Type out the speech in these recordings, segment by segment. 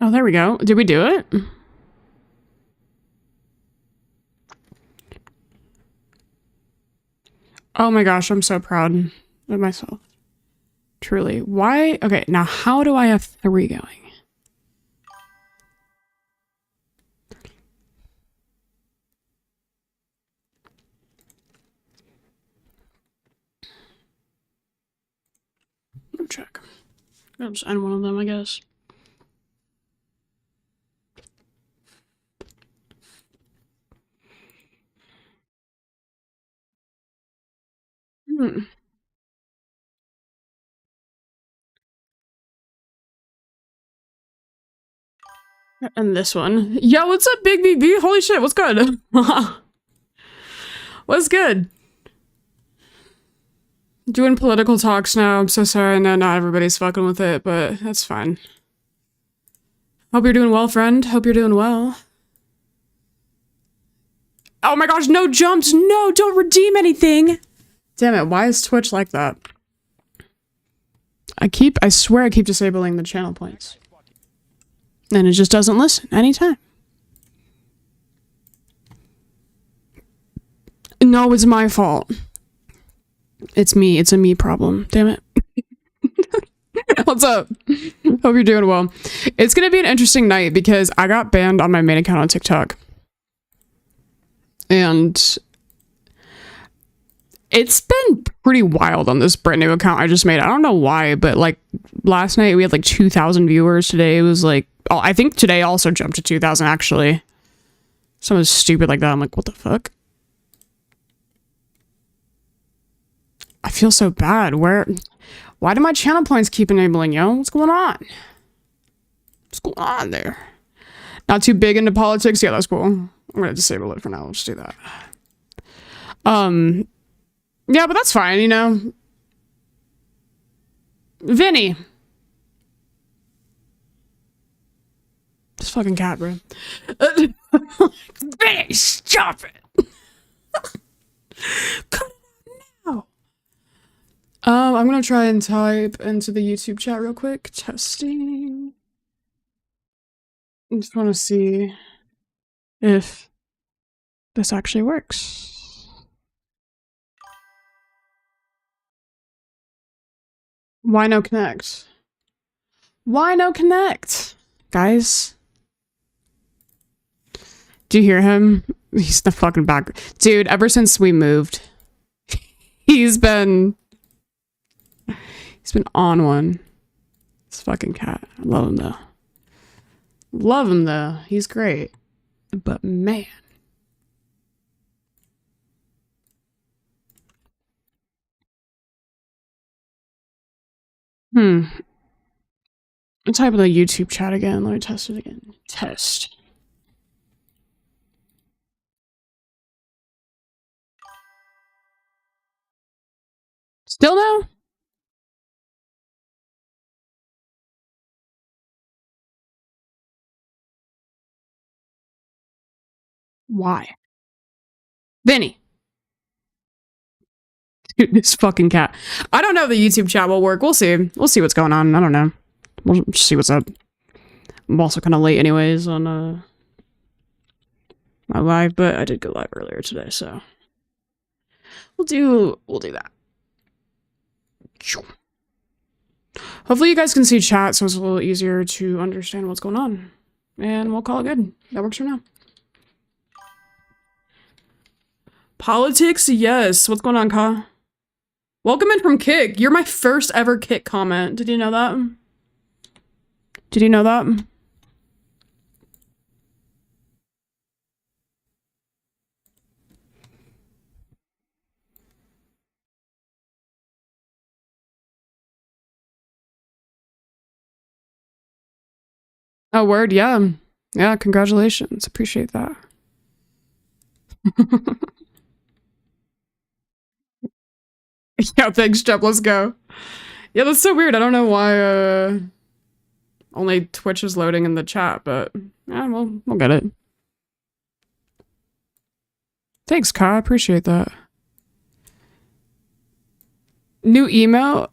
Oh, there we go. Did we do it? Oh my gosh, I'm so proud of myself. Truly. Why? Okay, now how do I have 3 going? Let me check. I'll just end one of them, I guess. And this one. Yo, what's up, Big BB? Holy shit, what's good? What's good? Doing political talks now. I'm so sorry. I know not everybody's fucking with it, but that's fine. Hope you're doing well, friend. Hope you're doing well. Oh my gosh, no jumps. No, don't redeem anything. Damn it, why is Twitch like that? I swear I keep disabling the channel points. And it just doesn't listen anytime. No, it's my fault. It's me. It's a me problem. Damn it. What's up? Hope you're doing well. It's gonna be an interesting night because I got banned on my main account on TikTok. And it's been pretty wild on this brand new account I just made. I don't know why, but like last night we had like 2,000 viewers. Today it was like, oh, I think today also jumped to 2,000 actually. Something stupid like that. I'm like, what the fuck? I feel so bad. Why do my channel points keep enabling, yo? What's going on? What's going on there? Not too big into politics? Yeah, that's cool. I'm gonna disable it for now. Let's just do that. Yeah, but that's fine, you know? Vinny. This fucking cat, bro. Vinny, stop it! Come on now! I'm gonna try and type into the YouTube chat real quick. Testing. I just want to see if this actually works. Why no connect? Why no connect? Guys? Do you hear him? He's the fucking back. Dude, ever since we moved, he's been on one. This fucking cat. I love him though. Love him though. He's great. But man. I'm typing the YouTube chat again. Let me test it again. Test. Still no? Why? Vinny. Dude, this fucking cat. I don't know if the YouTube chat will work. We'll see. We'll see what's going on. I don't know. We'll see what's up. I'm also kind of late anyways on my live, but I did go live earlier today, so we'll do that. Hopefully you guys can see chat so it's a little easier to understand what's going on. And we'll call it good. That works for now. Politics? Yes. What's going on, Ka? Welcome in from Kick. You're my first ever Kick comment. Did you know that? Did you know that? Oh, word? Yeah. Yeah, congratulations. Appreciate that. Yeah, thanks, Jeb. Let's go. Yeah, that's so weird. I don't know why only Twitch is loading in the chat, but yeah, we'll get it. Thanks, Ka. I appreciate that. New email?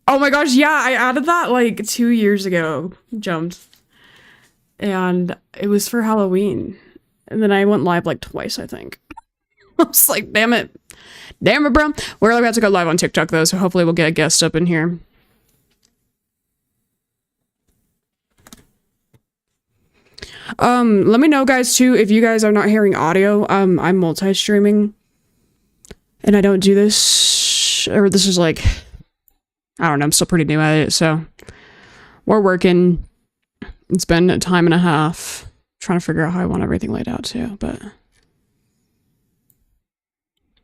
Oh my gosh, yeah, I added that like 2 years ago. Jumped. and it was for Halloween. And then I went live like twice, I think. I was like, damn it. Damn it, bro. We're about to go live on TikTok though, so hopefully we'll get a guest up in here. Let me know, guys, too, if you guys are not hearing audio. I'm multi-streaming. And I don't do this, or this is like, I don't know, I'm still pretty new at it, so we're working. It's been a time and a half trying to figure out how I want everything laid out, too, but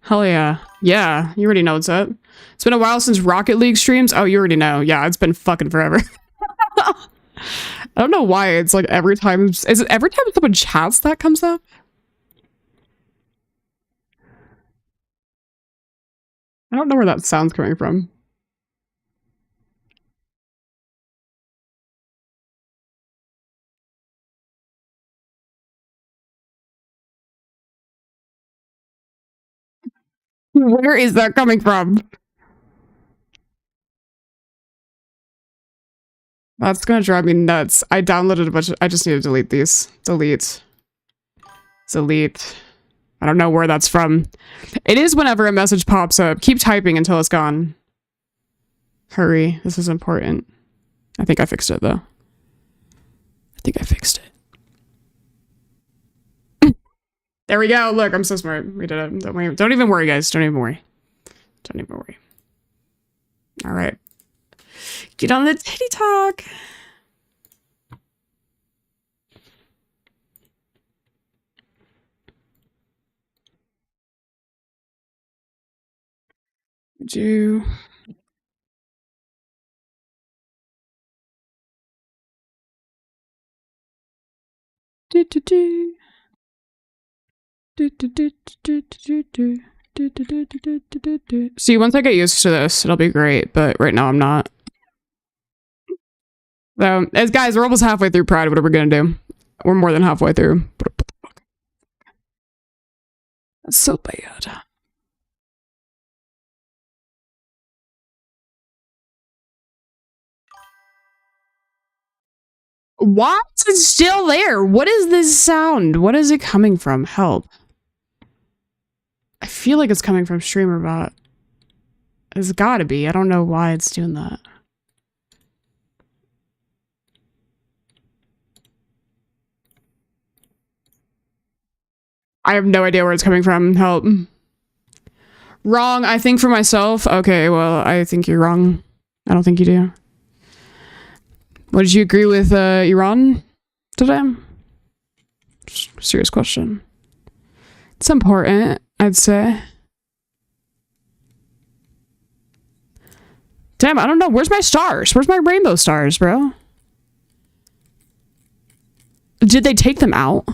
hell yeah. Yeah, you already know what's up. It's been a while since Rocket League streams. Oh, you already know. Yeah, it's been fucking forever. I don't know why it's like every time. Is it every time someone chats that comes up? I don't know where that sound's coming from. Where is that coming from? That's gonna drive me nuts. I downloaded a bunch of, I just need to delete these. Delete. Delete. I don't know where that's from. It is whenever a message pops up. Keep typing until it's gone. Hurry. This is important. I think I fixed it, though. I think I fixed it. There we go. Look, I'm so smart. We did it. Don't even worry, guys. Don't even worry. Don't even worry. All right. Get on the titty talk. Do. See, once I get used to this, it'll be great, but right now I'm not. So, as guys, we're almost halfway through Pride. What are we gonna do? We're more than halfway through. That's so bad. Why is it still there? What is this sound? What is it coming from? Help. I feel like it's coming from StreamerBot. It's gotta be. I don't know why it's doing that. I have no idea where it's coming from. Help. Wrong, I think for myself. Okay, well, I think you're wrong. I don't think you do. What, did you agree with Iran today? Serious question. It's important, I'd say. Damn, I don't know. Where's my stars? Where's my rainbow stars, bro? Did they take them out?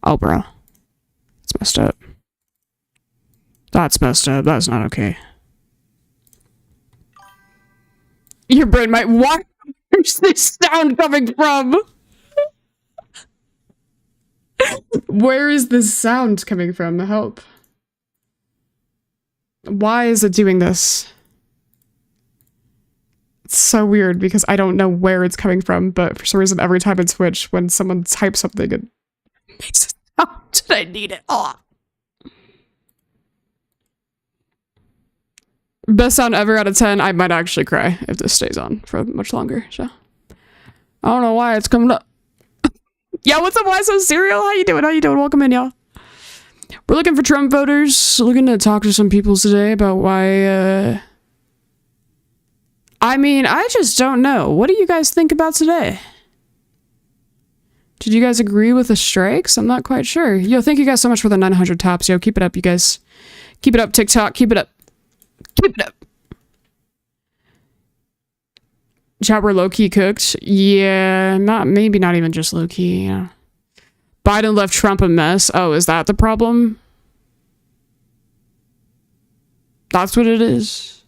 Oh, bro. It's messed up. That's messed up. That's not okay. Your brain might... Where's this sound coming from? Where is this sound coming from? Help. Why is it doing this? It's so weird because I don't know where it's coming from, but for some reason every time in Twitch, when someone types something, it makes a sound and I need it. Oh. Best sound ever out of 10. I might actually cry if this stays on for much longer, so. I don't know why it's coming up. Yeah, what's up? Why so serial? How you doing? How you doing? Welcome in, y'all. We're looking for Trump voters. Looking to talk to some people today about why, I mean, I just don't know. What do you guys think about today? Did you guys agree with the strikes? I'm not quite sure. Yo, thank you guys so much for the 900 taps. Yo, keep it up, you guys. Keep it up, TikTok. Keep it up. Keep it up. Chat, we're low-key cooked. Yeah, maybe not even just low-key, yeah. Biden left Trump a mess. Oh, is that the problem? That's what it is.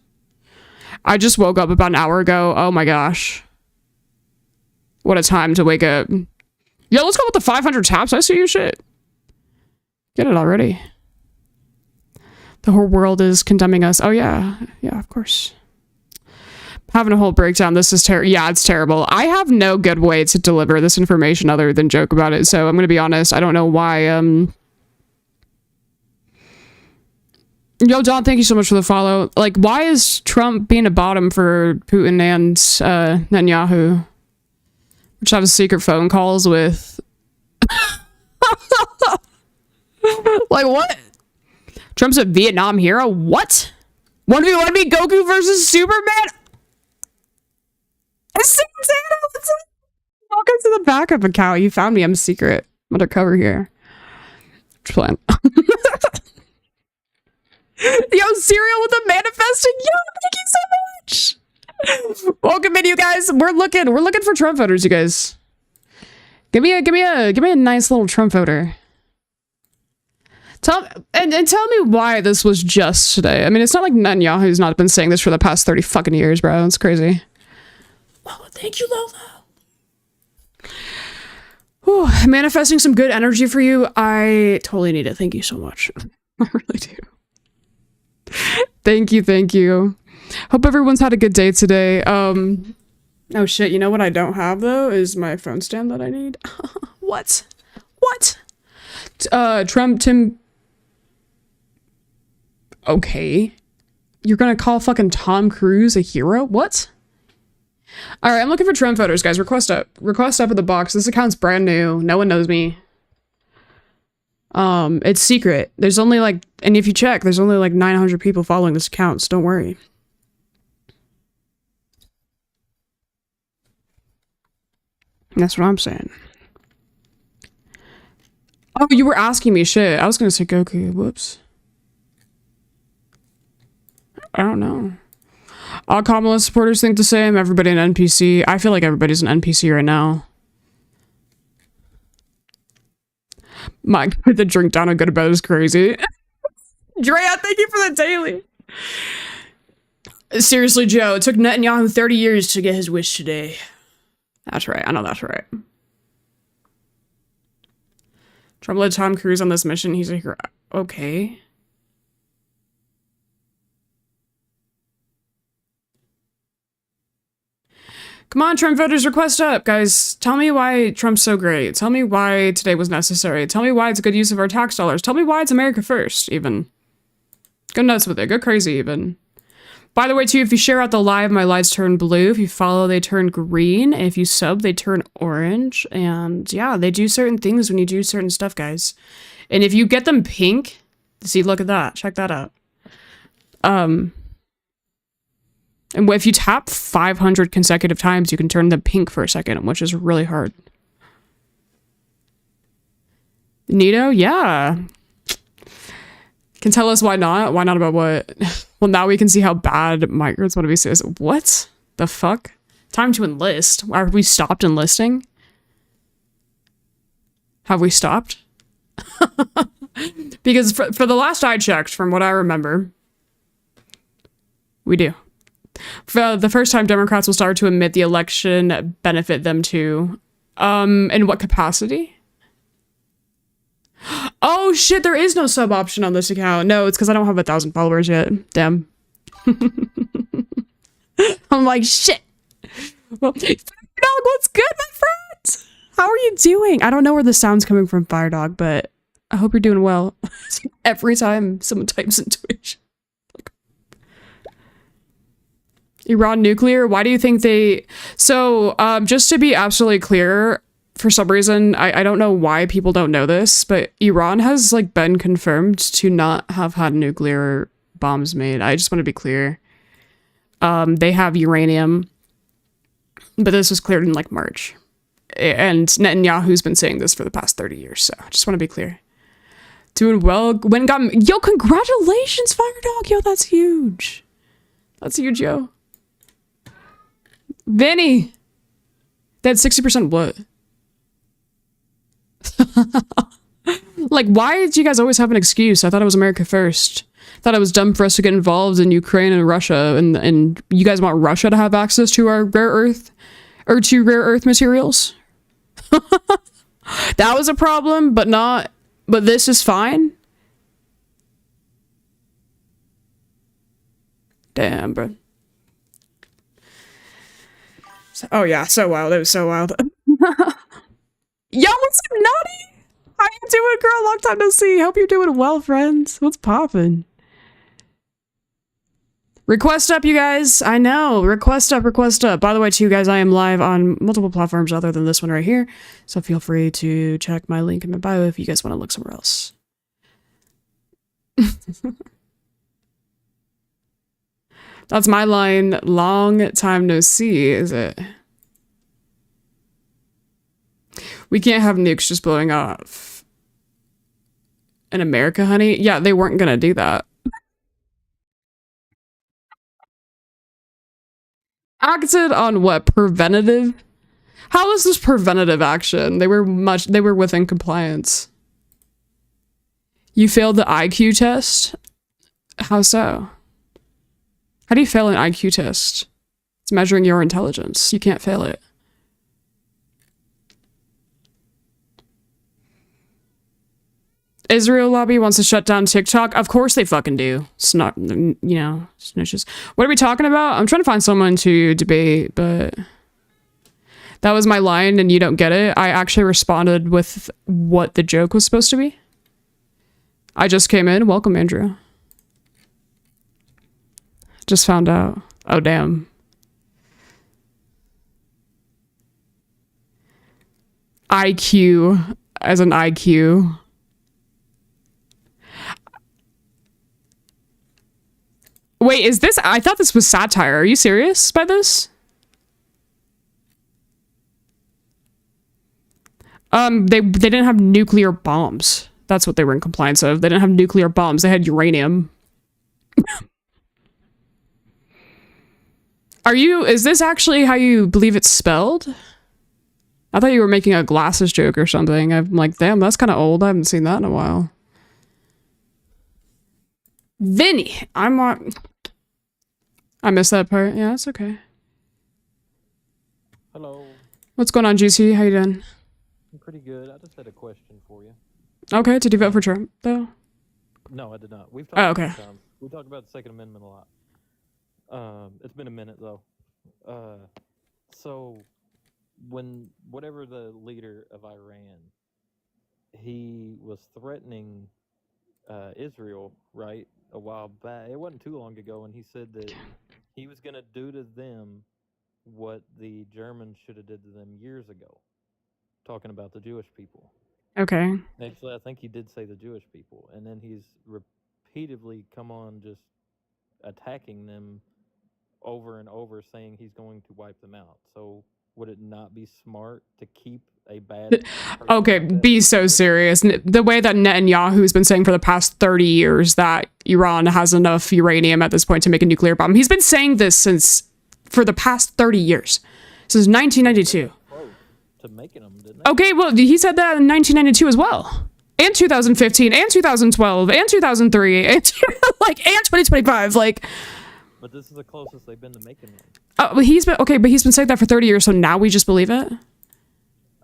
I just woke up about an hour ago. Oh my gosh. What a time to wake up. Yo, let's go with the 500 taps. I see your shit. Get it already. The whole world is condemning us. Oh yeah. Yeah, of course. Having a whole breakdown. This is terrible. Yeah, it's terrible. I have no good way to deliver this information other than joke about it. So I'm going to be honest. I don't know why. Yo, John, thank you so much for the follow. Like, why is Trump being a bottom for Putin and Netanyahu? Which have secret phone calls with. Like, what? Trump's a Vietnam hero? What? 1v1 Goku versus Superman? Welcome to the backup account. You found me. I'm secret. I'm undercover here. Just playing. Yo, Serial with the manifesting. Yo, thank you so much. Welcome in, you guys. We're looking for Trump voters, you guys. Give me a nice little Trump voter. Tell me why this was just today. I mean, it's not like Netanyahu's not been saying this for the past 30 fucking years, bro. It's crazy. Oh, thank you, Lola. Whew, manifesting some good energy for you. I totally need it. Thank you so much. I really do. Thank you. Hope everyone's had a good day today. Oh shit, you know what I don't have though is my phone stand that I need. What? Tim. Okay. You're gonna call fucking Tom Cruise a hero? What? Alright, I'm looking for Trump voters, guys. Request up at the box. This account's brand new. No one knows me. It's secret. There's only like, and if you check, there's only like 900 people following this account, so don't worry. That's what I'm saying. Oh, you were asking me shit. I was gonna say Goku. Whoops. I don't know. All Kamala supporters think the same. Everybody an NPC. I feel like everybody's an NPC right now. My God, the drink down and go to bed is crazy. Drea, thank you for the daily. Seriously, Joe, it took Netanyahu 30 years to get his wish today. That's right. I know that's right. Trump led Tom Cruise on this mission. He's a hero. Okay. Come on, Trump voters, request up, guys. Tell me why Trump's so great. Tell me why today was necessary. Tell me why it's a good use of our tax dollars. Tell me why it's America first, even. Go nuts with it. Go crazy, even. By the way, too, if you share out the live, my lights turn blue. If you follow, they turn green. And if you sub, they turn orange. And yeah, they do certain things when you do certain stuff, guys. And if you get them pink, see, look at that. Check that out. And if you tap 500 consecutive times, you can turn them pink for a second, which is really hard. Nito? Yeah. Can tell us why not? Why not about what? Well, now we can see how bad migrants want to be citizens. What the fuck? Time to enlist. Have we stopped enlisting? Have we stopped? Because for the last I checked, from what I remember, we do. For the first time, Democrats will start to admit the election benefit them too. In what capacity? Oh shit, there is no sub option on this account. No, it's because I don't have 1,000 followers yet. Damn. I'm like, shit. Well, Firedog, what's good, my friend? How are you doing? I don't know where the sound's coming from, Firedog, but I hope you're doing well. Every time someone types in Twitch. Iran nuclear? Why do you think they... So, just to be absolutely clear, for some reason, I don't know why people don't know this, but Iran has, like, been confirmed to not have had nuclear bombs made. I just want to be clear. They have uranium, but this was cleared in, like, March. And Netanyahu's been saying this for the past 30 years, so I just want to be clear. Doing well. When got... Yo, congratulations, Firedog! Yo, that's huge. That's huge, yo. Vinny! They had 60% what? Like, why did you guys always have an excuse? I thought it was America first. Thought it was dumb for us to get involved in Ukraine and Russia, and you guys want Russia to have access to our rare earth, or to rare earth materials? That was a problem, but this is fine? Damn, bro. Oh yeah, so wild. It was so wild. Yo, what's up, Naughty? How you doing, girl? Long time no see. Hope you're doing well, friends. What's poppin'? Request up, you guys. I know. Request up, request up. By the way, too, guys, I am live on multiple platforms other than this one right here. So feel free to check my link in my bio if you guys want to look somewhere else. That's my line. Long time no see, is it? We can't have nukes just blowing off in America, honey. Yeah, they weren't gonna do that. Acted on what? Preventative? How is this preventative action? They were within compliance. You failed the IQ test? How so? How do you fail an IQ test? It's measuring your intelligence. You can't fail it. Israel lobby wants to shut down TikTok. Of course they fucking do. It's not, you know, snitches. What are we talking about? I'm trying to find someone to debate, but that was my line and you don't get it. I actually responded with what the joke was supposed to be. I just came in. Welcome, Andrew. Just found out. Oh, damn. IQ as an IQ. Wait, is this? I thought this was satire. Are you serious by this? They didn't have nuclear bombs. That's what they were in compliance of. They didn't have nuclear bombs. They had uranium. Is this actually how you believe it's spelled? I thought you were making a glasses joke or something. I'm like, damn, that's kind of old. I haven't seen that in a while. Vinny, I missed that part. Yeah, that's okay. Hello. What's going on, GC? How you doing? I'm pretty good. I just had a question for you. Okay, did you vote for Trump, though? No, I did not. We've talked okay. about we talked about the Second Amendment a lot. It's been a minute, though. So, whatever the leader of Iran, he was threatening Israel, right, a while back. It wasn't too long ago, and he said that he was going to do to them what the Germans should have did to them years ago, talking about the Jewish people. Okay. Actually, I think he did say the Jewish people, and then he's repeatedly come on just attacking them over and over, saying he's going to wipe them out. So would it not be smart to keep a bad... Okay, be so serious. The way that Netanyahu's been saying for the past 30 years that Iran has enough uranium at this point to make a nuclear bomb. He's been saying this for the past 30 years. Since 1992. To making them, didn't they? Okay, well, he said that in 1992 as well. And 2015, and 2012, and 2003, and 2025, like... But this is the closest they've been to making them. Oh, but he's been saying that for 30 years, so now we just believe it?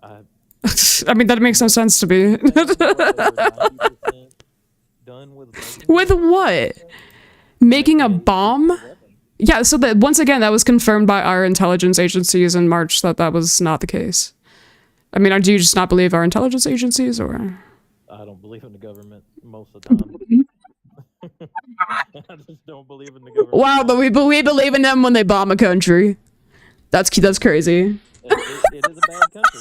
I mean, that makes no sense to me. Done with what? Making a bomb? Yeah, so that once again, that was confirmed by our intelligence agencies in March that was not the case. I mean, do you just not believe our intelligence agencies, or? I don't believe in the government most of the time. I just don't believe in the government. Wow, but we believe in them when they bomb a country. That's crazy. It is a bad country.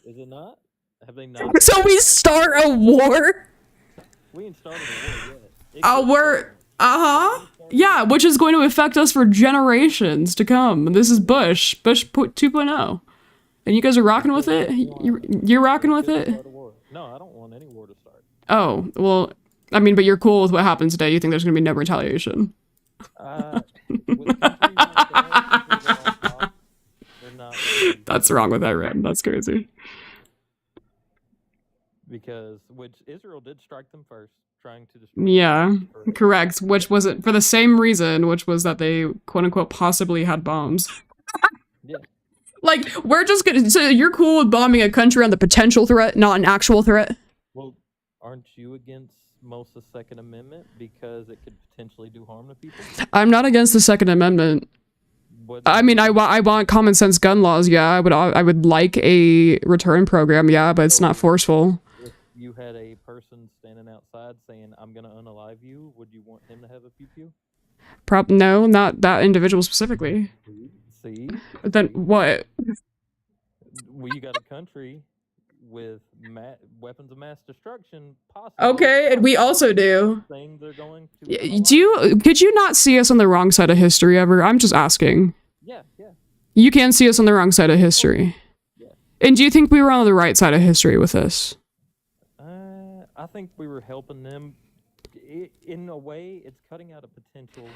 Is it not? Have they not? So we start a war? We ain't started a war yet. Yeah, which is going to affect us for generations to come. This is Bush 2.0. And you guys are rocking with it? You're rocking with it? No, I don't want any war to start. Oh, well, I mean, but you're cool with what happened today. You think there's going to be no retaliation? That's wrong with that, Ram. That's crazy. Because, Israel did strike them first, trying to destroy Yeah, correct. Which wasn't for the same reason, which was that they, quote unquote, possibly had bombs. Yeah. Like, we're just gonna... So you're cool with bombing a country on the potential threat, not an actual threat? Well, aren't you against most of the Second Amendment because it could potentially do harm to people? I'm not against the Second Amendment. what I mean, I want common sense gun laws. Yeah, I would like a return program. Yeah, but it's not so forceful. if you had a person standing outside saying, "I'm gonna unalive you," would you want him to have a pew pew? No, not that individual specifically. See, Then see, what? we got a country with weapons of mass destruction, possibly. Okay, and we also do. Saying they're going to Do unalive you. you? Could you not see us on the wrong side of history ever? I'm just asking. Yeah, yeah. You can see us on the wrong side of history. Yeah. And do you think we were on the right side of history with this? I think we were helping them. In a way, it's cutting out a potential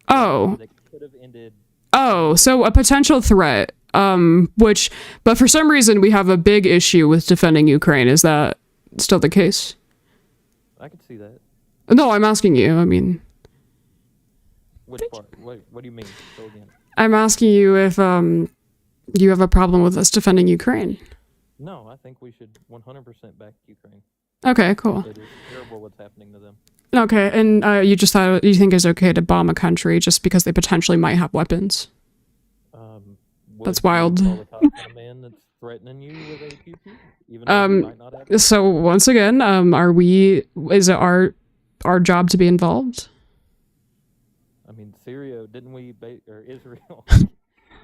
Oh. that could have ended. Oh, so a potential threat. But for some reason we have a big issue with defending Ukraine. Is that still the case? I could see that. No, I'm asking you. I mean, Which part? What do you mean? Go again. I'm asking you if you have a problem with us defending Ukraine. No, I think we should 100% back Ukraine. Okay, cool. It is terrible what's happening to them. Okay, and you just thought you think it's okay to bomb a country just because they potentially might have weapons? That's wild. Call the cops on a man that's threatening you with a pew pew, even though he might not have it? So once again, is it our job to be involved? I mean, Syria, didn't we, or Israel,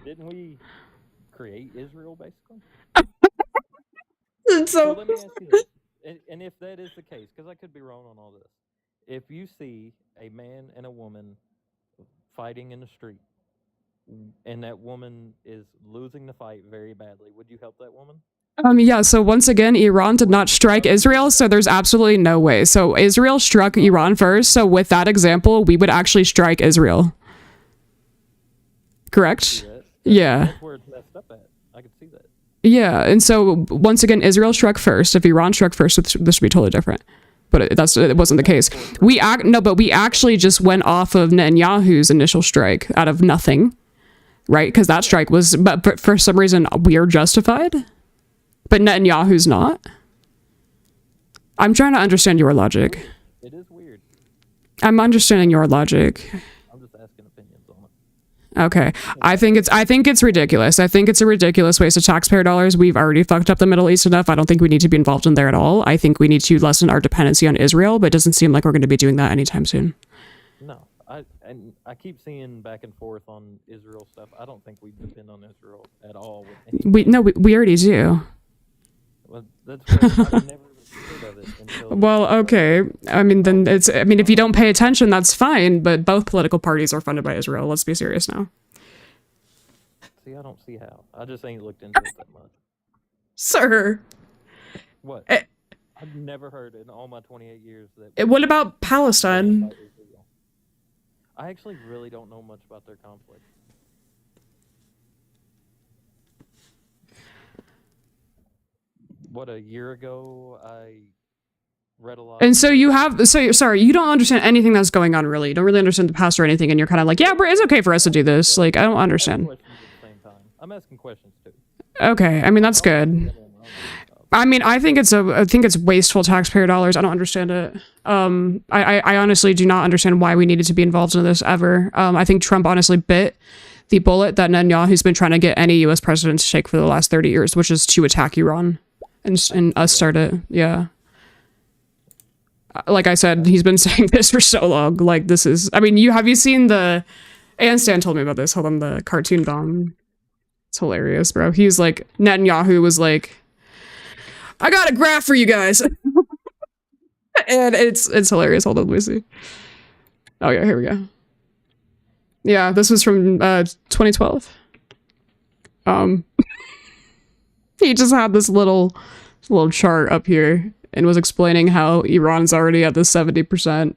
didn't we create Israel, basically? So let me ask you this, and if that is the case, because I could be wrong on all this, if you see a man and a woman fighting in the street, and that woman is losing the fight very badly, would you help that woman? Yeah, so once again, Iran did not strike Israel, so there's absolutely no way. So Israel struck Iran first, so with that example, we would actually strike Israel. Correct? Yeah. That's where it's messed up at. I could see that. Yeah, and so once again, Israel struck first. If Iran struck first, this would be totally different. But it wasn't the case. But we actually just went off of Netanyahu's initial strike out of nothing, right? Because that strike was, but for some reason we are justified, but Netanyahu's not. I'm trying to understand your logic. It is weird. I'm understanding your logic. I'm just asking opinions on it. Okay, I think it's ridiculous. I think it's a ridiculous waste of taxpayer dollars. We've already fucked up the Middle East enough. I don't think we need to be involved in there at all. I think we need to lessen our dependency on Israel, but it doesn't seem like we're going to be doing that anytime soon. No, I keep seeing back and forth on Israel stuff. I don't think we depend on Israel at all. We already do. Well, that's what I've never heard of it until. Well, okay. I mean, if you don't pay attention, that's fine, but both political parties are funded by Israel. Let's be serious now. See, I don't see how. I just ain't looked into it that much. Sir. What? I've never heard in all my 28 years that. What about Palestine? I actually really don't know much about their conflict. What, a year ago, I read a lot. And so sorry, you don't understand anything that's going on, really. You don't really understand the past or anything, and you're kind of like, yeah, it's okay for us to do this. Like, I don't understand. I'm asking questions too. Okay, I mean, that's good. I mean, I think it's wasteful taxpayer dollars. I don't understand it. I honestly do not understand why we needed to be involved in this ever. I think Trump honestly bit the bullet that Netanyahu's been trying to get any U.S. president to shake for the last 30 years, which is to attack Iran and us start it. Yeah. Like I said, he's been saying this for so long. Like, this is, I mean, have you seen and Stan told me about this. Hold on, the cartoon bomb. It's hilarious, bro. He's like, Netanyahu was like, I got a graph for you guys. And it's hilarious. Hold on, let me see. Oh yeah, here we go. Yeah, this was from 2012. He just had this little chart up here and was explaining how Iran's already at the 70%.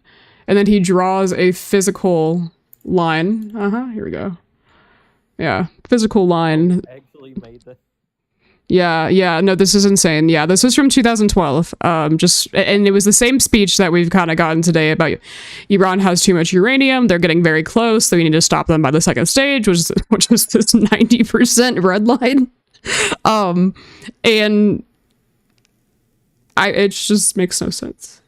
And then he draws a physical line. Here we go. Yeah, physical line. Actually made that. Yeah, no, this is insane. Yeah, this is from 2012. And it was the same speech that we've kind of gotten today about Iran has too much uranium. They're getting very close, so we need to stop them by the second stage, which is this 90% red line. And it just makes no sense.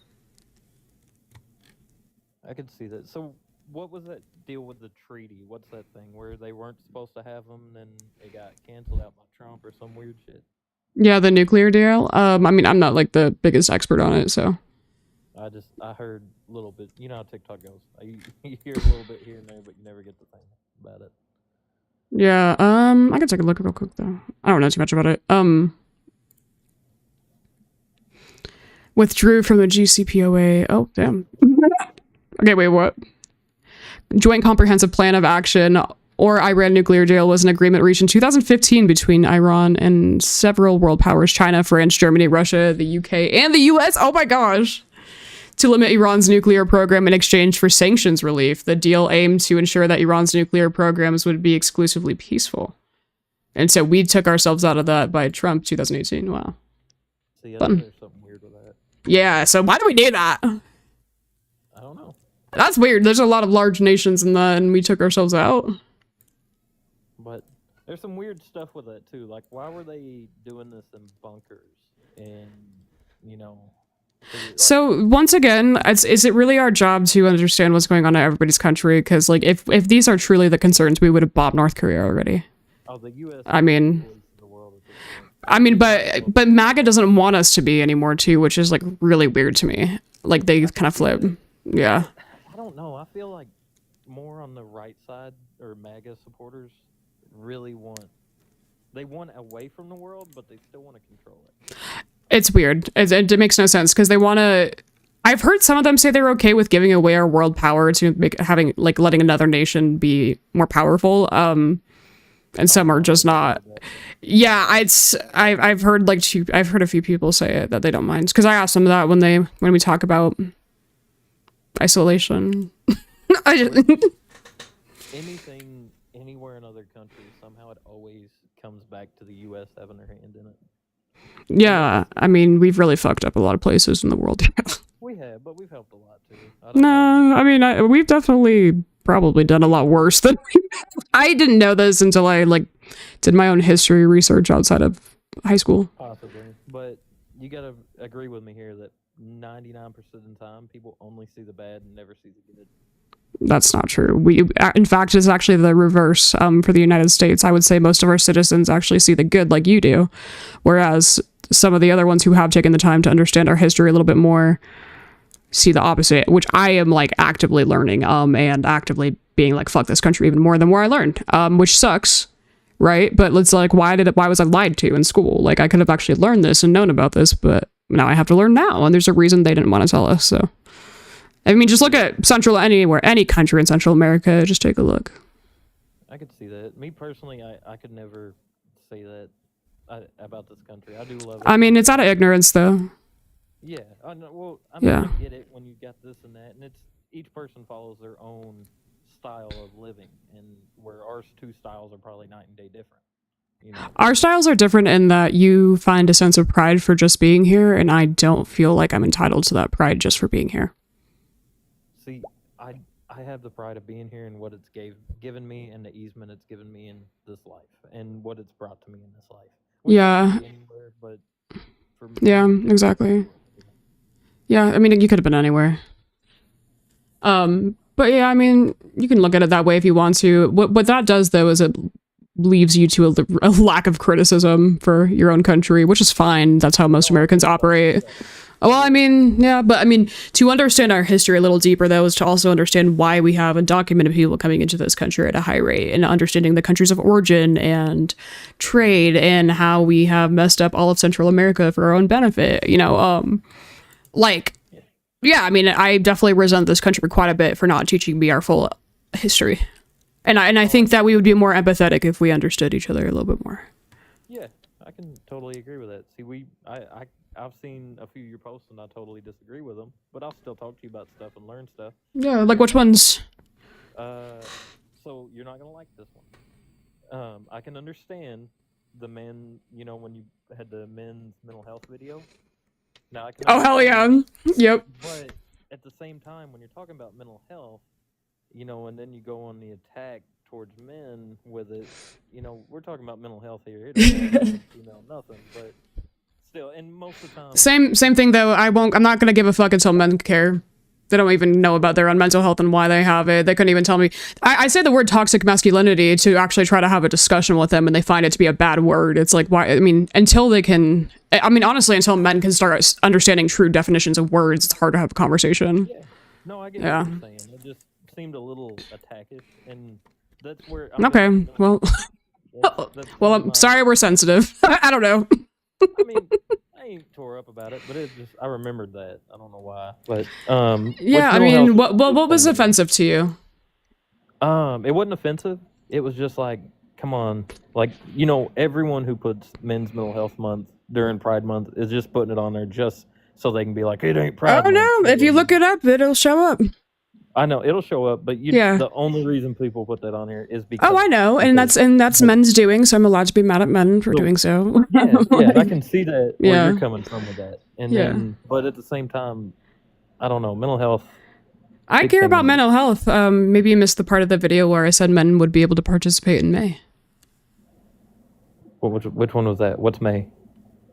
I could see that. So what was that deal with the treaty? What's that thing where they weren't supposed to have them, then it got canceled out by Trump or some weird shit? Yeah, the nuclear deal. I mean, I'm not like the biggest expert on it, so. I heard a little bit. You know how TikTok goes. You hear a little bit here and there, but you never get the thing about it. Yeah, I can take a look real quick though. I don't know too much about it. Withdrew from the GCPOA. Oh, damn. Okay, wait, what? Joint Comprehensive Plan of Action, or Iran nuclear deal, was an agreement reached in 2015 between Iran and several world powers: China, France, Germany, Russia, the UK, and the US. Oh my gosh. To limit Iran's nuclear program in exchange for sanctions relief. The deal aimed to ensure that Iran's nuclear programs would be exclusively peaceful. And so we took ourselves out of that by Trump 2018. Wow. See, Fun. there's something weird with that. Yeah, so why do we do that? I don't know. That's weird. There's a lot of large nations in that, and we took ourselves out. But there's some weird stuff with that too. Like, why were they doing this in bunkers? And you know. So once again, is it really our job to understand what's going on in everybody's country? Because like, if these are truly the concerns, we would have bombed North Korea already. Oh, the U.S. I mean, but MAGA doesn't want us to be anymore too, which is like really weird to me. Like they kind of flip. Yeah. I don't know. I feel like more on the right side or MAGA supporters really want away from the world, but they still want to control it. It's weird. It makes no sense because they want to. I've heard some of them say they're okay with giving away our world power to letting another nation be more powerful. And some are just not. Yeah, I've heard I've heard a few people say it that they don't mind because I asked them that when we talk about isolation. Anything anywhere in other countries, somehow it always comes back to the U.S. having their hand in it. Yeah, I mean, we've really fucked up a lot of places in the world. We have, but we've helped a lot too. No, I mean, we've definitely probably done a lot worse than I didn't know this until I did my own history research outside of high school. Possibly, but you gotta agree with me here that 99% of the time, people only see the bad and never see the good. That's not true. In fact, it's actually the reverse. For the United States, I would say most of our citizens actually see the good, like you do, whereas some of the other ones who have taken the time to understand our history a little bit more see the opposite, which I am actively learning, and actively being fuck this country even more the more I learned, which sucks, right? But it's why was I lied to in school? I could have actually learned this and known about this, but now I have to learn now, and there's a reason they didn't want to tell us. So I mean, just look at any country in Central America. Just take a look. I could see that. Me personally, I could never say that about this country. I do love it. I mean, it's out of ignorance, though. Yeah. I get it when you got this and that, and each person follows their own style of living, and where our two styles are probably night and day different. You know? Our styles are different in that you find a sense of pride for just being here, and I don't feel like I'm entitled to that pride just for being here. See, I have the pride of being here and what it's given me and the easement it's given me in this life and what it's brought to me in this life. Yeah. Anywhere, but for me, yeah, exactly. Yeah, I mean, you could have been anywhere. But yeah, I mean, you can look at it that way if you want to. What that does, though, is it leaves you to a lack of criticism for your own country, which is fine. That's how most Americans operate. Well, I mean, yeah, but I mean, to understand our history a little deeper, though, is to also understand why we have undocumented people coming into this country at a high rate, and understanding the countries of origin and trade, and how we have messed up all of Central America for our own benefit. You know, yeah, I mean, I definitely resent this country quite a bit for not teaching me our full history, and I think that we would be more empathetic if we understood each other a little bit more. Yeah, I can totally agree with that. See, I've seen a few of your posts and I totally disagree with them, but I'll still talk to you about stuff and learn stuff. Yeah, like which ones? So you're not gonna like this one. I can understand the men, when you had the men's mental health video. Now I can. Oh hell yeah! Yep. But at the same time, when you're talking about mental health, and then you go on the attack towards men with it, we're talking about mental health here. Nothing, but. Still, and most of the time, same thing though. I'm not gonna give a fuck until men care. They don't even know about their own mental health and why they have it. They couldn't even tell me. I say the word toxic masculinity to actually try to have a discussion with them, and they find it to be a bad word. It's like, why? I mean, until they can, I mean, honestly, until men can start understanding true definitions of words, it's hard to have a conversation. Yeah. No, I get Yeah. what you're saying. It just seemed a little attackish, and that's where I'm just Okay. like, Well, that's well, kind of I'm my. sorry we're sensitive. I don't know. I mean, I ain't tore up about it, but it just I remembered that. I don't know why, but with Yeah, I mental health, mean, it's a what big was thing to me. offensive to you? It wasn't offensive. It was just like, come on, like everyone who puts Men's Mental Health Month during Pride Month is just putting it on there just so they can be like, it ain't Oh Pride Month. no! If you look it up, it'll show up. I know it'll show up, but Yeah. the only reason people put that on here is Oh, I know, and that's because- men's doing, so I'm allowed to be mad at men for so, doing so. yeah, yeah, and I can see that where Yeah. you're coming from with that, and Yeah. then but at the same time, I don't know, mental health. I big care thing to about me. mental health. Maybe you missed the part of the video where I said men would be able to participate in May. Which one was that? What's May?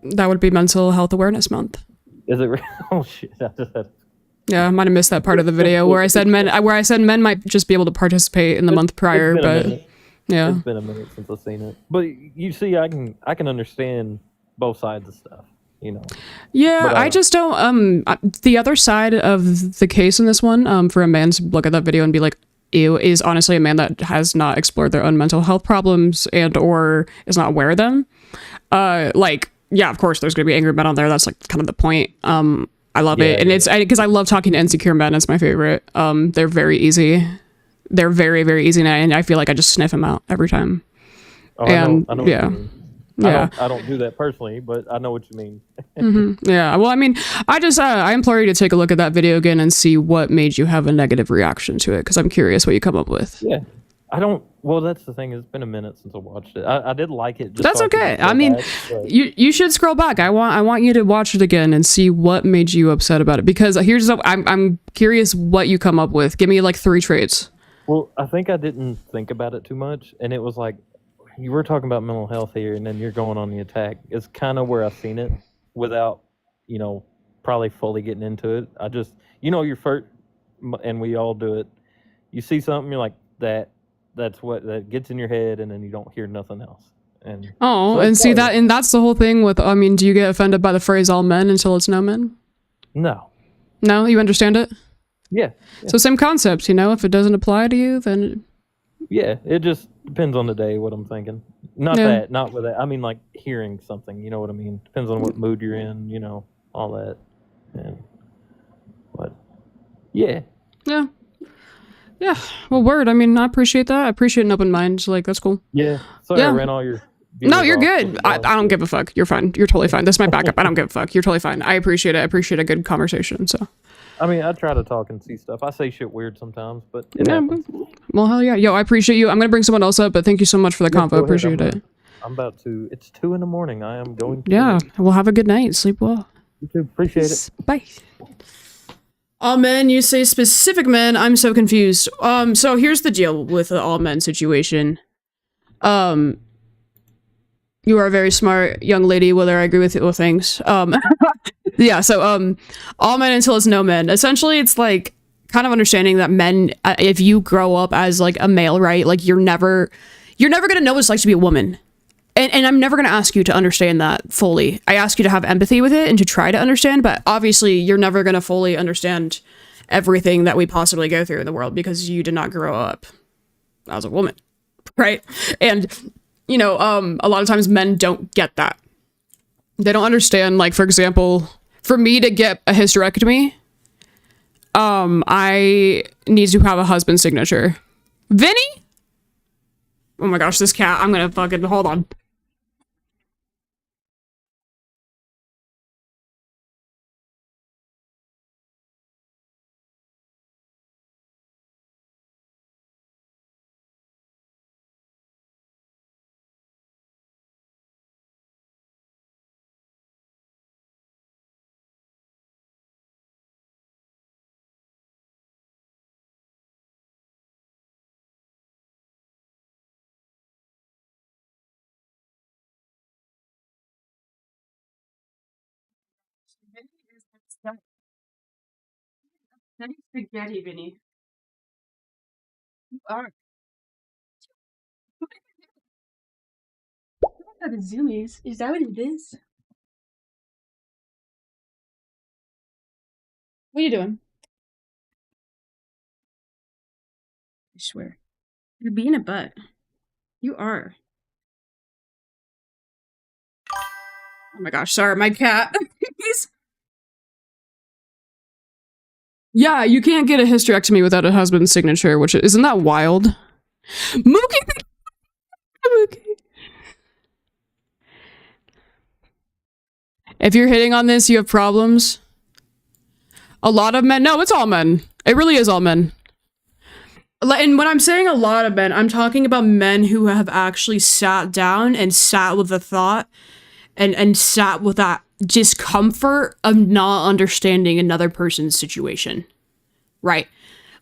That would be Mental Health Awareness Month. Is it? Oh shit! I just had. Yeah, I might have missed that part of the video where I said men might just be able to participate in the month prior, It's been a but minute. yeah. It's been a minute since I've seen it. But you see, I can understand both sides of stuff. Yeah, But, I just don't. The other side of the case in this one, for a man to look at that video and be like, "Ew," is honestly a man that has not explored their own mental health problems and or is not aware of them. Yeah, of course, there's gonna be angry men on there. That's like kind of the point. I love Yeah, it, and it's because I love talking to insecure men. It's my favorite. They're very easy. They're very, very easy, and I feel like I just sniff them out every time. oh, And I know what yeah. you mean. Yeah. I don't do that personally, but I know what you mean. Yeah. Well, I mean, I implore you to take a look at that video again and see what made you have a negative reaction to it, because I'm curious what you come up with. Yeah, I don't. Well, that's the thing. It's been a minute since I watched it. I did like it. Just That's so I could okay. go I mean, back, but- you should scroll back. I want you to watch it again and see what made you upset about it, because I'm curious what you come up with. Give me like 3 traits. Well, I think I didn't think about it too much, and it was like you were talking about mental health here, and then you're going on the attack. It's kind of where I've seen it without, probably fully getting into it. I just, you're first, and we all do it. You see something, you're like that's what that gets in your head, and then you don't hear nothing else. And Oh, so and that's see probably- that, and that's the whole thing with. I mean, do you get offended by the phrase "all men" until it's no men? No. No, you understand it. Yeah. So same concept, if it doesn't apply to you, then Yeah. It just depends on the day what I'm thinking. Not with that. I mean, like hearing something. You know what I mean? Depends on what mood you're in. All that. And but yeah. yeah. Yeah. Well, word. I mean, I appreciate that. I appreciate an open mind. Like, that's cool. Yeah. Sorry, Yeah. I ran all your. No, viewers you're off good. with I the don't give a fuck. You're fine. You're totally fine. This is my backup. I don't give a fuck. You're totally fine. I appreciate it. I appreciate a good conversation. So, I mean, I try to talk and see stuff. I say shit weird sometimes, but it yeah, happens. well, hell yeah. Yo, I appreciate you. I'm going to bring someone else up, but thank you so much for the Yeah, convo. go ahead. Appreciate it. I'm about to. It's 2 a.m. I am going to. Yeah. Well, have a good night. Sleep well. You too. Appreciate it. Bye. All men, you say specific men. I'm so confused. So here's the deal with the all men situation. You are a very smart young lady, whether I agree with you or things. Yeah, so all men until it's no men. Essentially, it's like kind of understanding that men, if you grow up as like a male, right? Like you're never gonna know what it's like to be a woman. And I'm never going to ask you to understand that fully. I ask you to have empathy with it and to try to understand, but obviously you're never going to fully understand everything that we possibly go through in the world because you did not grow up as a woman, right? And, a lot of times men don't get that. They don't understand, like, for example, for me to get a hysterectomy, I need to have a husband's signature. Vinny? Oh my gosh, this cat, I'm going to fucking, hold on. That is spaghetti, Vinny. You are. The zoomies. Is that what it is? What are you doing? I swear. You're being a butt. You are. Oh my gosh, sorry, my cat. He's... Yeah, you can't get a hysterectomy without a husband's signature, which isn't that wild? Mookie! Mookie! If you're hitting on this, you have problems. A lot of men. No, it's all men. It really is all men. And when I'm saying a lot of men, I'm talking about men who have actually sat down and sat with the thought and sat with that discomfort of not understanding another person's situation. Right?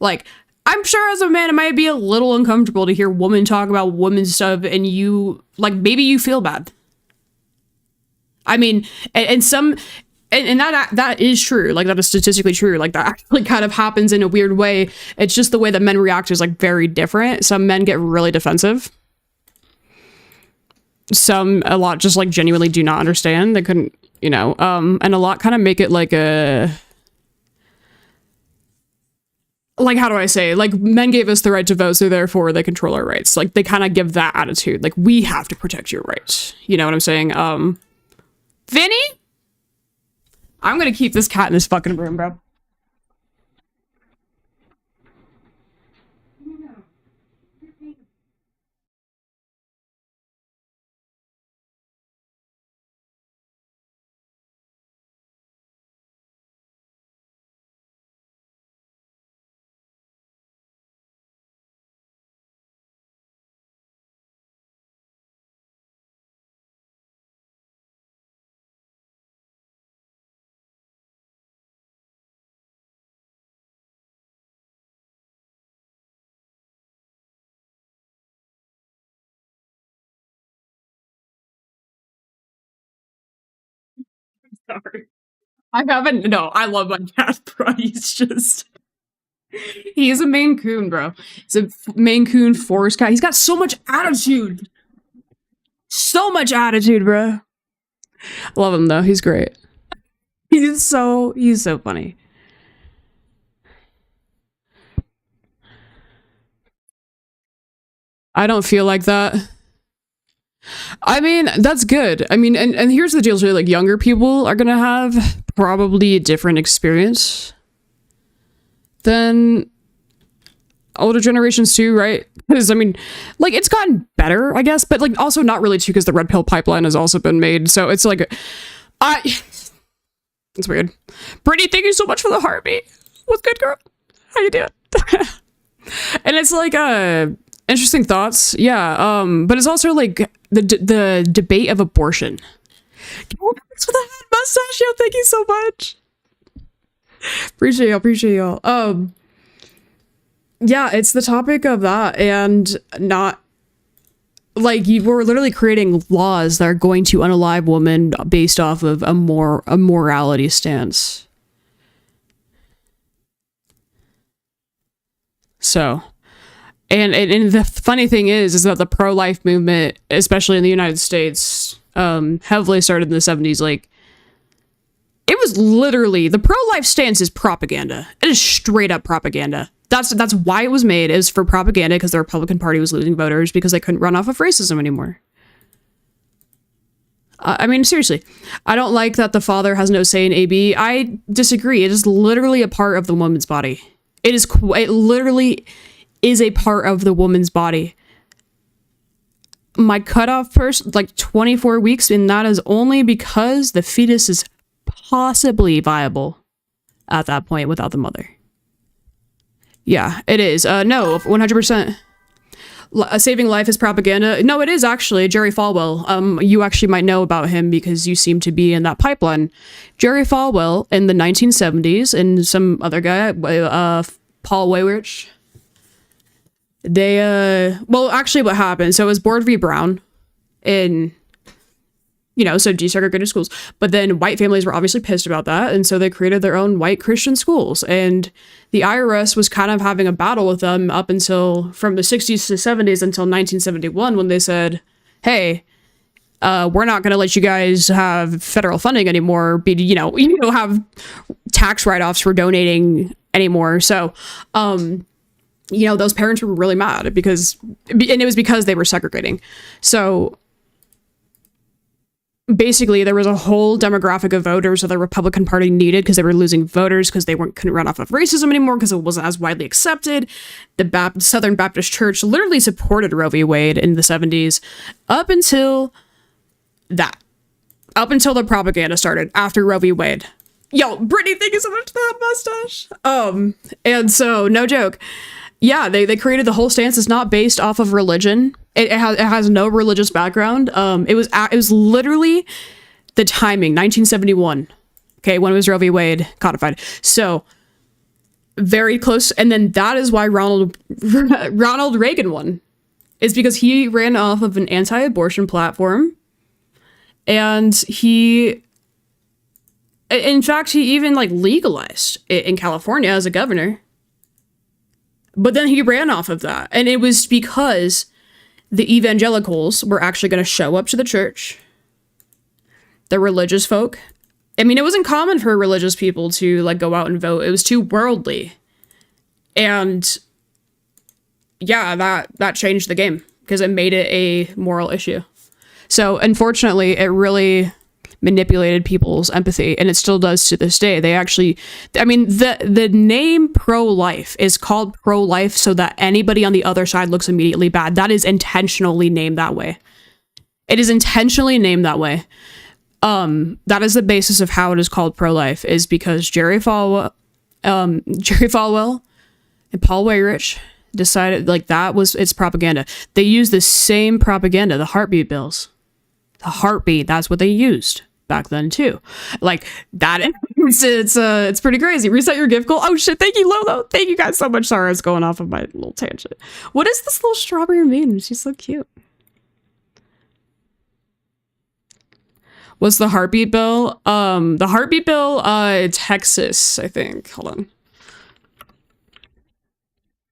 Like, I'm sure as a man, it might be a little uncomfortable to hear women talk about women stuff and you, like, maybe you feel bad. I mean, and some... And that is true. Like, that is statistically true. Like, that actually kind of happens in a weird way. It's just the way that men react is, like, very different. Some men get really defensive. Some, a lot, just, like, genuinely do not understand. They couldn't, you know, and a lot kind of make it like a... Like, how do I say? Like, men gave us the right to vote, so therefore they control our rights. Like, they kind of give that attitude. Like, we have to protect your rights. You know what I'm saying? Vinny? I'm gonna keep this cat in this fucking room, bro. Sorry. I haven't. No, I love my cat, bro. He's a Maine Coon, bro. He's a Maine Coon forest cat. He's got so much attitude. So much attitude, bro. Love him though. He's great. He's so funny. I don't feel like that. I mean, that's good. I mean, and here's the deal too, like younger people are gonna have probably a different experience than older generations too, right? Because I mean, like it's gotten better, I guess, but like also not really too, because the red pill pipeline has also been made. So it's like, it's weird. Brittany, thank you so much for the heartbeat. What's good, girl? How you doing? And it's like, interesting thoughts, yeah. But it's also like the debate of abortion. Thanks for the head mustache, yo. Thank you so much. Appreciate y'all. Yeah, it's the topic of that, and not like you were literally creating laws that are going to unalive women based off of a morality stance. So, and the funny thing is that the pro-life movement, especially in the United States, heavily started in the 70s. Like, it was literally, the pro-life stance is propaganda. It is straight up propaganda. That's why it was made, is for propaganda, because the Republican Party was losing voters because they couldn't run off of racism anymore. I mean, seriously, I don't like that the father has no say in AB. I disagree. It is literally a part of the woman's body. It literally is a part of the woman's body. My cutoff first, like 24 weeks, and that is only because the fetus is possibly viable at that point without the mother. Yeah, it is. No, 100%. Saving life is propaganda. No, it is actually Jerry Falwell. You actually might know about him because you seem to be in that pipeline. Jerry Falwell in the 1970s and some other guy, Paul Weyrich. They, well, actually what happened, so it was Board v. Brown. Yeah, so desegregated schools. But then white families were obviously pissed about that, and so they created their own white Christian schools. And the IRS was kind of having a battle with them up until from the 60s to 70s until 1971, when they said, hey, we're not going to let you guys have federal funding anymore, have tax write-offs for donating anymore. So, those parents were really mad and it was because they were segregating. So basically there was a whole demographic of voters that the Republican Party needed because they were losing voters because they couldn't run off of racism anymore because it wasn't as widely accepted. The Southern Baptist Church literally supported Roe v. Wade in the 70s up until the propaganda started after Roe v. Wade. Yo, Brittany, thank you so much for that mustache. And so, no joke. Yeah, they created the whole stance. It's not based off of religion. It has no religious background. It was literally the timing, 1971. Okay, when it was Roe v. Wade codified. So very close. And then that is why Ronald Reagan won. Is because he ran off of an anti-abortion platform. And he, in fact, he even legalized it in California as a governor. But then he ran off of that. And it was because the evangelicals were actually going to show up to the church. The religious folk. I mean, it wasn't common for religious people to go out and vote. It was too worldly. And yeah, that changed the game because it made it a moral issue. So unfortunately, it really manipulated people's empathy, and it still does to this day. They actually, the name pro-life is called pro-life so that anybody on the other side looks immediately bad. That is intentionally named that way. It is intentionally named that way. That is the basis of how it is called pro-life, is because Jerry Falwell and Paul Weyrich decided it's propaganda. They used the same propaganda, the heartbeat bills. The heartbeat, that's what they used back then too. It's pretty crazy. Reset your gift goal. Oh shit, thank you, Lolo. Thank you guys so much. Sorry, I was going off of my little tangent. What is this little strawberry maiden? She's so cute. What's the heartbeat bill? Texas, I think. Hold on.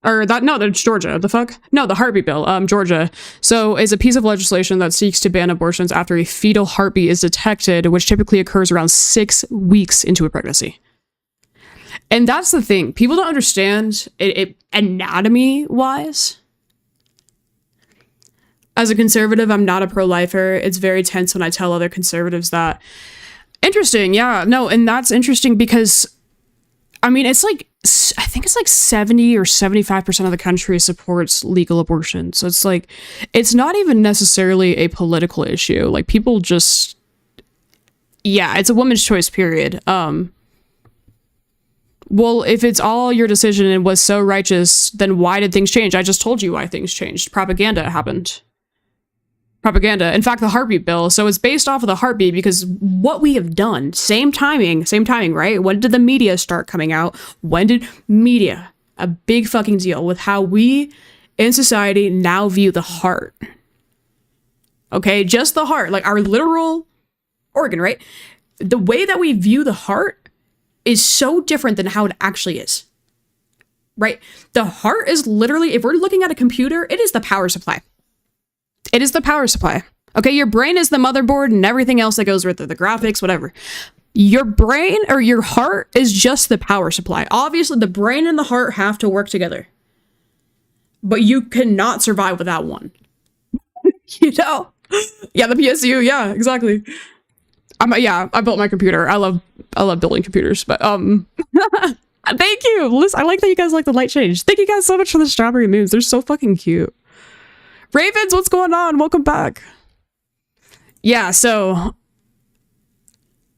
That's Georgia. The fuck? No, the heartbeat bill. Georgia. So is a piece of legislation that seeks to ban abortions after a fetal heartbeat is detected, which typically occurs around 6 weeks into a pregnancy. And that's the thing. People don't understand it anatomy-wise. As a conservative, I'm not a pro-lifer. It's very tense when I tell other conservatives that. Interesting, yeah. No, and that's interesting because, I think it's 70 or 75% of the country supports legal abortion. So it's not even necessarily a political issue. People just, yeah, it's a woman's choice, period. Well, if it's all your decision and was so righteous, then why did things change? I just told you why things changed. Propaganda happened. Propaganda. In fact, the heartbeat bill. So it's based off of the heartbeat because what we have done, same timing, right? When did the media start coming out? When did media, a big fucking deal with how we in society now view the heart. Okay, just the heart, our literal organ, right? The way that we view the heart is so different than how it actually is. Right? The heart is literally, if we're looking at a computer, it is the power supply. It is the power supply. Okay, your brain is the motherboard and everything else that goes with it, the graphics, whatever. Your brain or your heart is just the power supply. Obviously, the brain and the heart have to work together. But you cannot survive without one. Yeah, the PSU, yeah, exactly. I built my computer. I love building computers, but thank you. Listen, I like that you guys like the light change. Thank you guys so much for the strawberry moons. They're so fucking cute. Ravens, what's going on? Welcome back. Yeah, so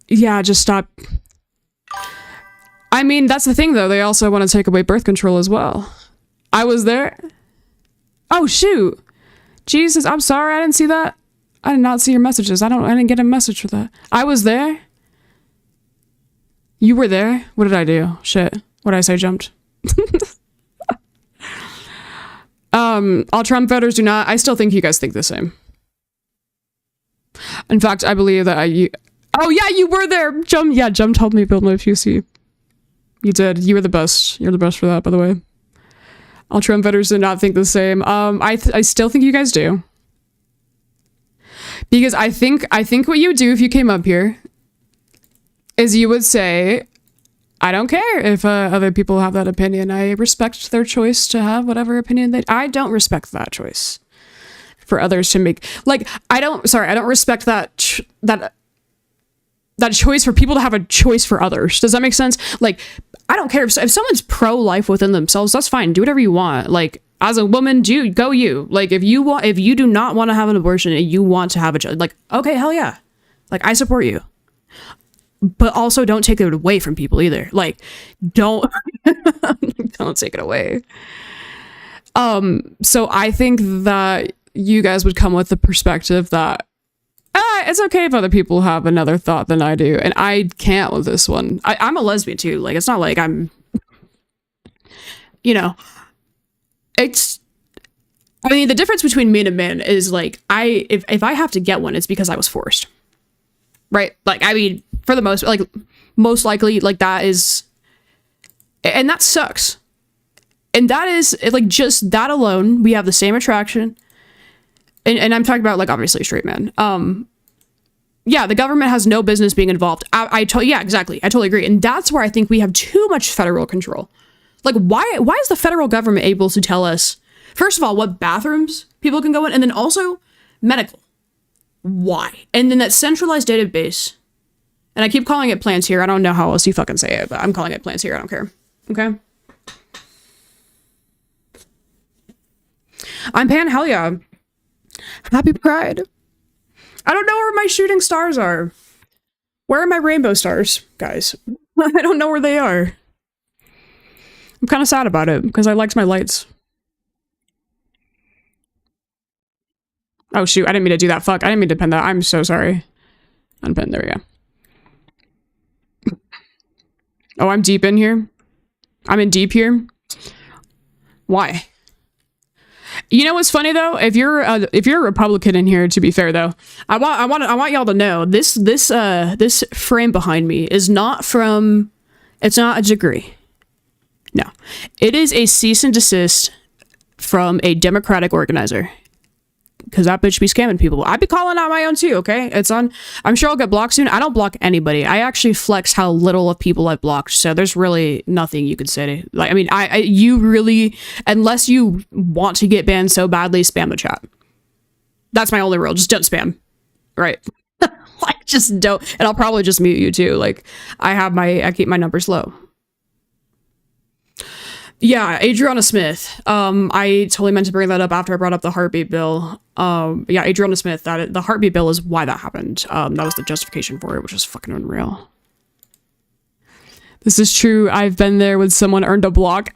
yeah, just stop. That's the thing though. They also want to take away birth control as well. I was there. Oh shoot. Jesus, I'm sorry. I didn't see that. I did not see your messages. I didn't get a message for that. I was there. You were there? What did I do? Shit. What did I say? Jumped. All Trump voters do not. I still think you guys think the same. In fact, I believe that oh yeah, you were there. Jum told me build my PC. You did. You were the best. You're the best for that, by the way. Ultra Invaders did not think the same. I still think you guys do. Because I think what you would do if you came up here is you would say, I don't care if other people have that opinion. I respect their choice to have whatever opinion I don't respect that choice for others to make. Like, I don't respect that that choice for people to have a choice for others. Does that make sense? Like, I don't care if someone's pro-life within themselves, that's fine. Do whatever you want. Like, as a woman, go you. Like, if you do not want to have an abortion and you want to have a child, like, okay, hell yeah. Like, I support you. But also don't take it away from people either. Like, don't don't take it away. So I think that you guys would come with the perspective that it's okay if other people have another thought than I do, and I can't with this one. I'm a lesbian too. Like, it's not like I'm, it's. I mean, the difference between me and a man is like if I have to get one, it's because I was forced, right? Like, I mean, for the most likely, like, that is, and that sucks, and that is like just that alone. We have the same attraction, and I'm talking about, like, obviously straight men. Yeah, the government has no business being involved. Yeah, exactly. I totally agree. And that's where I think we have too much federal control. Like, why is the federal government able to tell us, first of all, what bathrooms people can go in, and then also medical? Why? And then that centralized database, and I keep calling it plans here. I don't know how else you fucking say it, but I'm calling it plans here. I don't care. Okay? I'm Pan, hell yeah. Happy Pride. I don't know where my shooting stars are. Where are my rainbow stars, guys? I don't know where they are. I'm kind of sad about it because I liked my lights. Oh shoot, I didn't mean to do that. Fuck, I didn't mean to pin that. I'm so sorry. Unpin, there we go. Oh, I'm deep in here? I'm in deep here? Why? You know what's funny though? If you're a Republican in here, to be fair though, I want y'all to know this frame behind me is not from. It's not a degree. No, it is a cease and desist from a Democratic organizer. Because that bitch be scamming people. I be calling out my own too, okay? It's on. I'm sure I'll get blocked soon. I don't block anybody. I actually flex how little of people I've blocked. So there's really nothing you could say. Like, I mean, you really, unless you want to get banned so badly, spam the chat. That's my only rule. Just don't spam. Right? Like, just don't. And I'll probably just mute you too. Like, I keep my numbers low. Yeah, Adriana Smith. I totally meant to bring that up after I brought up the heartbeat bill. Yeah, Adriana Smith, the heartbeat bill is why that happened. That was the justification for it, which is fucking unreal. This is true. I've been there when someone earned a block.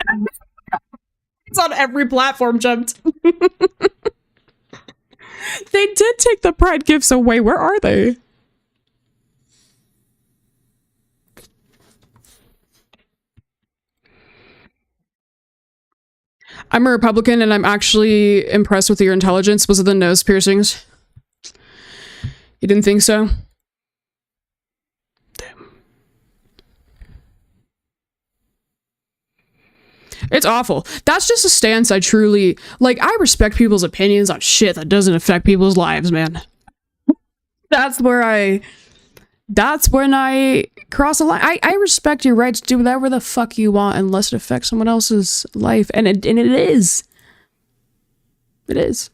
It's on every platform, jumped. They did take the Pride gifts away. Where are they? I'm a Republican and I'm actually impressed with your intelligence. Was it the nose piercings? You didn't think so? Damn. It's awful. That's just a stance I truly... Like, I respect people's opinions on shit that doesn't affect people's lives, man. That's when I cross the line. I respect your right to do whatever the fuck you want unless it affects someone else's life. And it is. It is.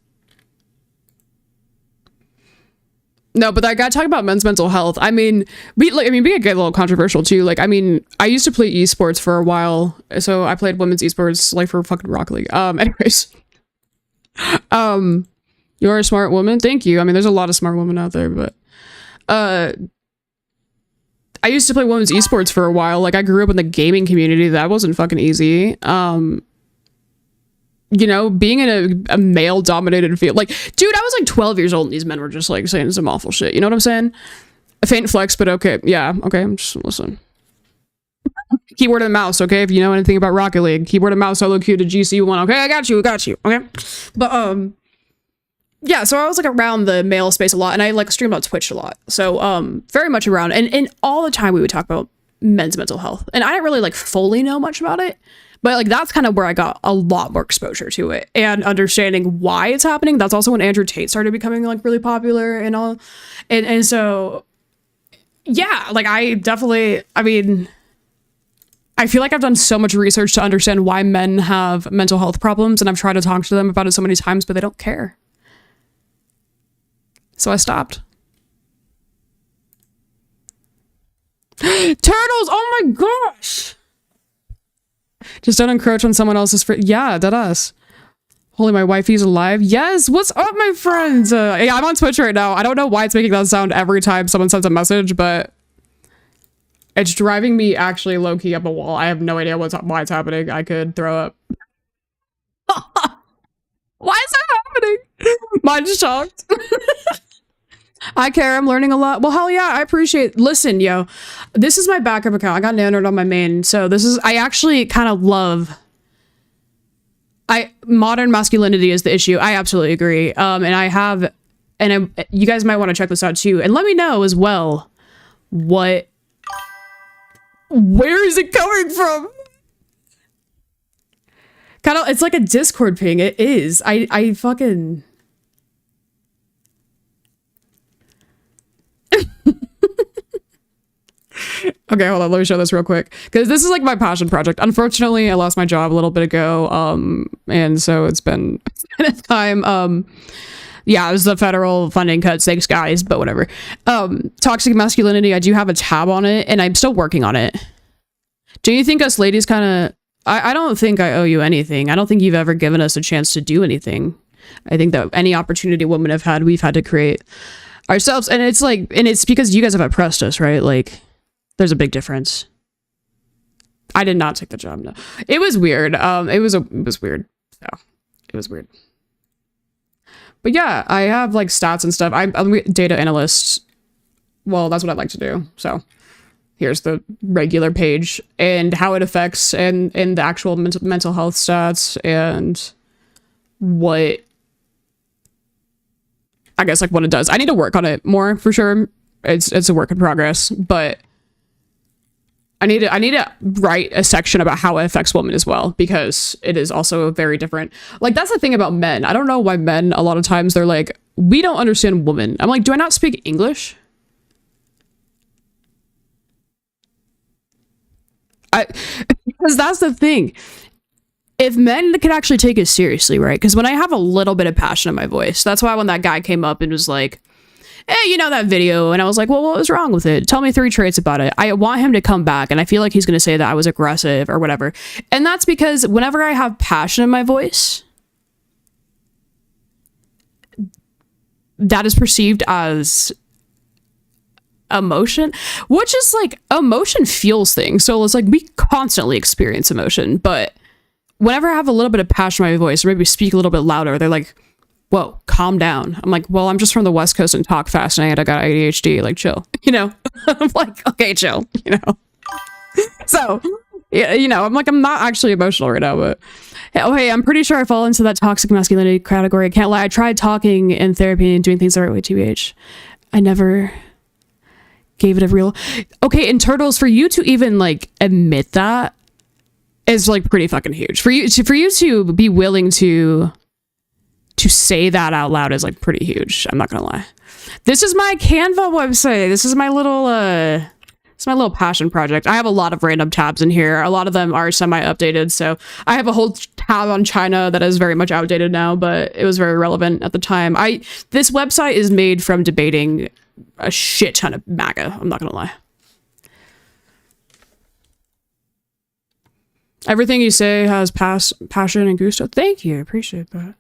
No, but I gotta talk about men's mental health. I mean, being a little controversial too. Like, I mean, I used to play esports for a while, so I played women's esports like for fucking Rocket League. Anyways, you're a smart woman. Thank you. I mean, there's a lot of smart women out there, but I used to play women's esports for a while. Like, I grew up in the gaming community. That wasn't fucking easy. You know, being in a male-dominated field. Like, dude, I was like 12 years old and these men were just like saying some awful shit. You know what I'm saying? A faint flex, but okay. Yeah, okay, I'm just listening. Keyboard and mouse, okay? If you know anything about Rocket League. Keyboard and mouse, solo Q to GC1. Okay, I got you, okay? But, yeah, so I was like around the male space a lot, and I like streamed on Twitch a lot. So very much around, and all the time we would talk about men's mental health, and I didn't really like fully know much about it, but like that's kind of where I got a lot more exposure to it and understanding why it's happening. That's also when Andrew Tate started becoming like really popular and all, and so yeah, like I definitely, I mean, I feel like I've done so much research to understand why men have mental health problems, and I've tried to talk to them about it so many times, but they don't care. So I stopped. Turtles! Oh my gosh! Just don't encroach on someone else's yeah, that us. Holy, my wifey's alive. Yes, what's up, my friends? Yeah, I'm on Twitch right now. I don't know why it's making that sound every time someone sends a message, but it's driving me actually low-key up a wall. I have no idea why it's happening. I could throw up. Why is that happening? Mine's shocked. I care. I'm learning a lot. Well, hell yeah, I appreciate. Listen, yo, this is my backup account. I got nanoed on my main, so this is. I actually kind of love. Modern masculinity is the issue. I absolutely agree. And I have, and you guys might want to check this out too, and let me know as well. Where is it coming from? Kind of, it's like a Discord ping. It is. I fucking. Okay, hold on. Let me show this real quick. Because this is like my passion project. Unfortunately, I lost my job a little bit ago. And so it's been a time. Yeah, it was the federal funding cuts. Thanks, guys. But whatever. Toxic masculinity. I do have a tab on it, and I'm still working on it. Do you think us ladies kind of... I don't think I owe you anything. I don't think you've ever given us a chance to do anything. I think that any opportunity women have had, we've had to create ourselves. And it's like... And it's because you guys have oppressed us, right? Like... There's a big difference. I did not take the job. No, it was weird. It was weird. So it was weird. But yeah, I have like stats and stuff. I'm a data analyst. Well, that's what I'd like to do. So here's the regular page and how it affects and the actual mental health stats and what I guess like what it does. I need to work on it more for sure. It's a work in progress, but I need to write a section about how it affects women as well, because it is also very different. Like, that's the thing about men. I don't know why men, a lot of times, they're like, we don't understand women. I'm like, do I not speak English? Because that's the thing. If men could actually take it seriously, right? Because when I have a little bit of passion in my voice, that's why when that guy came up and was like, hey, you know that video? And I was like, well, what was wrong with it? Tell me 3 traits about it. I want him to come back, and I feel like he's going to say that I was aggressive or whatever. And that's because whenever I have passion in my voice, that is perceived as emotion, which is like, emotion fuels things. So it's like we constantly experience emotion, but whenever I have a little bit of passion in my voice, or maybe speak a little bit louder, they're like, whoa, calm down. I'm like, well, I'm just from the West Coast and talk fast, and I got ADHD, like, chill, you know? I'm like, okay, chill, you know? So, yeah, you know, I'm like, I'm not actually emotional right now, but oh, hey, I'm pretty sure I fall into that toxic masculinity category. I can't lie. I tried talking in therapy and doing things the right way, TBH. I never gave it a real... Okay, and Turtles, for you to even, like, admit that is, like, pretty fucking huge. For you to be willing to say that out loud is like pretty huge. I'm not gonna lie. This is my Canva website. This is my little it's my little passion project. I have a lot of random tabs in here. A lot of them are semi-updated. So I have a whole tab on China that is very much outdated now, but it was very relevant at the time. This website is made from debating a shit ton of MAGA. I'm not gonna lie. Everything you say has passion and gusto. Thank you. I appreciate that.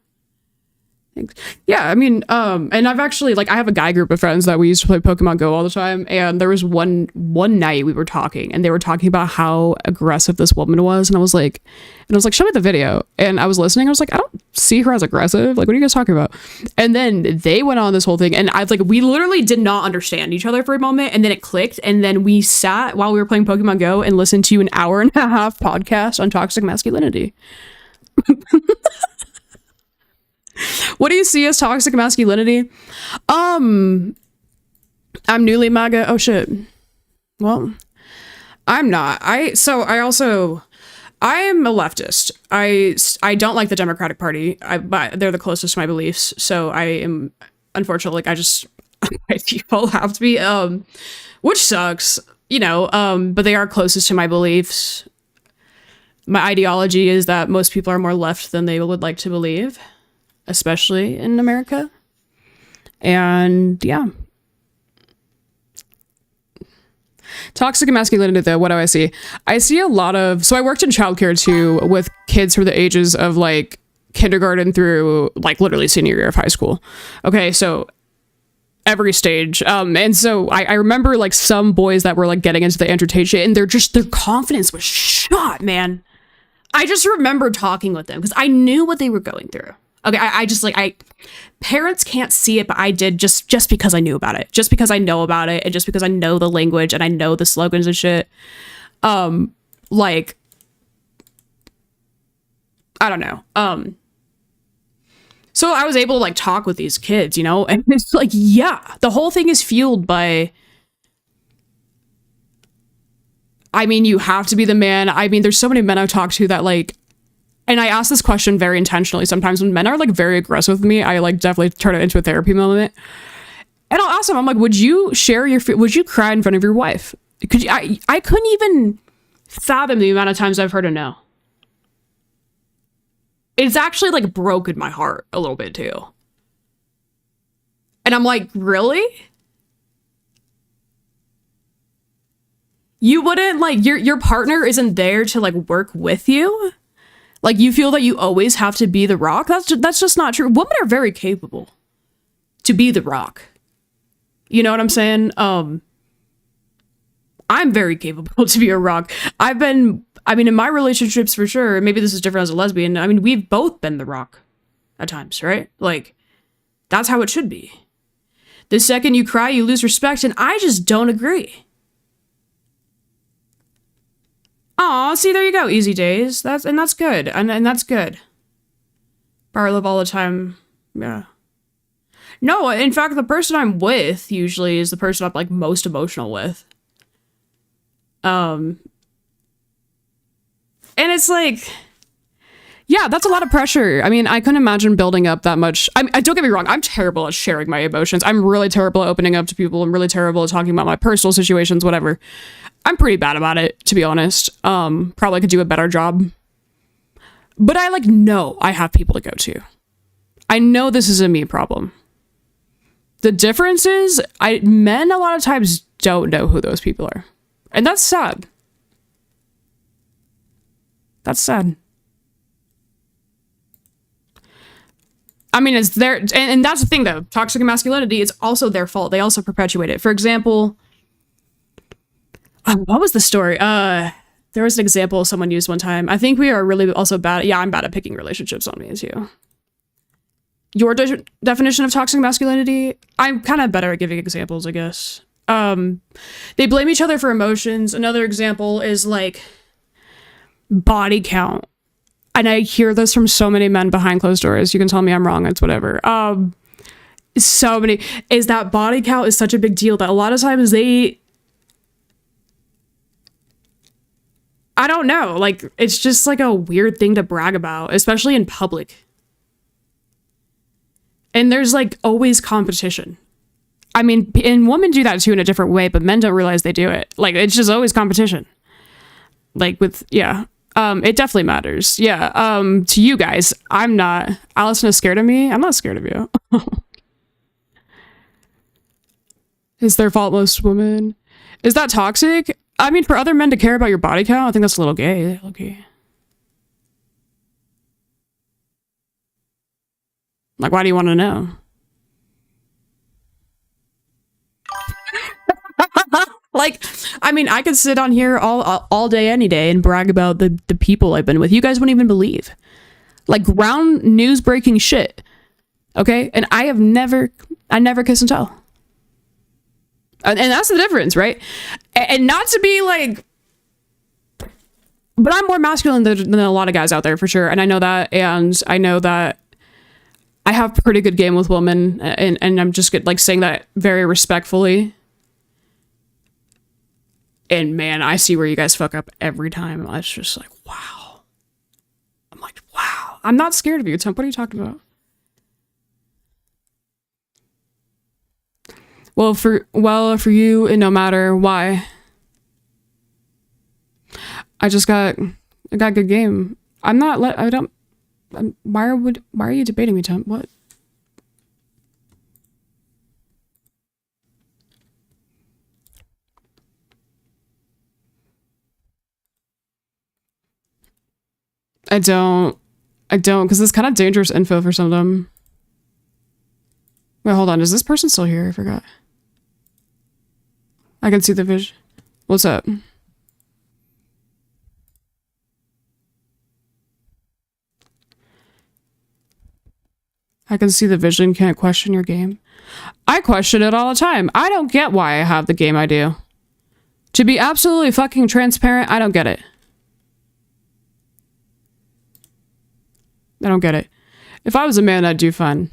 Thanks. Yeah, I mean, and I've actually, like, I have a guy group of friends that we used to play Pokemon Go all the time, and there was one night we were talking, and they were talking about how aggressive this woman was, and I was like, show me the video, and I was listening, I was like, I don't see her as aggressive, like, what are you guys talking about? And then they went on this whole thing, and I was like, we literally did not understand each other for a moment, and then it clicked, and then we sat while we were playing Pokemon Go and listened to an hour and a half podcast on toxic masculinity. What do you see as toxic masculinity? I'm newly MAGA. Oh shit. Well, I'm not. I am a leftist. I don't like the Democratic Party. But they're the closest to my beliefs. So I am, unfortunately, like I just my people have to be, which sucks, but they are closest to my beliefs. My ideology is that most people are more left than they would like to believe, especially in America. And yeah. Toxic masculinity, though, what do I see? I see a lot of... So I worked in childcare, too, with kids from the ages of, like, kindergarten through, like, literally senior year of high school. Okay, so every stage. And so I remember, like, some boys that were, like, getting into the entertainment, and their confidence was shot, man. I just remember talking with them, because I knew what they were going through. Okay, parents can't see it, but I did just because I knew about it, just because I know about it, and just because I know the language and I know the slogans and shit. Like, I don't know. So I was able to like talk with these kids, and it's like, yeah, the whole thing is fueled by, I mean, you have to be the man. I mean, there's so many men I've talked to that like, and I ask this question very intentionally. Sometimes when men are like very aggressive with me, I like definitely turn it into a therapy moment. And I'll ask them, I'm like, would you cry in front of your wife? Could you? I couldn't even fathom the amount of times I've heard a no. It's actually like broken my heart a little bit too. And I'm like, really? You wouldn't like your partner isn't there to like work with you? Like, you feel that you always have to be the rock? That's just not true. Women are very capable to be the rock. You know what I'm saying? I'm very capable to be a rock. In my relationships for sure, maybe this is different as a lesbian. I mean, we've both been the rock at times, right? Like, that's how it should be. The second you cry, you lose respect, and I just don't agree. Aw, see, there you go. Easy days. That's good. And that's good. Power love all the time. Yeah. No, in fact, the person I'm with usually is the person I'm like most emotional with. And it's like, yeah, that's a lot of pressure. I mean, I couldn't imagine building up that much. I don't get me wrong. I'm terrible at sharing my emotions. I'm really terrible at opening up to people. I'm really terrible at talking about my personal situations, whatever. I'm pretty bad about it, to be honest. Probably could do a better job. But I like know I have people to go to. I know this is a me problem. The difference is men a lot of times don't know who those people are. And that's sad. That's sad. I mean, it's their, and that's the thing though. Toxic masculinity is also their fault. They also perpetuate it. For example, what was the story? There was an example someone used one time. I think we are really also bad. Yeah, I'm bad at picking relationships on me too. Your definition of toxic masculinity? I'm kind of better at giving examples, I guess. They blame each other for emotions. Another example is like body count. And I hear this from so many men behind closed doors. You can tell me I'm wrong. It's whatever. So many. Is that body count is such a big deal that a lot of times I don't know. Like, it's just like a weird thing to brag about, especially in public. And there's like always competition. I mean, and women do that too in a different way, but men don't realize they do it. Like, it's just always competition. Like with, yeah. It definitely matters. Yeah. To you guys, I'm not. Allison is scared of me. I'm not scared of you. Is their fault most women? Is that toxic? I mean, for other men to care about your body count, I think that's a little gay. Okay. Like, why do you want to know? Like, I mean, I could sit on here all day, any day, and brag about the people I've been with. You guys wouldn't even believe. Like, ground news breaking shit. Okay? And I never kiss and tell. And that's the difference, right? And not to be like, but I'm more masculine than a lot of guys out there for sure. And I know that. And I know that I have pretty good game with women, and I'm just like saying that very respectfully. And man, I see where you guys fuck up every time. It's just like, wow. I'm like, wow. I'm not scared of you, Temp. What are you talking about? For you, and no matter why. I got good game. I'm not let I don't why are you debating me, Temp? What? I don't, because it's kind of dangerous info for some of them. Wait, hold on. Is this person still here? I forgot. I can see the vision. What's up? I can see the vision. Can't question your game. I question it all the time. I don't get why I have the game I do. To be absolutely fucking transparent, I don't get it. I don't get it. If I was a man, I'd do fun.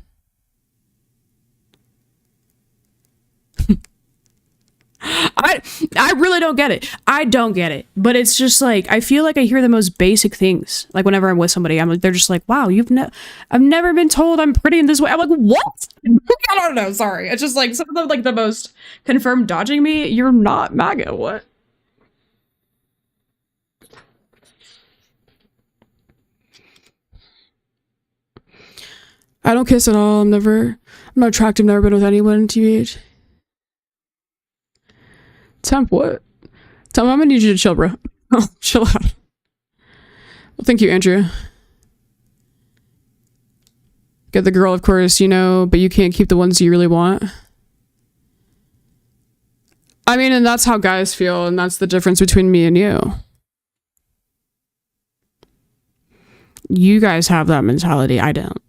I really don't get it. I don't get it. But it's just like, I feel like I hear the most basic things. Like whenever I'm with somebody, I'm like, they're just like, wow, I've never been told I'm pretty in this way. I'm like, what? I don't know. Sorry. It's just like some of the like the most confirmed dodging me. You're not MAGA. What? I don't kiss at all. I'm not attractive, never been with anyone, TBH. Temp, what? Temp, I'm gonna need you to chill, bro. Oh, chill out. Well, thank you, Andrew. Get the girl, of course, you know, but you can't keep the ones you really want. I mean, and that's how guys feel, and that's the difference between me and you. You guys have that mentality. I don't.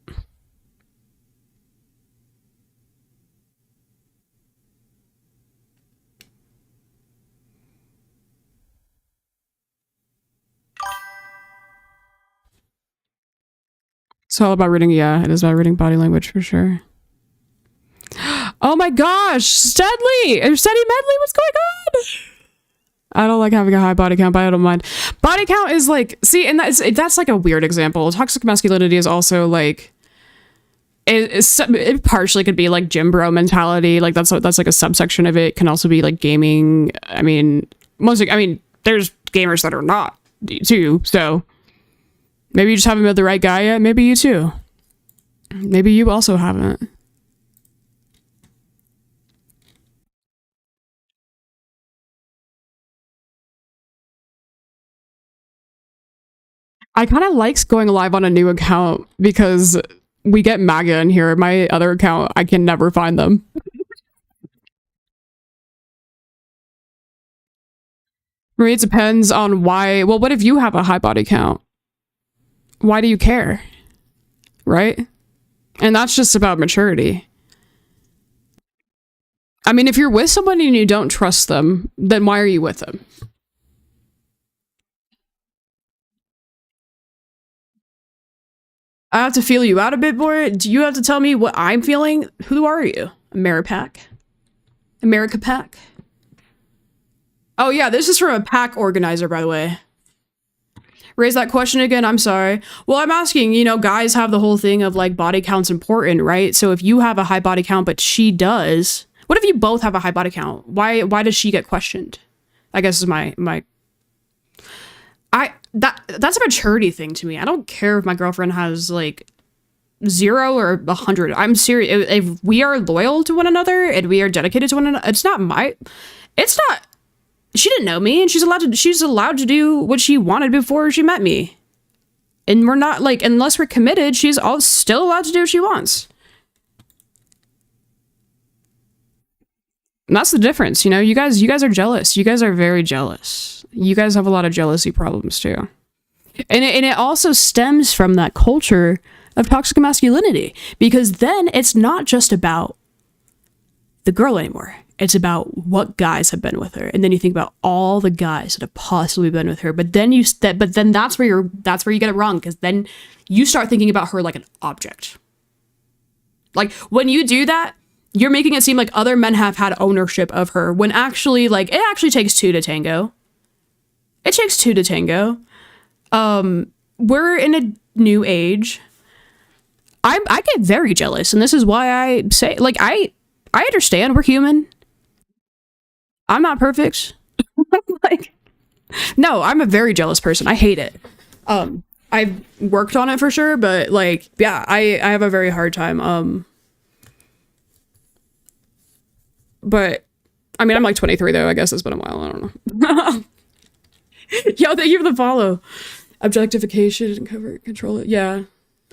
It's all about reading, yeah, it is about reading body language for sure. Oh my gosh, Steadley! Or Steady Medley, what's going on? I don't like having a high body count, but I don't mind. Body count is like, see, and that's like a weird example. Toxic masculinity is also like, it partially could be like gym bro mentality. Like that's like a subsection of it. Can also be like gaming. I mean, there's gamers that are not too, so maybe you just haven't met the right guy yet. Maybe you too. Maybe you also haven't. I kind of likes going live on a new account because we get MAGA in here. My other account, I can never find them. For me, it depends on why. Well, what if you have a high body count? Why do you care? Right? And that's just about maturity. I mean, if you're with somebody and you don't trust them, then why are you with them? I have to feel you out a bit more. Do you have to tell me what I'm feeling? Who are you? Ameripack? America Pack? Oh yeah, this is from a pack organizer, by the way. Raise that question again, I'm sorry. Well, I'm asking, you know, guys have the whole thing of like body count's important, right? So if you have a high body count, but she does, what if you both have a high body count? Why does she get questioned? I guess is my that's a maturity thing to me. I don't care if my girlfriend has like 0 or 100. I'm serious. If we are loyal to one another and we are dedicated to one another, it's not. She didn't know me, and she's allowed to do what she wanted before she met me. And we're not like, unless we're committed, she's still allowed to do what she wants. And that's the difference, you know. You guys are jealous. You guys are very jealous. You guys have a lot of jealousy problems too. And it also stems from that culture of toxic masculinity, because then it's not just about the girl anymore. It's about what guys have been with her, and then you think about all the guys that have possibly been with her. But then that's where you get it wrong, because then you start thinking about her like an object. Like, when you do that, you're making it seem like other men have had ownership of her, when actually, like, it actually takes two to tango. It takes two to tango. We're in a new age. I get very jealous, and this is why I say, like, I understand we're human. I'm not perfect. Like, no, I'm a very jealous person. I hate it. I've worked on it for sure, but like, yeah, I have a very hard time. But I mean, I'm like 23 though. I guess it's been a while. I don't know. Yo, thank you for the follow. Objectification and cover control it. Yeah,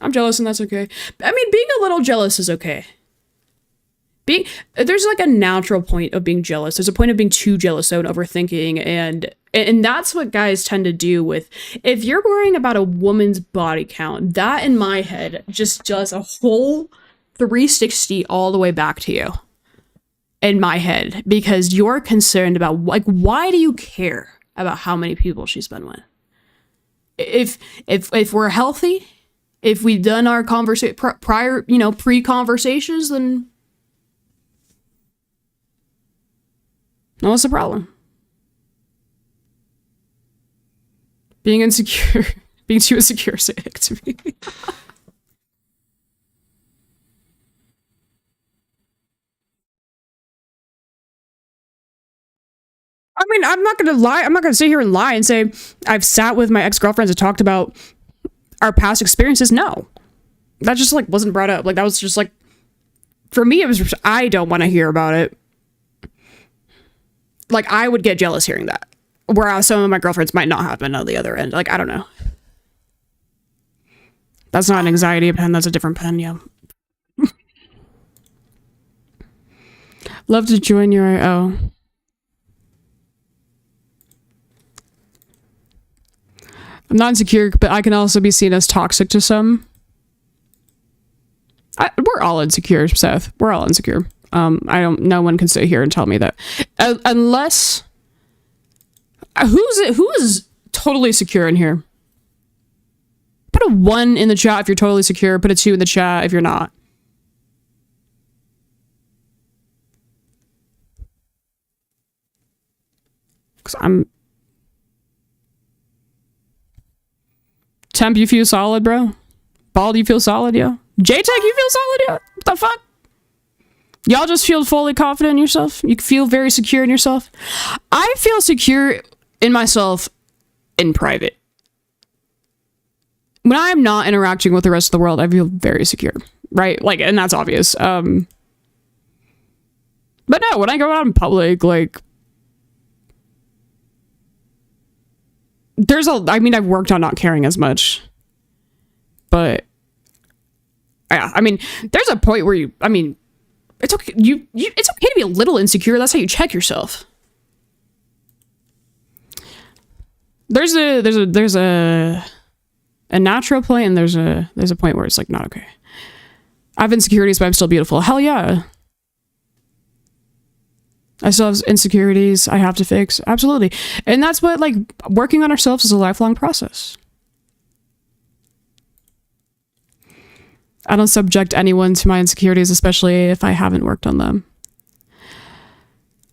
I'm jealous, and that's okay. I mean, being a little jealous is okay. There's like a natural point of being jealous. There's a point of being too jealous though, and overthinking, and that's what guys tend to do with, if you're worrying about a woman's body count, that in my head just does a whole 360 all the way back to you. In my head, because you're concerned about, like, why do you care about how many people she's been with? If we're healthy, if we've done our prior, pre-conversations, then what's the problem? Being insecure, being too insecure is ick to me. I mean, I'm not gonna lie. I'm not gonna sit here and lie and say I've sat with my ex-girlfriends and talked about our past experiences. No, that just like wasn't brought up. Like, that was just like, for me, it was, I don't want to hear about it. Like, I would get jealous hearing that, whereas some of my girlfriends might not have been on the other end. Like, I don't know. That's not an anxiety pen. That's a different pen. Yeah. Love to join your IO. I'm not insecure, but I can also be seen as toxic to some. We're all insecure, Seth. We're all insecure. No one can sit here and tell me that. Unless, who is totally secure in here? Put a 1 in the chat if you're totally secure. Put a 2 in the chat if you're not. Because I'm... Temp, you feel solid, bro? Bald, you feel solid, yo? J-Tech, you feel solid, yo? What the fuck? Y'all just feel fully confident in yourself? You feel very secure in yourself? I feel secure in myself in private. When I'm not interacting with the rest of the world, I feel very secure, right? Like, and that's obvious. But no, when I go out in public, like, I've worked on not caring as much, but yeah, I mean, there's a point where it's okay. It's okay to be a little insecure. That's how you check yourself. There's a natural point, and there's a point where it's like not okay. I have insecurities, but I'm still beautiful. Hell yeah. I still have insecurities I have to fix. Absolutely. And that's what, like, working on ourselves is a lifelong process. I don't subject anyone to my insecurities, especially if I haven't worked on them.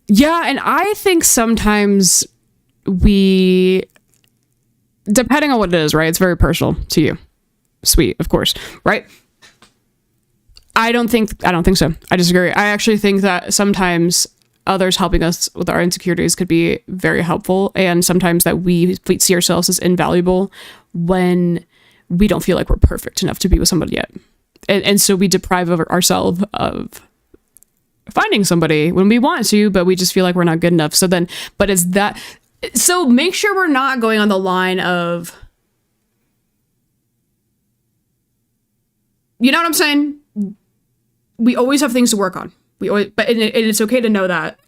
Yeah, and I think sometimes depending on what it is, right? It's very personal to you. Sweet, of course, right? I don't think so. I disagree. I actually think that sometimes others helping us with our insecurities could be very helpful, and sometimes that we see ourselves as invaluable when we don't feel like we're perfect enough to be with somebody yet, and so we deprive ourselves of finding somebody when we want to, but we just feel like we're not good enough. So make sure we're not going on the line of, you know what I'm saying? We always have things to work on. But it's okay to know that.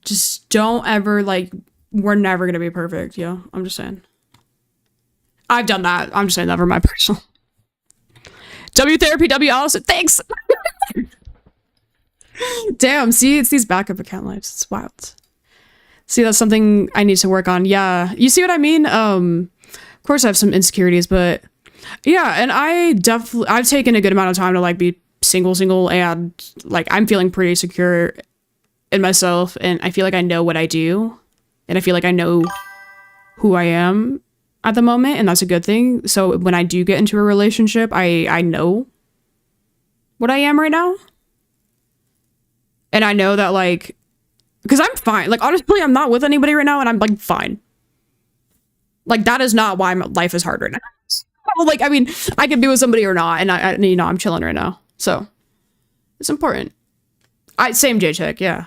Just don't ever, like, we're never gonna be perfect, yo. I'm just saying. I've done that. I'm just saying that for my personal. W therapy, W Allison, thanks. Damn, see, it's these backup account lives. It's wild. See, that's something I need to work on. Yeah, you see what I mean? Of course I have some insecurities, but Yeah, and I've taken a good amount of time to like be single, and like I'm feeling pretty secure in myself, and I feel like I know what I do, and I feel like I know who I am at the moment, and that's a good thing. So when I do get into a relationship, I know what I am right now, and I know that like because I'm fine. Like honestly, I'm not with anybody right now, and I'm like fine. Like that is not why my life is hard right now. Like I mean, I could be with somebody or not, and I'm chilling right now, so it's important. I same J check, yeah.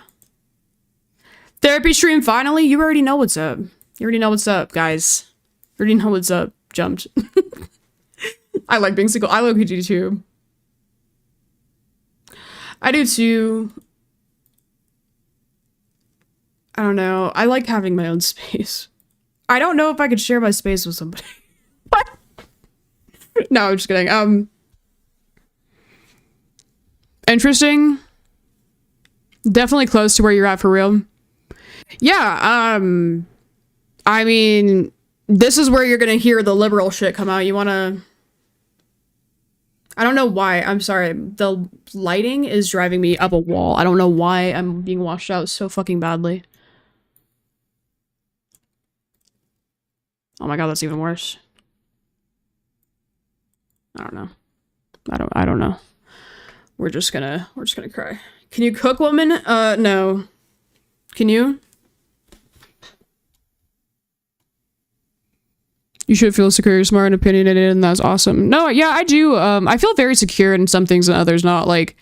Therapy stream finally. You already know what's up. You already know what's up, guys. You already know what's up. Jumped. I like being single. I love PG too. I do too. I don't know. I like having my own space. I don't know if I could share my space with somebody. What? No, I'm just kidding. Interesting. Definitely close to where you're at for real. Yeah, I mean, this is where you're gonna hear the liberal shit come out. You wanna... I don't know why. I'm sorry. The lighting is driving me up a wall. I don't know why I'm being washed out so fucking badly. Oh my god, that's even worse. I don't know. I don't know. We're just gonna cry. Can you cook, woman? No. Can you? You should feel secure, smart, and opinionated, and that's awesome. No, yeah, I do. I feel very secure in some things and others not. Like,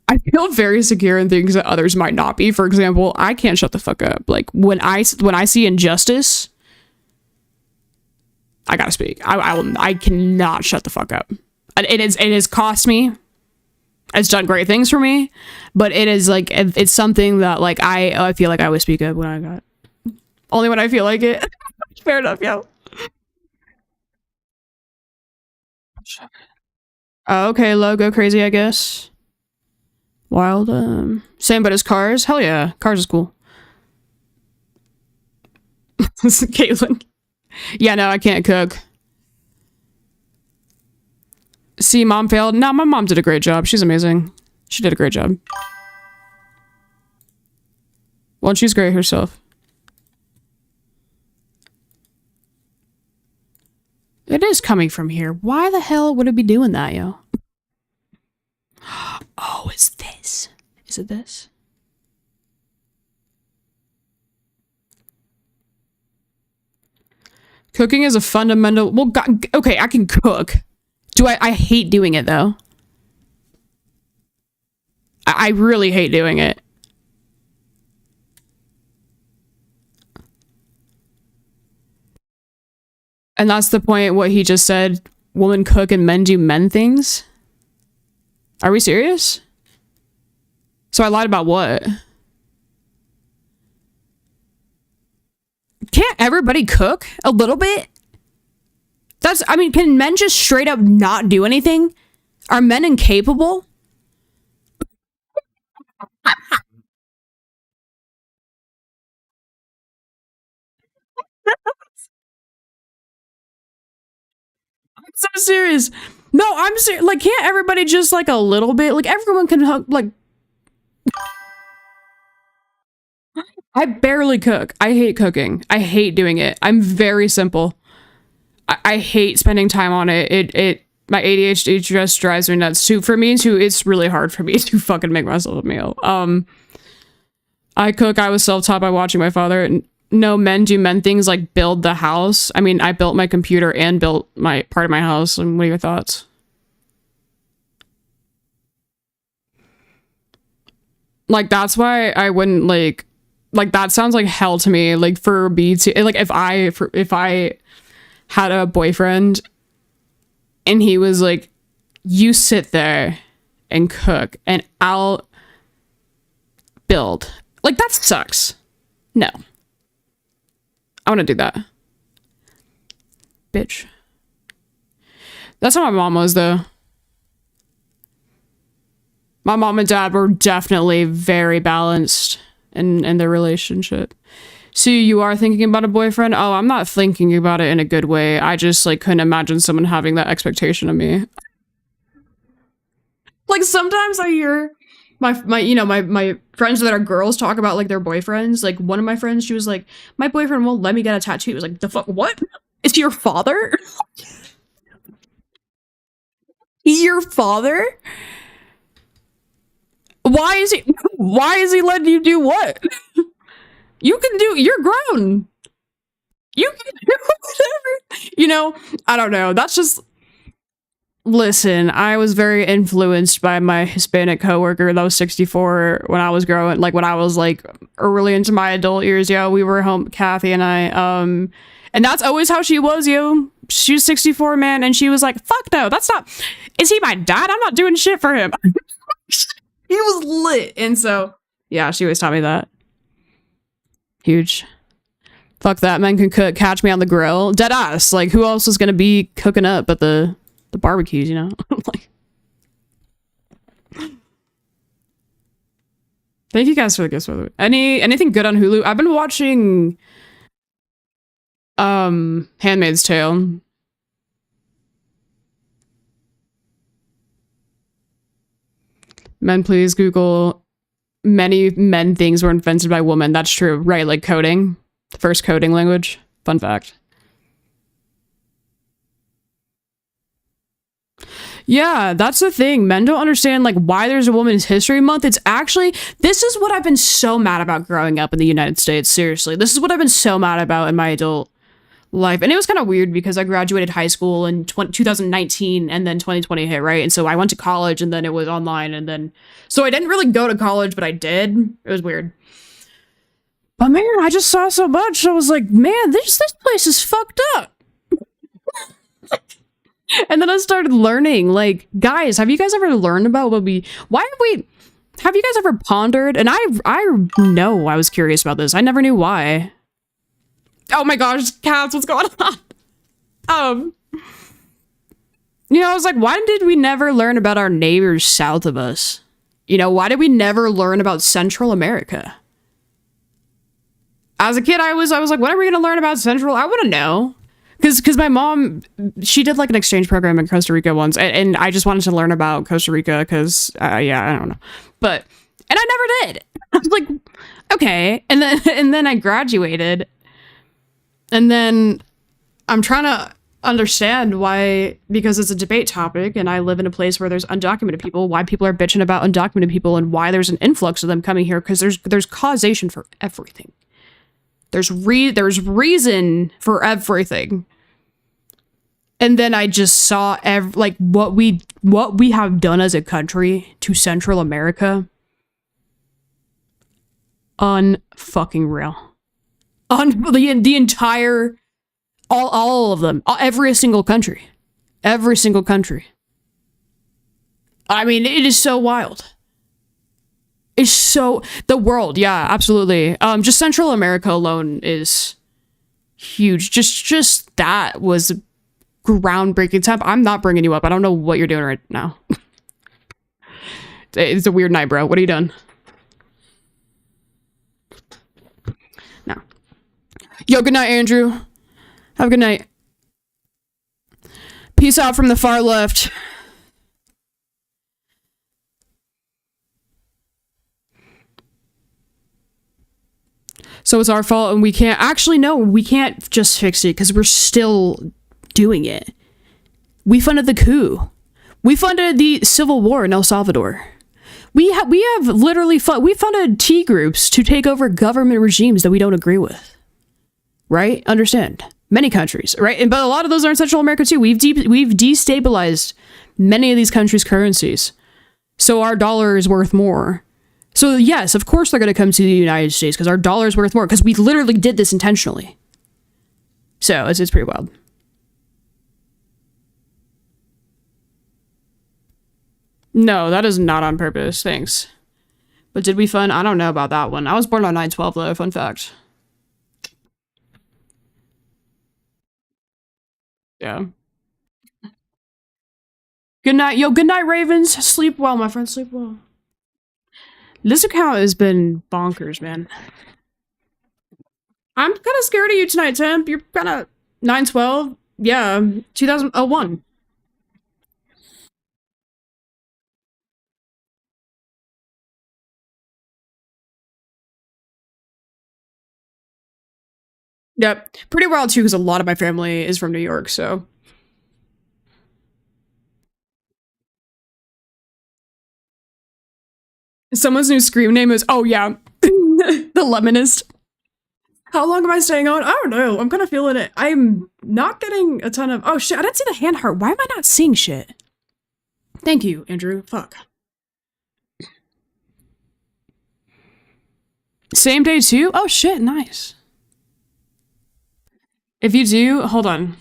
I feel very secure in things that others might not be. For example, I can't shut the fuck up. Like, when I see injustice, I gotta speak. I cannot shut the fuck up. And it has cost me. It's done great things for me, but it is like it's something that like I feel like I would speak up when I got only when I feel like it. Fair enough, yo. Okay, logo crazy, I guess. Wild, same but as cars. Hell yeah, cars is cool. This is Caitlin. Yeah, no, I can't cook. See, mom failed. No, my mom did a great job. She's amazing. She did a great job. Well, she's great herself. It is coming from here. Why the hell would it be doing that, yo? Oh, it's this. Is it this? Cooking is a fundamental... Well, God, okay, I can cook. I hate doing it, though. I really hate doing it. And that's the point, what he just said. Women cook and men do men things? Are we serious? So I lied about what? Can't everybody cook a little bit? I mean, can men just straight up not do anything? Are men incapable? I'm so serious. No, I'm serious. Like, can't everybody just like a little bit? Like, everyone can like... I barely cook. I hate cooking. I hate doing it. I'm very simple. I hate spending time on it. My ADHD just drives me nuts too. For me too, it's really hard for me to fucking make myself a meal. I cook. I was self-taught by watching my father. And no, men do men things like build the house. I mean, I built my computer and built my part of my house. And what are your thoughts? Like, that's why I wouldn't like that sounds like hell to me. Like for me to like if I had a boyfriend and he was like, you sit there and cook and I'll build. Like, that sucks. No. I want to do that. Bitch. That's how my mom was, though. My mom and dad were definitely very balanced in their relationship. So you are thinking about a boyfriend? Oh, I'm not thinking about it in a good way. I just like couldn't imagine someone having that expectation of me. Like sometimes I hear my friends that are girls talk about like their boyfriends. Like one of my friends, she was like, my boyfriend won't let me get a tattoo. It was like, the fuck, what? Is he your father? Your father? Why is he letting you do what? You're grown. You can do whatever. I don't know. That's just listen, I was very influenced by my Hispanic coworker that was 64 when I was growing, like when I was like early into my adult years. Yo, we were home, Kathy and I, and that's always how she was, yo. She was 64, man, and she was like, fuck no, that's not, is he my dad? I'm not doing shit for him. He was lit. And so, yeah, she always taught me that. Huge. Fuck that, men can cook, catch me on the grill. Dead ass. Like, who else is gonna be cooking up at the barbecues, like, thank you guys for the gifts, by the way. Anything good on Hulu? I've been watching Handmaid's Tale. Men, please Google many men things were invented by women. That's true, right? Like coding, the first coding language. Fun fact. Yeah, that's the thing. Men don't understand like why there's a Women's History Month. It's actually, this is what I've been so mad about growing up in the United States. Seriously, this is what I've been so mad about in my adult life. And it was kind of weird because I graduated high school in 2019 and then 2020 hit, right? And so I went to college and then it was online and then, so I didn't really go to college, but I did. It was weird. But man, I just saw so much. I was like, man, this place is fucked up. And then I started learning, like, guys, have you guys ever learned about have you guys ever pondered? And I know I was curious about this. I never knew why. Oh my gosh, cats, what's going on? I was like, why did we never learn about our neighbors south of us? Why did we never learn about Central America? As a kid, I was like, when are we going to learn about Central? I want to know. Because my mom, she did like an exchange program in Costa Rica once, and I just wanted to learn about Costa Rica because, yeah, I don't know. And I never did. I was like, okay. And then I graduated, and then I'm trying to understand why, because it's a debate topic, and I live in a place where there's undocumented people, why people are bitching about undocumented people, and why there's an influx of them coming here, because there's causation for everything. There's reason for everything. And then I just saw what we have done as a country to Central America. Unfucking real. The entire, all of them, every single country. Every single country. I mean, it is so wild. Is so the world, yeah, absolutely. Just Central America alone is huge. Just that was groundbreaking time. I'm not bringing you up. I don't know what you're doing right now. It's a weird night, bro. What are you doing? No. Yo, good night, Andrew. Have a good night. Peace out from the far left. So it's our fault and we can't, actually no, we can't just fix it because we're still doing it. We funded the coup. We funded the civil war in El Salvador. We have literally we funded T groups to take over government regimes that we don't agree with. Right? Understand. Many countries, right? But a lot of those are in Central America too. We've destabilized many of these countries' currencies. So our dollar is worth more. So yes, of course they're going to come to the United States because our dollar is worth more because we literally did this intentionally. So it's pretty wild. No, that is not on purpose. Thanks. But did we fund? I don't know about that one. I was born on 9/12 though. Fun fact. Yeah. Good night. Yo, good night, Ravens. Sleep well, my friend. Sleep well. This account has been bonkers, man. I'm kind of scared of you tonight, Temp. You're kind of 912. Yeah, 2001. Yep. Pretty wild too, because a lot of my family is from New York, so. Someone's new Scream name is, oh yeah, the Lemonist. How long am I staying on? I don't know. I'm kind of feeling it. I'm not getting a ton of. Oh shit! I didn't see the hand heart. Why am I not seeing shit? Thank you, Andrew. Fuck. Same day too? Oh shit! Nice. If you do, hold on.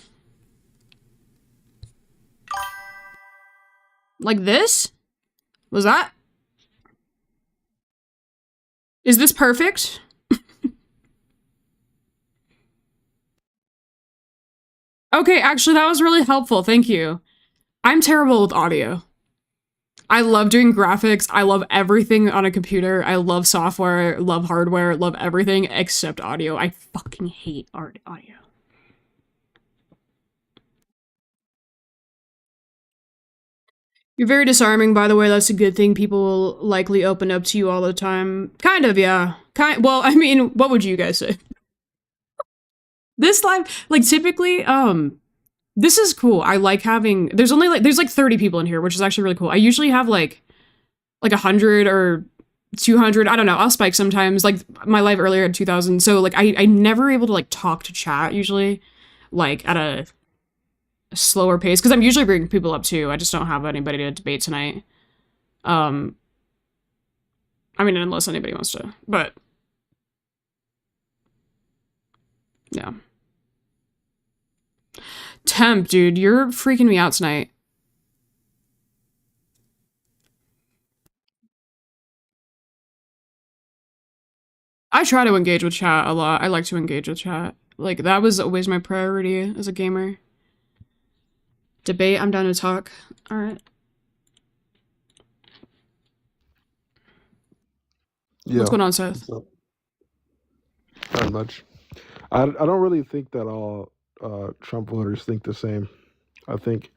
Like this? Was that? Is this perfect? Okay, actually, that was really helpful. Thank you. I'm terrible with audio. I love doing graphics. I love everything on a computer. I love software, love hardware, love everything except audio. I fucking hate audio. You're very disarming, by the way. That's a good thing. People will likely open up to you all the time. Kind of, yeah. Well, I mean, what would you guys say? This live, like typically, this is cool. I like having. There's like 30 people in here, which is actually really cool. I usually have like 100 or 200. I don't know. I'll spike sometimes. Like my live earlier at 2000. So like I never able to like talk to chat usually, like at a slower pace because I'm usually bringing people up too. I just don't have anybody to debate tonight. Um, I mean, unless anybody wants to, but yeah. Temp, dude, you're freaking me out tonight. I try to engage with chat a lot. I like to engage with chat. Like that was always my priority as a gamer. Debate, I'm down to talk. All right. What's Yeah, going on, Seth? so not much. I don't really think that all Trump voters think the same. I think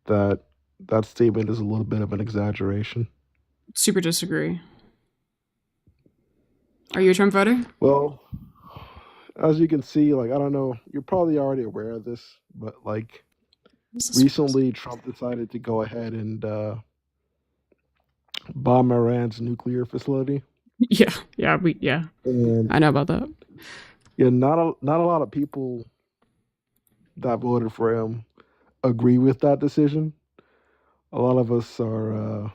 that that statement is a little bit of an exaggeration. Super disagree. Are you a Trump voter? Well, as you can see, like I don't know, you're probably already aware of this, but like recently Trump decided to go ahead and bomb Iran's nuclear facility, Yeah, yeah. and I know about that. yeah, not a lot of people that voted for him agree with that decision. A lot of us are.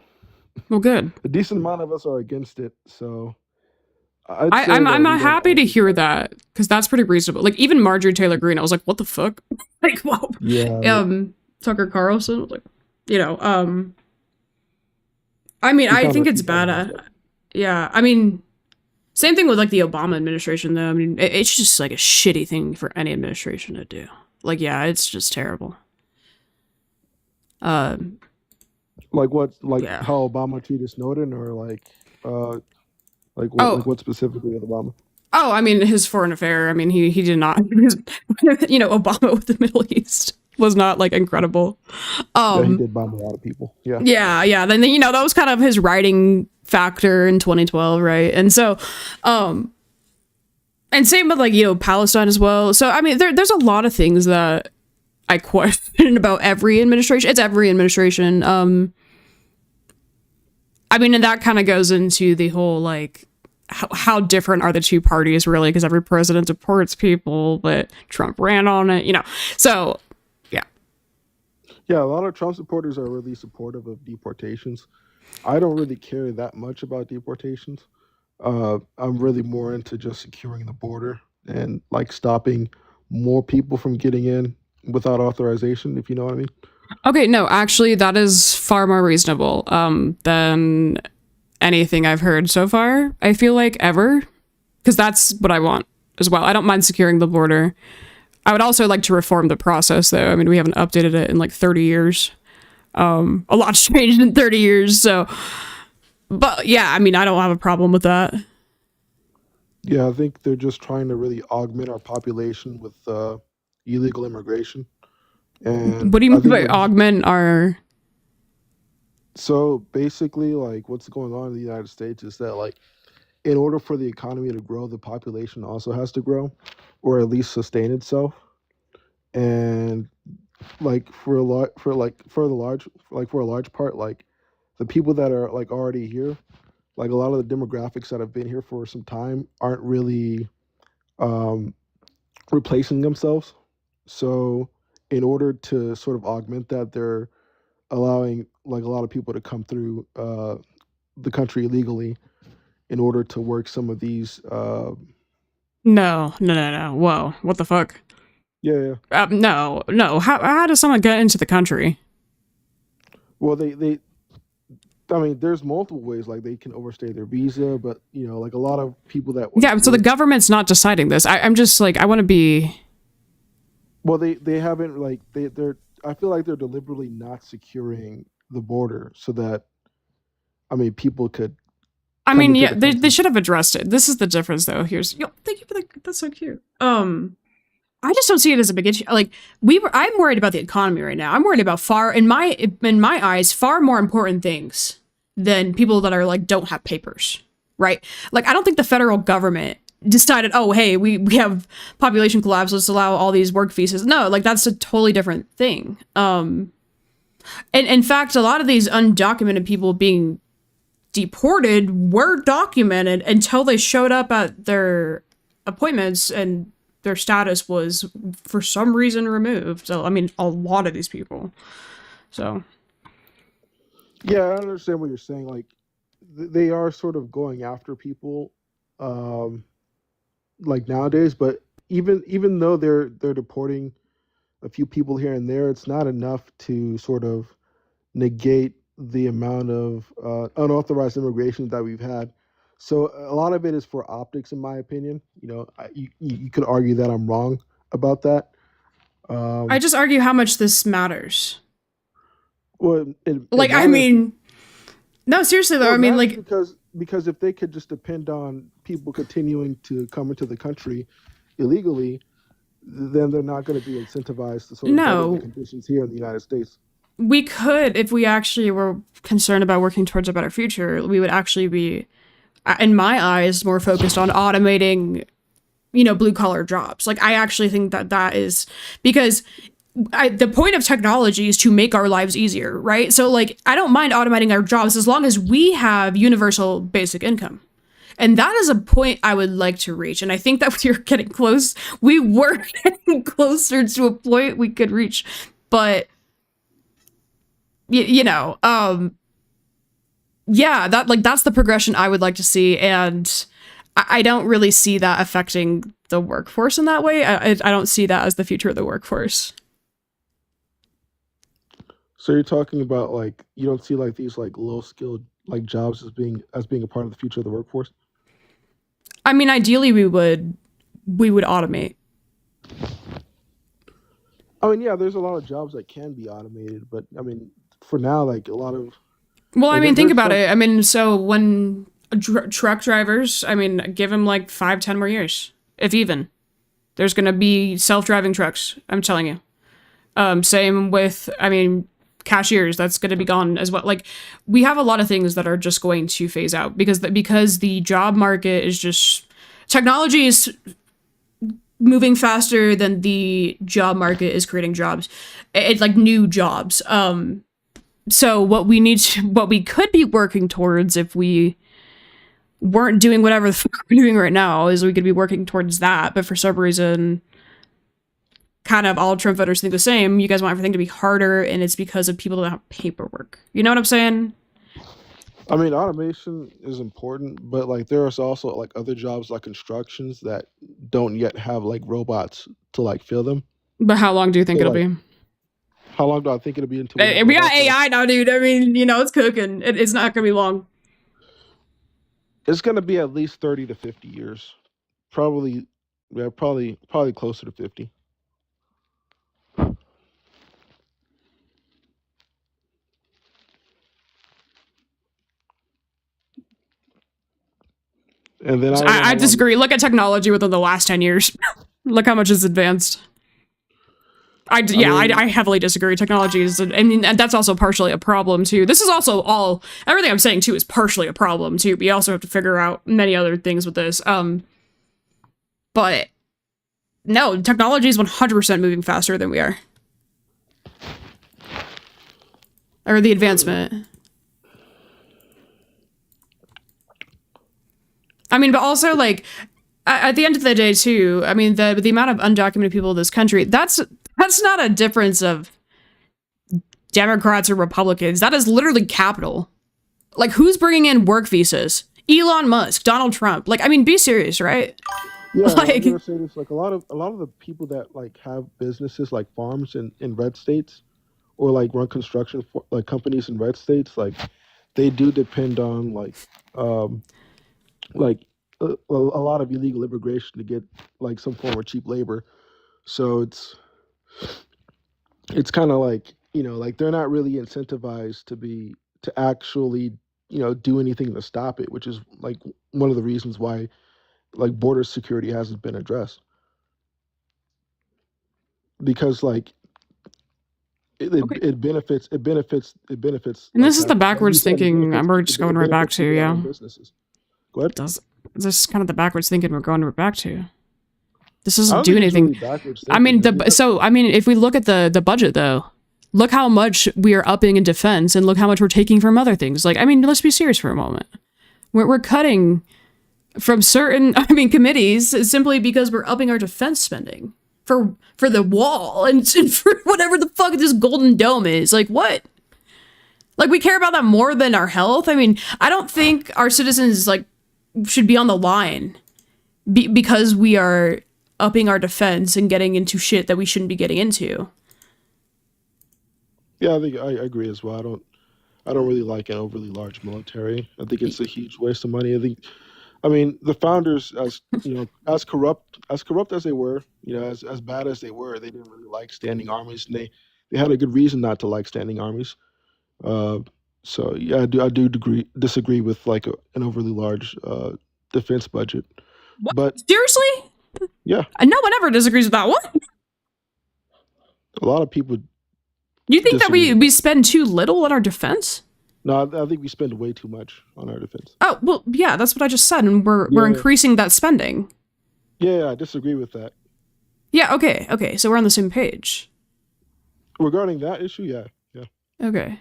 Well, good. A decent amount of us are against it, so I'd I, say I'm that I'm we don't happy all to think hear that. that because that's pretty reasonable. Like even Marjorie Taylor Greene, I was like, what the fuck? Like, whoa. Yeah, Tucker Carlson, like, you know, I mean, I think it's he kind of bad. messed up. Yeah, I mean, same thing with like the Obama administration, though. I mean, it's just like a shitty thing for any administration to do. Like, yeah, it's just terrible. Um, Like what? Like yeah. how Obama treated Snowden, or uh, Oh, like what specifically with Obama? oh, I mean, his foreign affair. I mean, he did not. You know, Obama with the Middle East was not like incredible. Yeah, he Um, did bomb a lot of people. Yeah, yeah. Then you know that was kind of his writing factor in 2012, right? And so, um, and same with like Palestine as well. So I mean, there's a lot of things that I question about every administration. It's every administration. I mean, and that kind of goes into the whole like how different are the two parties really? Because every president supports people, but Trump ran on it, So yeah. yeah. A lot of Trump supporters are really supportive of deportations. I don't really care that much about deportations. I'm really more into just securing the border and like stopping more people from getting in without authorization, if you know what I mean. Okay, no, actually, that is far more reasonable than anything I've heard so far. I feel like ever, because that's what I want as well. I don't mind securing the border. I would also like to reform the process, though. I mean, we haven't updated it in like 30 years. A lot's changed in 30 years, so. But yeah, I mean, I don't have a problem with that. Yeah, I think they're just trying to really augment our population with illegal immigration, and What do you I mean think by they're just augment our? so basically like what's going on in the United States is that like in order for the economy to grow, the population also has to grow, or at least sustain itself. And like for a lot, for like for the large, like for a large part, like the people that are like already here, like a lot of the demographics that have been here for some time aren't really um, replacing themselves. So in order to sort of augment that, they're allowing like a lot of people to come through the country illegally in order to work some of these. No, no, no, no. Whoa, what the fuck? Yeah, yeah. No, no. How does someone get into the country? Well, they I mean, there's multiple ways. Like they can overstay their visa, but you know, like a lot of people that Yeah, so the work. government's not deciding this. I'm just like, I want to be. Well, they haven't like they're. I feel like they're deliberately not securing the border so that I mean people could I come mean, into yeah, the they country. should have addressed it. This is the difference, though. Here's, yo, thank you for the. That's so cute. I just don't see it as a big issue. Like I'm worried about the economy right now. I'm worried about far, in my eyes, far more important things than people that are like don't have papers, right? Like I don't think the federal government decided, oh hey, we have population collapse, let's allow all these work visas. No, like that's a totally different thing. And in fact, a lot of these undocumented people being deported were documented until they showed up at their appointments and their status was for some reason removed. So I mean, a lot of these people. So Yeah, I understand what you're saying. Like they are sort of going after people, um, like nowadays. But even though they're deporting a few people here and there, it's not enough to sort of negate the amount of unauthorized immigration that we've had. So a lot of it is for optics, in my opinion. You know, you could argue that I'm wrong about that. I Um, just argue how much this matters. well, it Like I matters. mean, no, seriously though. Well, I it mean, matters like because if they could just depend on people continuing to come into the country illegally, then they're not going to be incentivized to sort of better the no, conditions here in the United States. we could if we actually were concerned about working towards a better future. We would actually be, in my eyes, more focused on automating blue collar jobs. Like I actually think that that is because the point of technology is to make our lives easier, right? So like I don't mind automating our jobs as long as we have universal basic income. And that is a point I would like to reach. And I think that we're getting close. We were getting closer to a point we could reach. But yeah, that's the progression I would like to see. And I don't really see that affecting the workforce in that way. I don't see that as the future of the workforce. So you're talking about like you don't see like these like low skilled like jobs as being a part of the future of the workforce. I mean, ideally we would automate. I mean, yeah, there's a lot of jobs that can be automated, but I mean, for now, like a lot of Well, I like mean, think there's about some. it. I mean, so when truck drivers, I mean, give them like 5, 10 more years, if even. There's gonna be self-driving trucks. I'm telling you. Same with, I mean, cashiers. That's gonna be gone as well. Like, we have a lot of things that are just going to phase out because the job market is just technology is moving faster than the job market is creating jobs. It's like new jobs. So what we could be working towards if we weren't doing whatever the fuck we're doing right now is we could be working towards that. But for some reason, kind of all Trump voters think the same. You guys want everything to be harder, and it's because of people that don't have paperwork. You know what I'm saying? I mean, automation is important, but like there's also like other jobs like constructions that don't yet have like robots to like fill them. But how long do you think So it'll like, be? how long do I think it'll be until we have We got robots? AI now, dude. I mean, it's cooking. It's not gonna be long. It's gonna be at least 30 to 50 years. Probably, yeah, probably closer to 50. And then I don't know I how long. disagree. Look at technology within the last 10 years. Look how much it's advanced. I heavily disagree. Technology is, I mean, and that's also partially a problem too. This is also everything I'm saying too is partially a problem too. We also have to figure out many other things with this. But no, technology is 100% moving faster than we are. Or the advancement. I mean, but also, like, at the end of the day, too, I mean, the amount of undocumented people in this country, that's not a difference of Democrats or Republicans. That is literally capital. Like, who's bringing in work visas? Elon Musk, Donald Trump. Like, I mean, be serious, right? Yeah, Like, I'm gonna say this. Like a lot of the people that like have businesses like farms in red states, or like run construction for like companies in red states, like they do depend on um like a lot of illegal immigration to get like some form of cheap labor. So it's kind of like, like they're not really incentivized to actually, do anything to stop it, which is like one of the reasons why like border security hasn't been addressed, because like okay. it benefits And like this is the like you backwards said, thinking we're just going right back benefits to, people that yeah. own businesses. Go ahead. This is kind of the backwards thinking we're going right back to. This I doesn't don't do think it's anything. really backwards I mean, thinking. if we look at the budget though, look how much we are upping in defense, and look how much we're taking from other things. Like, I mean, let's be serious for a moment. We're cutting from certain, I mean, committees simply because we're upping our defense spending for the wall and for whatever the fuck this golden dome is. Like, what? Like, we care about that more than our health? I mean, I don't think our citizens like should be on the line because we are upping our defense and getting into shit that we shouldn't be getting into. Yeah, I think I agree as well. I don't really like an overly large military. I think it's a huge waste of money. I mean, the founders, as as corrupt as they were, as bad as they were, they didn't really like standing armies, and they had a good reason not to like standing armies. Uh, so yeah, I do disagree with like an overly large defense budget. What? But Seriously? yeah, No one ever disagrees with that. What? a lot of people You think that disagree. we spend too little on our defense? No, I think we spend way too much on our defense. Oh, well, yeah, that's what I just said, and we're Yeah, increasing that spending. yeah, I disagree with that. Yeah, okay, so we're on the same page. Regarding that issue, yeah, yeah. Okay.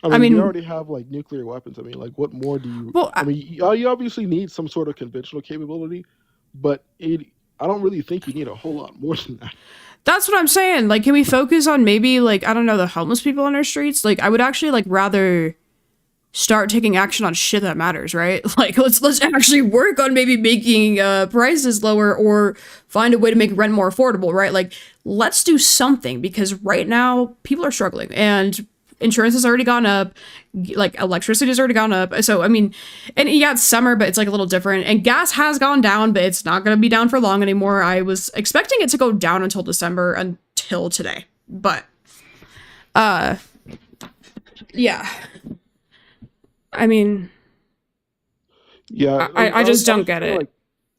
I I mean, we mean, already have like nuclear weapons. I mean, like, what more do you? well, I mean, you obviously need some sort of conventional capability, but I don't really think you need a whole lot more than that. that's what I'm saying. Like, can we focus on maybe, like, I don't know, the homeless people on our streets? Like, I would actually, like, rather start taking action on shit that matters, right? Like, let's actually work on maybe making prices lower or find a way to make rent more affordable, right? Like, let's do something, because right now people are struggling and insurance has already gone up, like electricity has already gone up. So I mean, and yeah, it's summer, but it's like a little different. And gas has gone down, but it's not going to be down for long anymore. I was expecting it to go down until December, until today, but yeah. I mean, Yeah, I just don't get it.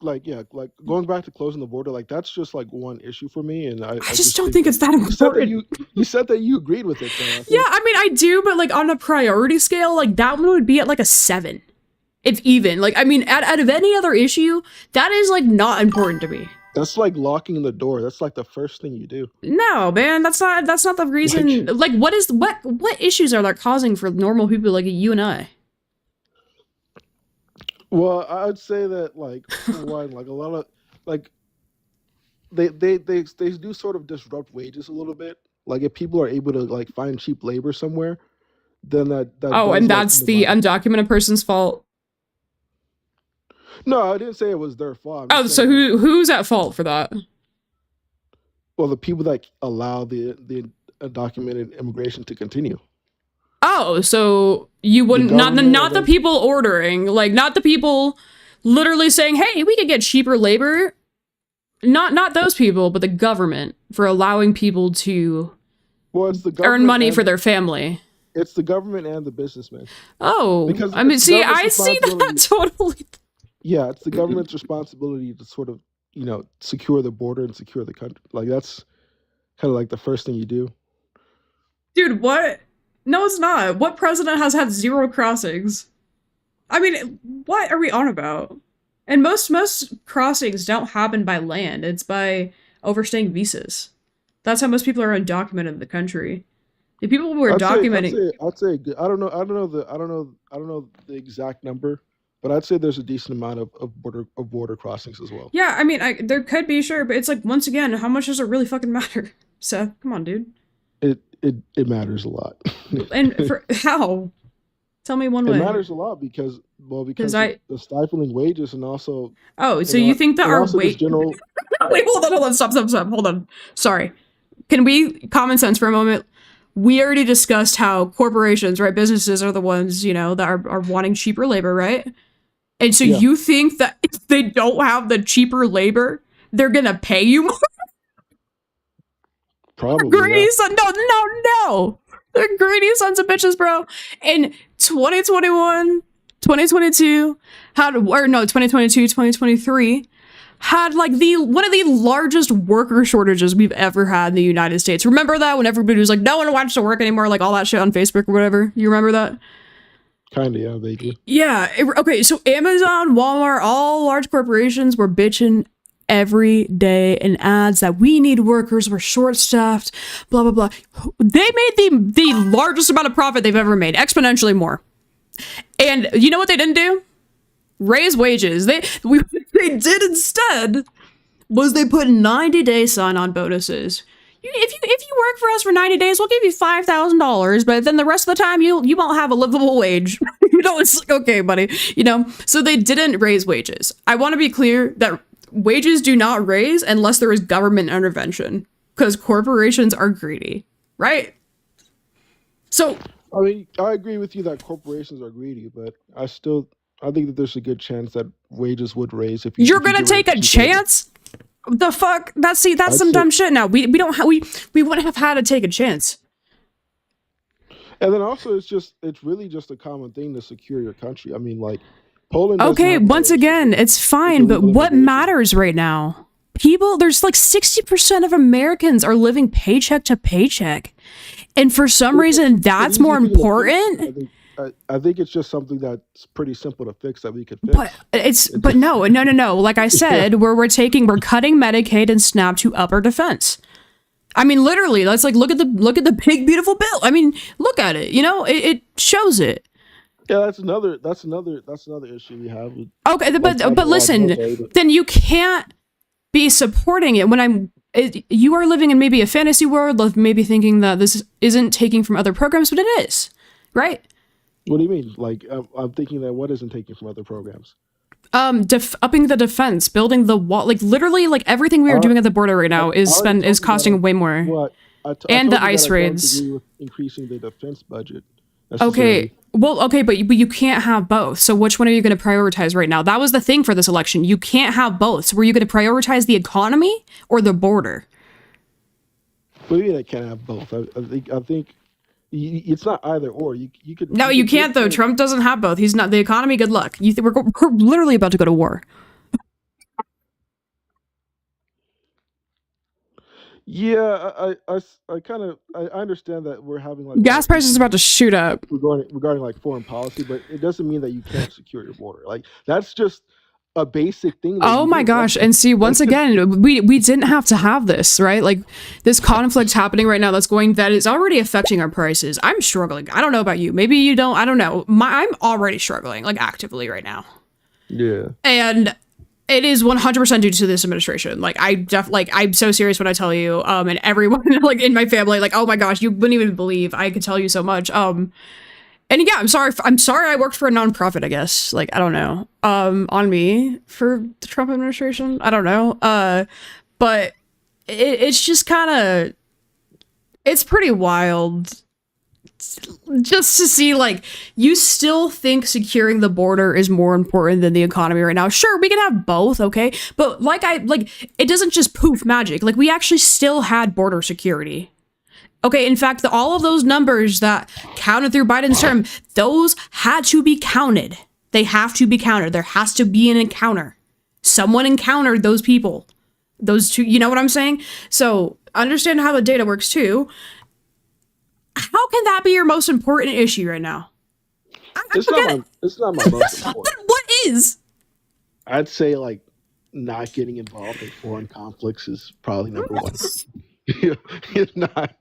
like going back to closing the border, like that's just like one issue for me, and I I just just don't think think it's that you said that important. you said that you agreed with it, though. I Yeah, think I mean, I do, but like on a priority scale, like that one would be at like a 7. If even. Like, I mean, out of any other issue, that is like not important to me. that's like locking the door. That's like the first thing you do. No, man, that's not the reason. Like, Like, what issues are that causing for normal people like you and I? well, I'd say that like for one, like a lot of like they do sort of disrupt wages a little bit. Like if people are able to like find cheap labor somewhere, then that Oh, does and like that's the undermine. undocumented person's fault. No, I didn't say it was their fault. I'm Oh, just so saying like, who's at fault for that? well, the people that allow the undocumented immigration to continue, Oh, so you the wouldn't, government, and not the then people ordering, like not the people literally saying, "Hey, we could get cheaper labor." Not those people, but the government for allowing people to well, it's the earn government money for and their family. it's the government and the businessmen, Oh, because I mean, it's the see, government's I see that responsibility. totally. Yeah, it's the government's responsibility to sort of, secure the border and secure the country. Like that's kind of like the first thing you do. Dude, what? No, it's not. What president has had 0 crossings? I mean, what are we on about? And most crossings don't happen by land. It's by overstaying visas. That's how most people are undocumented in the country. The people who are I'd say, I'd documenting. say, I'd say. I don't know the exact number, but I'd say there's a decent amount of border crossings as well. Yeah, I mean, there could be sure, but it's like once again, how much does it really fucking matter? Seth, come on, dude. It matters a lot. And for how? Tell me one It way. matters a lot because Because the stifling wages and also oh, so you think that and our also this wait? general. Wait, hold on, stop, hold on. Sorry. Can we common sense for a moment? We already discussed how corporations, right, businesses are the ones, that are wanting cheaper labor, right? And so Yeah, you think that if they don't have the cheaper labor, they're gonna pay you more? probably, yeah. Greedy son, no. They're greedy sons of bitches, bro. In 2021, 2022, or no, 2022, 2023, had like the one of the largest worker shortages we've ever had in the United States. Remember that when everybody was like, no one wants to work anymore, like all that shit on Facebook or whatever. You remember that? Kind of, yeah, vaguely. Yeah. Okay. So Amazon, Walmart, all large corporations were bitching every day in ads that we need workers, we're short staffed, blah blah blah. They made the largest amount of profit they've ever made, exponentially more. And you know what they didn't do? Raise wages. They did instead was they put 90-day sign-on bonuses. If you work for us for 90 days, we'll give you $5,000, but then the rest of the time you won't have a livable wage. It's like, okay, buddy. So they didn't raise wages. I want to be clear that wages do not raise unless there is government intervention, because corporations are greedy, right? So I mean, I agree with you that corporations are greedy, but I think that there's a good chance that wages would raise you're if you gonna get rid of take the a cheap labor. chance? The fuck? That's I'd some say, dumb shit. Now we wouldn't have had to take a chance. and then also it's really just a common thing to secure your country. I mean, like Poland doesn't Okay, have once again, it's fine, but illegal what immigration. matters right now? There's like 60% of Americans are living paycheck to paycheck. And for some reason, It's an that's easy more thing to fix. important. I think it's just something that's pretty simple to fix that we could But fix. but no. Like I Yeah, said, we're cutting Medicaid and SNAP to up our defense. I mean, literally, let's like look at the big beautiful bill. I mean, look at it. It shows it. yeah. That's another issue we have with Okay, like but federal law listen, military. then you can't be supporting it when you are living in maybe a fantasy world of maybe thinking that this isn't taking from other programs, but it is, right? What do you mean? Like I'm thinking that what isn't taken from other programs? Upping the defense, building the wall, like literally, like everything we are I, doing at the border right I now is already told you that costing way more, what I and the told you that ice I don't raids. agree with increasing the defense budget Okay, necessarily. well, okay, but you can't have both. So which one are you going to prioritize right now? That was the thing for this election. You can't have both. So were you going to prioritize the economy or the border? What do you mean I can't have both? I think it's not either or. You could No, you you could can't take though. the Trump doesn't have both. He's not the economy. Good luck. We're literally about to go to war. yeah. I kind of I understand that we're having like a lot Gas of prices is about to issues shoot up. regarding like foreign policy, but it doesn't mean that you can't secure your border. Like that's just a basic thing that Oh you my do. gosh. And see, once again, we didn't have to have this, right? Like this conflict happening right now that is already affecting our prices. I'm struggling. I don't know about you. Maybe you don't. I don't know. I'm already struggling, like actively right now. Yeah. And it is 100% due to this administration. Like I'm so serious when I tell you, and everyone like in my family, like, oh my gosh, you wouldn't even believe I could tell you so much. And yeah, I'm sorry I worked for a nonprofit, I guess. Like, I don't know. On me for the Trump administration. I don't know. But it's just kind of, it's pretty wild just to see, like, you still think securing the border is more important than the economy right now. Sure, we can have both, okay? But it doesn't just poof magic. Like, we actually still had border security. Okay, in fact, all of those numbers that counted through Biden's term, those had to be counted. They have to be countered. There has to be an encounter. Someone encountered those people. Those two, you know what I'm saying? So understand how the data works too. How can that be your most important issue right now? It's not my most important. What is? I'd say like not getting involved in foreign conflicts is probably number one. It's not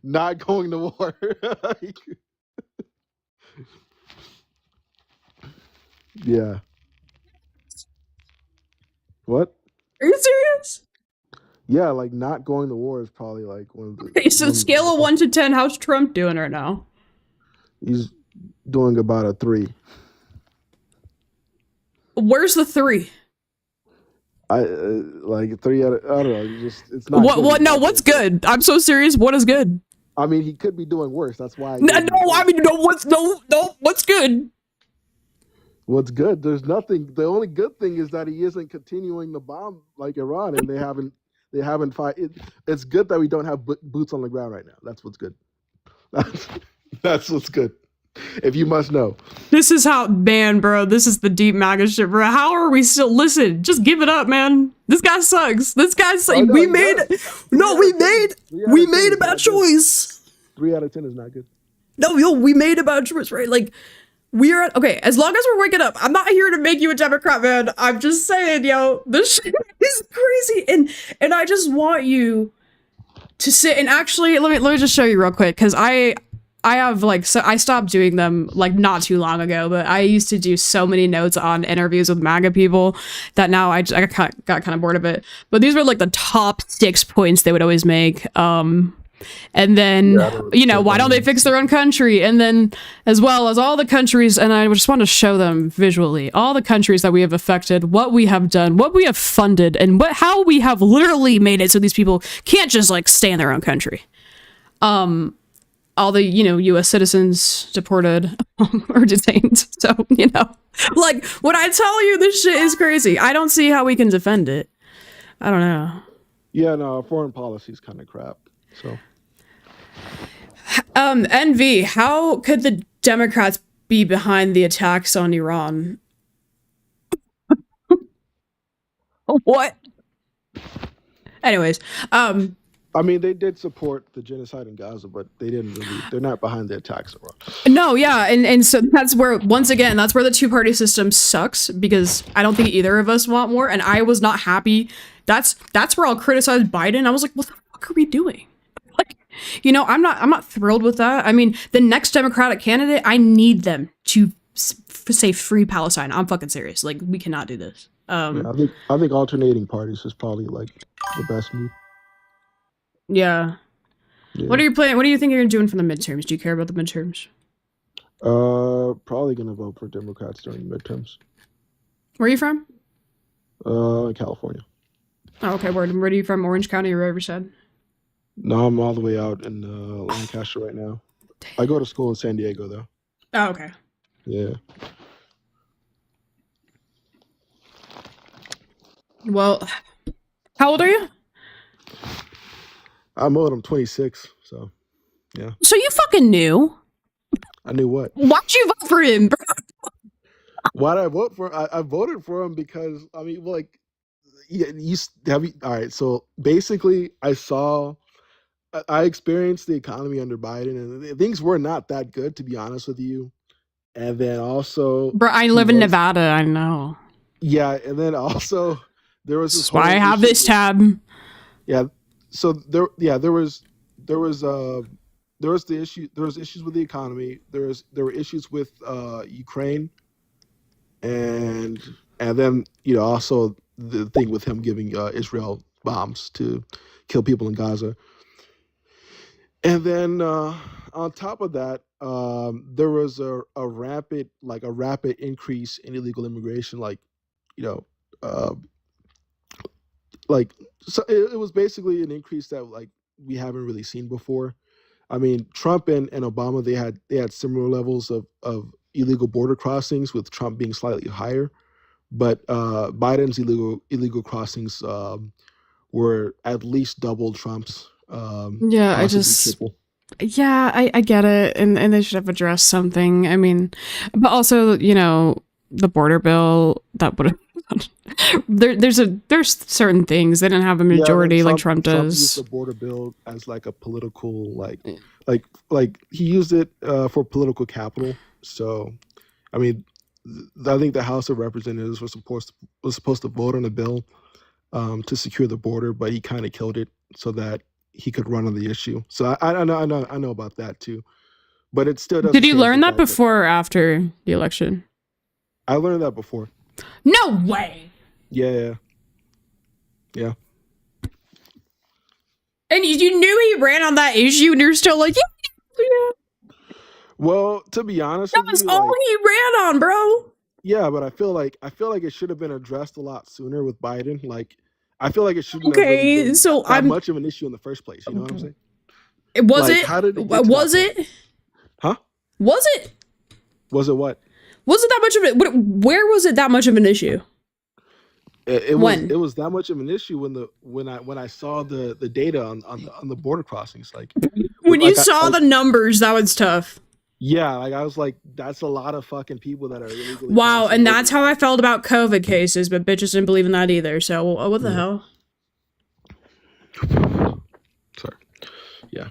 not going to war. Yeah. What? Are you serious? Yeah, like not going to war is probably like one of the. Okay, so scale of 1 to 10, how's Trump doing right now? He's doing about a 3. Where's the 3? I like 3 out of, I don't know. It's not. What? No, what's good? I'm so serious. What is good? I mean, he could be doing worse. That's why. What's good? What's good? There's nothing. The only good thing is that he isn't continuing to bomb like Iran, and they haven't fight. It's good that we don't have boots on the ground right now. That's what's good. That's what's good. If you must know. This is how, man, bro. This is the deep MAGA shit, bro. How are we still? Listen, just give it up, man. This guy sucks. This guy's like, we made a bad choice. 3 out of 10 is not good. No, we made a bad choice, right? Like, we're okay. As long as we're waking up, I'm not here to make you a Democrat, man. I'm just saying, yo, this shit is crazy, and I just want you to sit and actually let me just show you real quick, because I have like, so I stopped doing them like not too long ago, but I used to do so many notes on interviews with MAGA people that now I got kind of bored of it. But these were like the top 6 points they would always make. And then, why don't they fix their own country? And then, as well as all the countries, and I just want to show them visually, all the countries that we have affected, what we have done, what we have funded, and how we have literally made it so these people can't just, like, stay in their own country. All the, U.S. citizens deported or detained. So, like, when I tell you this shit is crazy, I don't see how we can defend it. I don't know. Yeah, no, foreign policy is kind of crap. So, NV, how could the Democrats be behind the attacks on Iran? What? Anyways, I mean, they did support the genocide in Gaza, but they're not behind the attacks in Iran. No, yeah, and so that's where, once again, that's where the two-party system sucks, because I don't think either of us want war, and I was not happy. That's where I'll criticize Biden. I was like, what the fuck are we doing? Like, I'm not thrilled with that. I mean, the next Democratic candidate, I need them to say free Palestine. I'm fucking serious. Like, we cannot do this. Yeah, I think alternating parties is probably like the best move. Yeah. What are you planning? What do you think you're doing for the midterms? Do you care about the midterms? Probably gonna vote for Democrats during the midterms. Where are you from? California. Oh, okay. Where are you from? Orange County or Riverside? No, I'm all the way out in Lancaster right now. I go to school in San Diego, though. Oh, okay. Yeah. Well, how old are you? I'm old. I'm 26, so yeah. So you fucking knew? I knew what? Why'd you vote for him, bro? Why'd I vote for? I voted for him because like, yeah, all right. So basically, I experienced the economy under Biden, and things were not that good, to be honest with you. And then also, bro, I live in Nevada. I know. Yeah, and then also there was this. That's why I have this tab. Yeah. So there was the issue. There was issues with the economy. There were issues with Ukraine, and then also the thing with him giving Israel bombs to kill people in Gaza. And then on top of that, there was a rapid increase in illegal immigration. So it was basically an increase that like we haven't really seen before. I mean, Trump and Obama, they had similar levels of illegal border crossings, with Trump being slightly higher, but Biden's illegal crossings were at least double Trump's. Yeah, I just triple. Yeah, I get it, and they should have addressed something. I mean, but also, the border bill that would have. There's certain things they didn't have a Yeah, and then majority like Trump Trump used does. the border bill as like a political like he used it for political capital. So I mean, I think the House of Representatives was supposed to vote on the bill to secure the border, but he kind of killed it so that he could run on the issue. So I know about that too, but it still doesn't Did you change learn the that fact that before or after the election? I learned that before. No way. Yeah, yeah. And you knew he ran on that issue, and you're still like, yeah. Well, to be honest That with was you, all like, he ran on, bro. yeah, but I feel like it should have been addressed a lot sooner with Biden. Like, I feel like it shouldn't have really Okay, been so that much of an issue in the first place. You know what I'm saying? Was Like, it? how did it get to that Was point? it? Huh? Was it? Was it what? Was it that much of it? Where was it that much of an issue? It When? was that much of an issue when I saw the data on the border crossings. Like, When you like I saw like the numbers, that was tough. yeah, like I was like, that's a lot of fucking people that are illegally Wow, crossing and over. that's how I felt about COVID cases, but bitches didn't believe in that either. So what the Yeah. hell? Sorry. Yeah.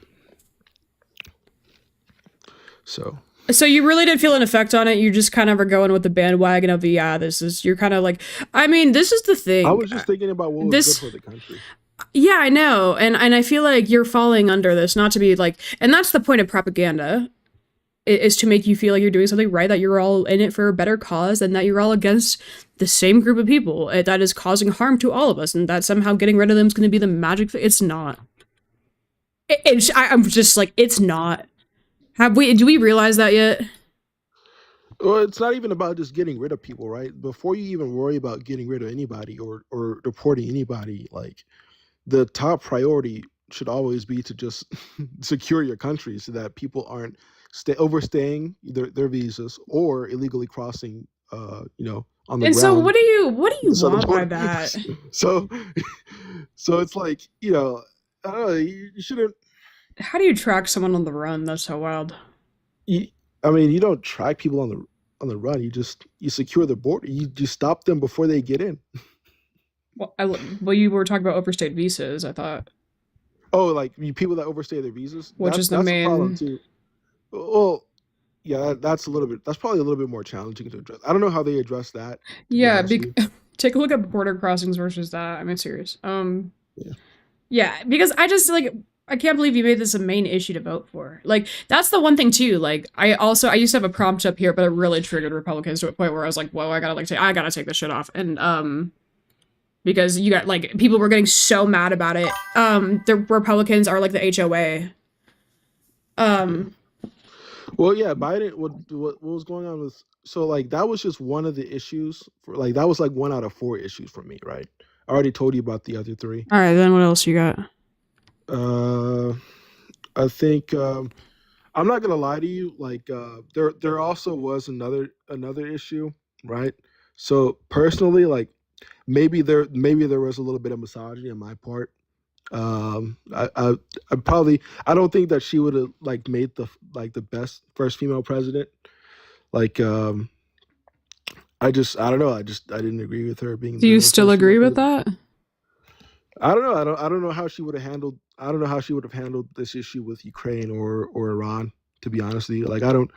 So you really did feel an effect on it. You just kind of are going with the bandwagon of you're kind of like, I mean, this is the thing. I was just thinking about what was good for the country. Yeah, I know. And I feel like you're falling under this, not to be like, and that's the point of propaganda, is to make you feel like you're doing something right, that you're all in it for a better cause, and that you're all against the same group of people that is causing harm to all of us, and that somehow getting rid of them is going to be the magic thing. It's not. I'm just like, it's not. Do we realize that yet? Well, it's not even about just getting rid of people, right? Before you even worry about getting rid of anybody or deporting anybody, like the top priority should always be to just secure your country so that people aren't overstaying their visas or illegally crossing, on the And so ground what do you the southern want by border. that? so, so it's like, I don't know. You shouldn't. How do you track someone on the run? That's so wild. I mean, you don't track people on the run. You secure the border. You stop them before they get in. Well, you were talking about overstayed visas, I thought. Oh, like people that overstay their visas. Which is the that's a problem main. too. Well, yeah, that's probably a little bit more challenging to address. I don't know how they address that. Yeah, Honest with you. take a look at border crossings versus that. I mean, serious. Yeah. Yeah, because I just like, I can't believe you made this a main issue to vote for. Like, that's the one thing too. Like, I used to have a prompt up here, but it really triggered Republicans to a point where I was like, whoa, I gotta take this shit off. And because you got like, people were getting so mad about it. The Republicans are like the HOA. Well, yeah, Biden. What was going on with? So like that was just one of the issues. That was like 1 out of 4 issues for me, right? I already told you about the other 3. All right, then what else you got? I think I'm not gonna lie to you. Like there also was another issue, right? So personally, like maybe there was a little bit of misogyny on my part. I probably I don't think that she would have like made the best first female president. Like I don't know. I didn't agree with her being. Do you the still first female agree with president. that? I don't know. I don't know how she would have handled. I don't know how she would have handled this issue with Ukraine or Iran. To be honest with you, like I don't.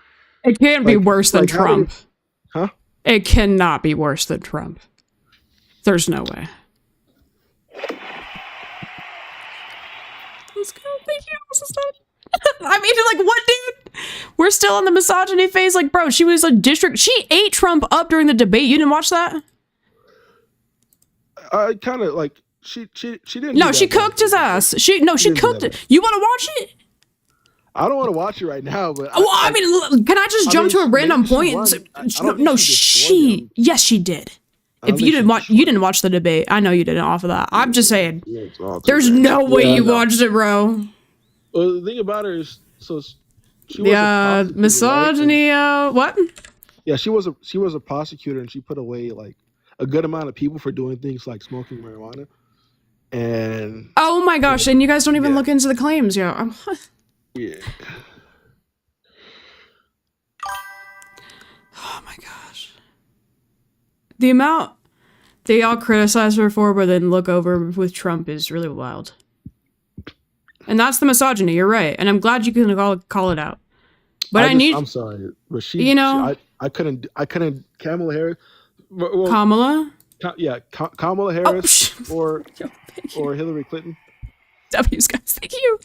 It can't be Like, worse than like how Trump. did it, huh? It cannot be worse than Trump. There's no way. Let's go. Thank you. This is done. I mean, like, what, dude? We're still in the misogyny phase. Like, bro, she was a district. She ate Trump up during the debate. You didn't watch that? I kind of like she didn't. No, do she that bad. cooked his ass. She didn't do cooked that it. You want to watch it? I don't want to watch it right now, but Well, I mean, can I just jump to a random maybe she point? won. I don't think No, she destroyed him. yes, she did. I don't If think you she didn't watch, destroyed you didn't watch the debate. I know you didn't off of that. I'm just saying, him. there's no way Yeah, you no. watched it, bro. Well, the thing about her is, so she was a Yeah, prosecutor, right? misogyny. What? Yeah, she was a prosecutor, and she put away like a good amount of people for doing things like smoking marijuana. And Oh my gosh! And you guys don't even Yeah. look into the claims, yo. Yeah. Oh my gosh. The amount they all criticize her for, but then look over with Trump is really wild. And that's the misogyny. You're right, and I'm glad you can call it out. But I'm sorry, but you know, I couldn't Kamala Harris. Well, Kamala. Kamala Harris or Hillary Clinton. W's guys, thank you.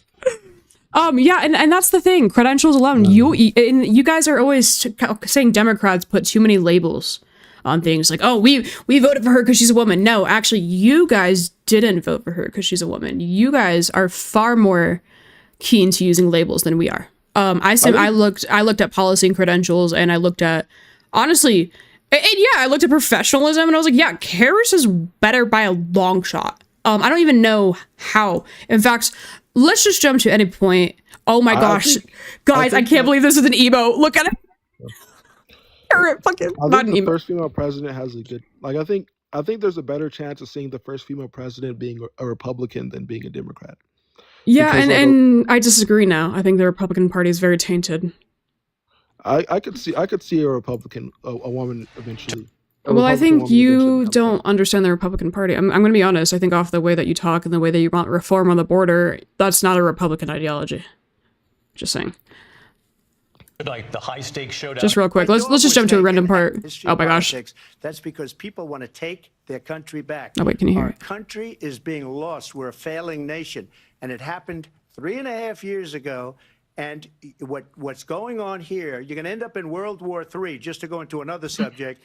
Yeah, and that's the thing. Credentials alone. You guys are always saying Democrats put too many labels on things like, oh, we voted for her because she's a woman. No, actually, you guys didn't vote for her because she's a woman. You guys are far more keen to using labels than we are. I looked at policy and credentials, and I looked at, honestly, and yeah, I looked at professionalism, and I was like, yeah, Harris is better by a long shot. I don't even know how. In fact, let's just jump to any point. Oh my gosh, guys, I can't believe this is an emo. Look at it. Fucking I think the first female president has a good, like, I think there's a better chance of seeing the first female president being a Republican than being a Democrat. Yeah, and I disagree now. I think the Republican Party is very tainted. I could see a Republican, a woman eventually. Well, I think you don't understand the Republican Party. I'm going to be honest. I think off the way that you talk and the way that you want reform on the border, that's not a Republican ideology. Just saying. Like the high stakes showdown. Just real quick, let's just jump to a random part. Oh my gosh. That's because people want to take their country back. Oh wait, can you hear Our it? country is being lost. We're a failing nation, and it happened 3.5 years ago. And what's going on here? You're going to end up in World War III. Just to go into another subject.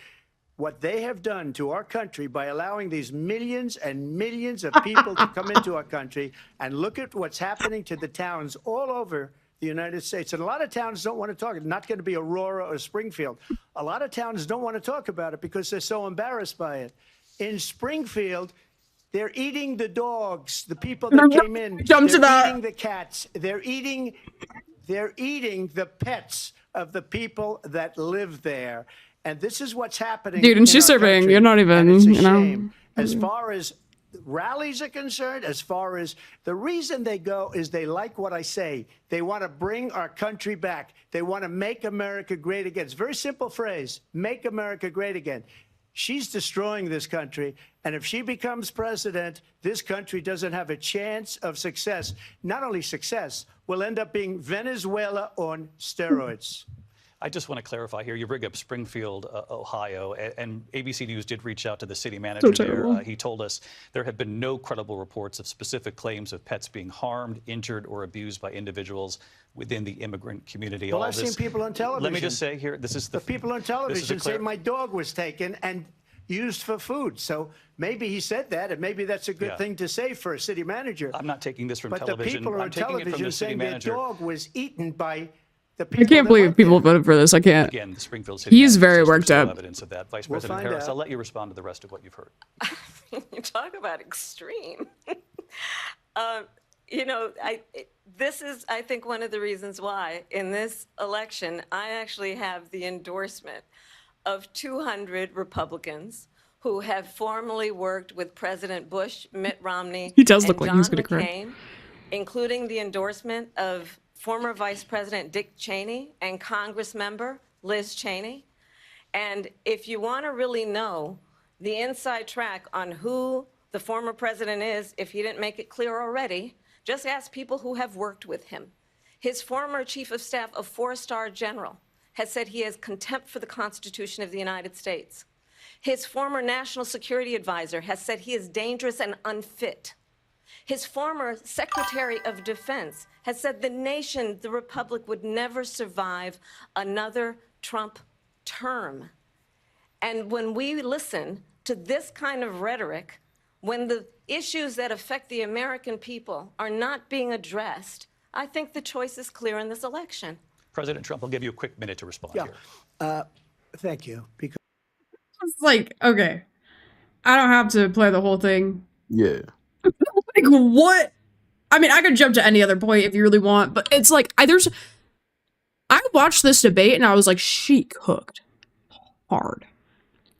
What they have done to our country by allowing these millions and millions of people to come into our country, and look at what's happening to the towns all over the United States. And a lot of towns don't want to talk. It's not going to be Aurora or Springfield. A lot of towns don't want to talk about it because they're so embarrassed by it. In Springfield, they're eating the dogs, the people that came in. Jump to that. They're eating the cats. They're eating the pets of the people that live there. And this is what's happening. Dude, and she's surveying. You're not even, you know. As far as rallies are concerned, as far as the reason they go is they like what I say. They want to bring our country back. They want to make America great again. It's a very simple phrase, make America great again. She's destroying this country. And if she becomes president, this country doesn't have a chance of success. Not only success, we'll end up being Venezuela on steroids. I just want to clarify here. You bring up Springfield, Ohio, and ABC News did reach out to the city manager there. He told us there have been no credible reports of specific claims of pets being harmed, injured, or abused by individuals within the immigrant community. Well, I've seen people on television. Let me just say here, this is the people on television say my dog was taken and used for food. So maybe he said that, and maybe that's a good thing to say for a city manager. I'm not taking this from television. But the people on television saying their dog was eaten by the people. I can't believe people voted for this. I can't. Again, the Springfield City He's very worked up. Evidence of that. Vice President Harris, I'll let you respond to the rest of what you've heard. You talk about extreme. You know, this is, I think, one of the reasons why in this election, I actually have the endorsement of 200 Republicans who have formally worked with President Bush, Mitt Romney, he does and look like John he's gonna McCain, cry. including the endorsement of former Vice President Dick Cheney and Congress member Liz Cheney. And if you want to really know the inside track on who the former president is, if he didn't make it clear already, just ask people who have worked with him. His former chief of staff, a 4-star general, has said he has contempt for the Constitution of the United States. His former national security advisor has said he is dangerous and unfit. His former Secretary of Defense has said the nation, the Republic, would never survive another Trump term. And when we listen to this kind of rhetoric, when the issues that affect the American people are not being addressed, I think the choice is clear in this election. President Trump, I'll give you a quick minute to respond here. Thank you. Because It's like, okay, I don't have to play the whole thing. Yeah. Like, what? I mean, I could jump to any other point if you really want, but it's like, I watched this debate and I was like, she cooked hard.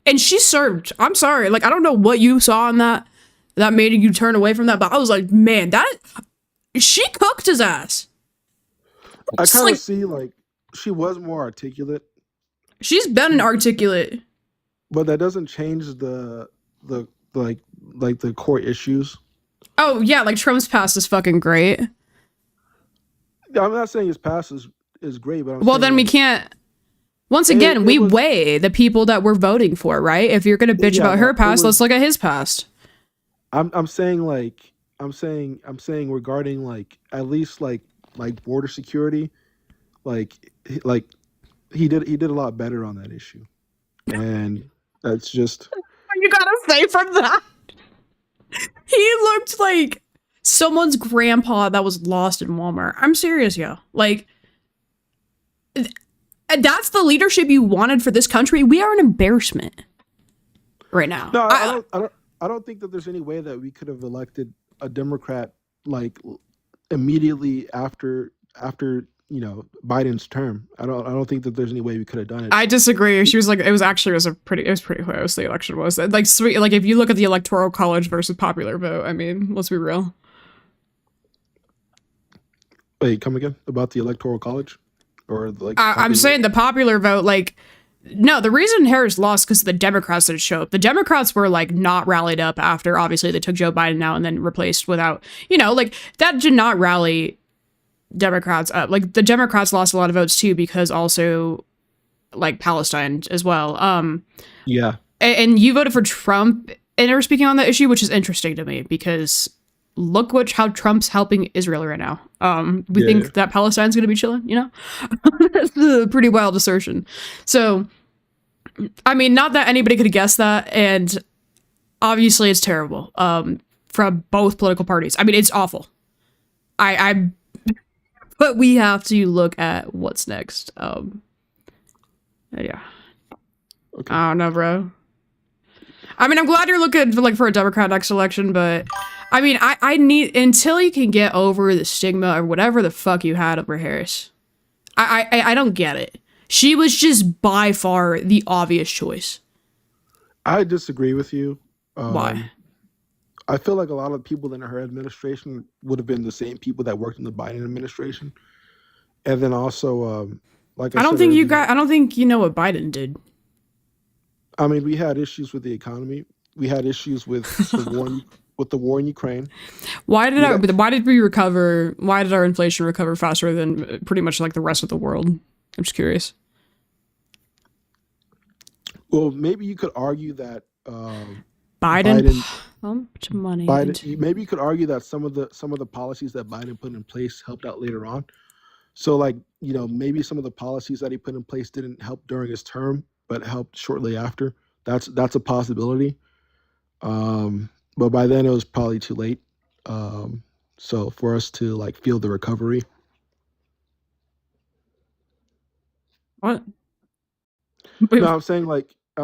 And she served. I'm sorry. Like, I don't know what you saw in that made you turn away from that, but I was like, man, she cooked his ass. I It's kind of like see like she was more articulate, she's been articulate. but that doesn't change the like the core issues. Oh yeah, like Trump's past is fucking great. Yeah, I'm not saying his past is great, but I'm Well, saying then we like can't. Once again, we was weigh the people that we're voting for, right? If you're gonna bitch yeah about no her it past, let's was. look at his past. I'm saying like I'm saying regarding like at least like border security, like he did a lot better on that issue, and that's just You gotta say from that. He looked like someone's grandpa that was lost in Walmart. I'm serious, yo. Like, that's the leadership you wanted for this country. We are an embarrassment right now. no. I don't think that there's any way that we could have elected a Democrat like immediately after Biden's term. I don't think that there's any way we could have done it. I disagree. She was like, it was pretty close. The election was like sweet. Like if you look at the electoral college versus popular vote, I mean, let's be real. Wait, come again about the electoral college, or like I'm saying the popular vote, like. No, the reason Harris lost because the Democrats didn't show up. The Democrats were like not rallied up after obviously they took Joe Biden out and then replaced without, like that did not rally Democrats up. Like the Democrats lost a lot of votes too because also like Palestine as well. Yeah. And you voted for Trump and they were speaking on that issue, which is interesting to me because look how Trump's helping Israel right now. We think that Palestine's going to be chilling, That's a pretty wild assertion. So, I mean, not that anybody could have guessed that, and obviously it's terrible from both political parties. I mean, it's awful. But we have to look at what's next. Yeah. Okay. I don't know, bro. I mean, I'm glad you're looking for a Democrat next election, but I mean, I need until you can get over the stigma or whatever the fuck you had over Harris. I don't get it. She was just by far the obvious choice. I disagree with you. Why? I feel like a lot of people in her administration would have been the same people that worked in the Biden administration, and then also, like I don't think you know what Biden did. I mean, we had issues with the economy. We had issues with the war in Ukraine. Why did we recover? Why did our inflation recover faster than pretty much like the rest of the world? I'm just curious. Well, maybe you could argue that Biden how much money? Maybe you could argue that some of the policies that Biden put in place helped out later on. So, like, maybe some of the policies that he put in place didn't help during his term, but helped shortly after. That's a possibility. But by then it was probably too late. So for us to like feel the recovery. What? No, I'm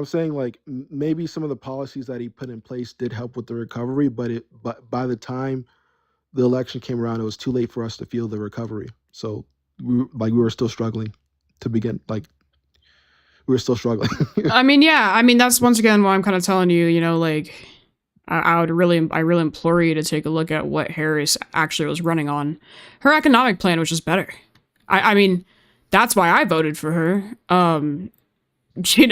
saying like maybe some of the policies that he put in place did help with the recovery, but by the time the election came around, it was too late for us to feel the recovery. So we were still struggling to begin. Like we were still struggling. I mean, yeah. I mean, that's once again why I'm kind of telling you, like. I really implore you to take a look at what Harris actually was running on. Her economic plan was just better. I mean, that's why I voted for her. I'd say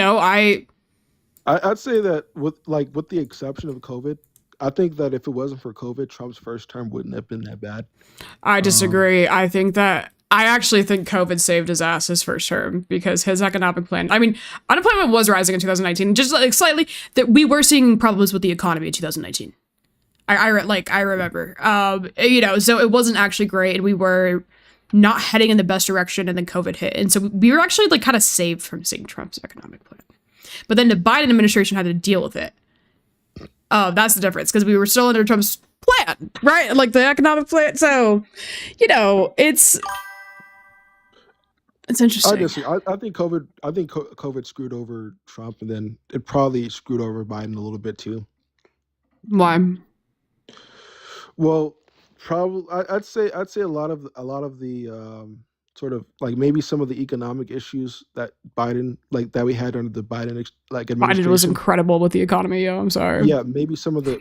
that with the exception of COVID, I think that if it wasn't for COVID, Trump's first term wouldn't have been that bad. I disagree. I actually think COVID saved his ass his first term because his economic plan. I mean, unemployment was rising in 2019, just like slightly. That we were seeing problems with the economy in 2019. I remember. So it wasn't actually great, and we were not heading in the best direction, and then COVID hit, and so we were actually like kind of saved from seeing Trump's economic plan. But then the Biden administration had to deal with it. That's the difference because we were still under Trump's plan, right? Like the economic plan. So, it's interesting. I think COVID screwed over Trump, and then it probably screwed over Biden a little bit too. Why? Well, probably I'd say a lot of the sort of like maybe some of the economic issues that Biden that we had under the Biden administration. Biden was incredible with the economy. Yo, I'm sorry. Yeah, maybe some of the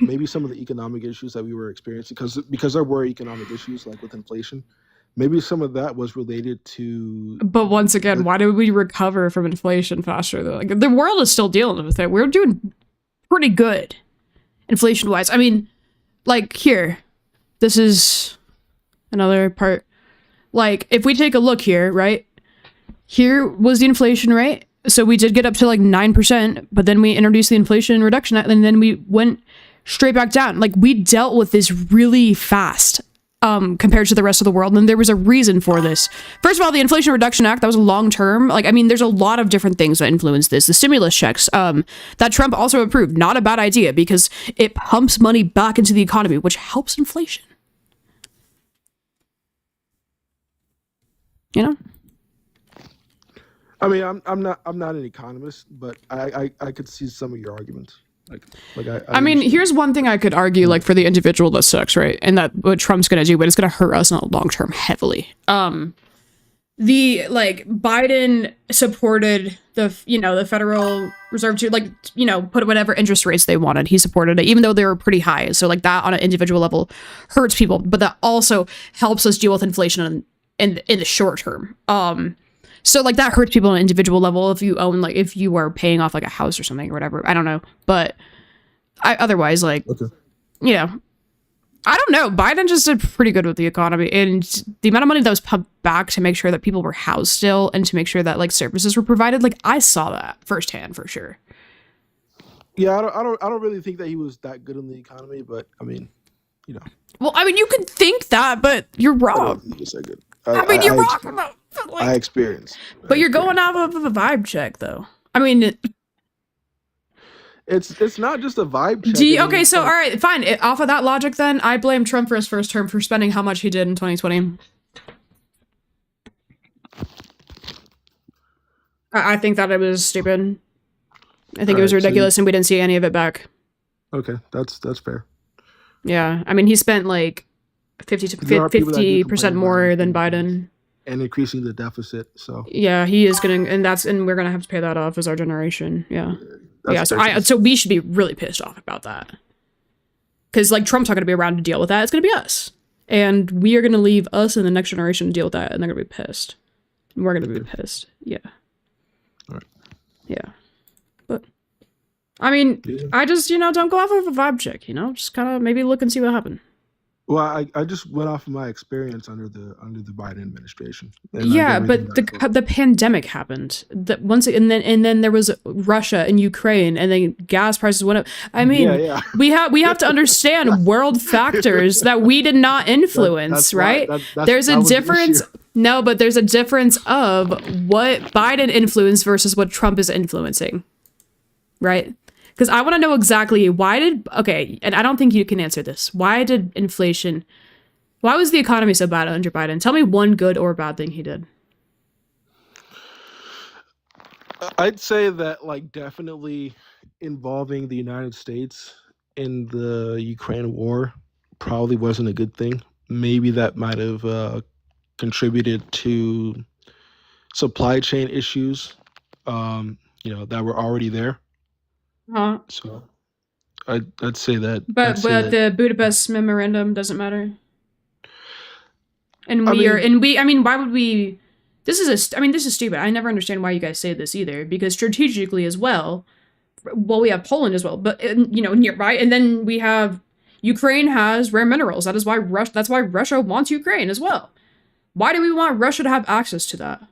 economic issues that we were experiencing because there were economic issues like with inflation maybe some of that was related to. But once again, why did we recover from inflation faster though? Like the world is still dealing with it. We're doing pretty good inflation wise. I mean, like here, this is another part. Like if we take a look here, right? Here was the inflation rate. So we did get up to like 9%, but then we introduced the Inflation Reduction Act, and then we went straight back down. Like we dealt with this really fast compared to the rest of the world, and there was a reason for this. First of all, the Inflation Reduction Act, that was long term. Like, I mean, there's a lot of different things that influence this. The stimulus checks that Trump also approved, not a bad idea because it pumps money back into the economy, which helps inflation. You know? I mean, I'm not an economist, but I could see some of your arguments. I mean, here's one thing I could argue, like for the individual that sucks, right? And that what Trump's gonna do, but it's gonna hurt us in the long term heavily. The like Biden supported the Federal Reserve to put whatever interest rates they wanted. He supported it, even though they were pretty high. So like that on an individual level hurts people, but that also helps us deal with inflation in the short term. So like that hurts people on an individual level if you own if you are paying off like a house or something or whatever. I don't know, but otherwise I don't know. Biden just did pretty good with the economy, and the amount of money that was pumped back to make sure that people were housed still and to make sure that like services were provided. Like I saw that firsthand for sure. Yeah, I don't really think that he was that good in the economy, but I mean, Well, I mean, you could think that, but you're wrong. I don't think he's that good. I mean, you're wrong about. I experienced. But you're going off of a vibe check, though. I mean, it's not just a vibe check. Okay, so all right, fine. Off of that logic, then I blame Trump for his first term for spending how much he did in 2020. I think that it was stupid. I think it was ridiculous, and we didn't see any of it back. Okay, that's fair. Yeah, I mean, he spent like 50% more than Biden. And increasing the deficit, so yeah, he is gonna, and we're gonna have to pay that off as our generation. Yeah, so we should be really pissed off about that, because like Trump's not gonna be around to deal with that. It's gonna be us, and we are gonna leave us and the next generation to deal with that, and they're gonna be pissed. We're gonna be pissed. Yeah. All right. Yeah, but I mean, I just don't go off of a vibe check. Just kind of maybe look and see what happened. Well, I just went off of my experience under the Biden administration. Yeah, but the pandemic happened. And then there was Russia and Ukraine, and then gas prices went up. I mean, we have to understand world factors that we did not influence, right? There's a difference. No, but there's a difference of what Biden influenced versus what Trump is influencing, right? Because I want to know exactly and I don't think you can answer this. Why was the economy so bad under Biden? Tell me one good or bad thing he did. I'd say that definitely involving the United States in the Ukraine war probably wasn't a good thing. Maybe that might have contributed to supply chain issues, that were already there. Huh. So I'd say that. But the Budapest memorandum doesn't matter. And why would we? This is stupid. I never understand why you guys say this either, because strategically as well, we have Poland as well, but nearby, and then we have Ukraine has rare minerals. That's why Russia wants Ukraine as well. Why do we want Russia to have access to that?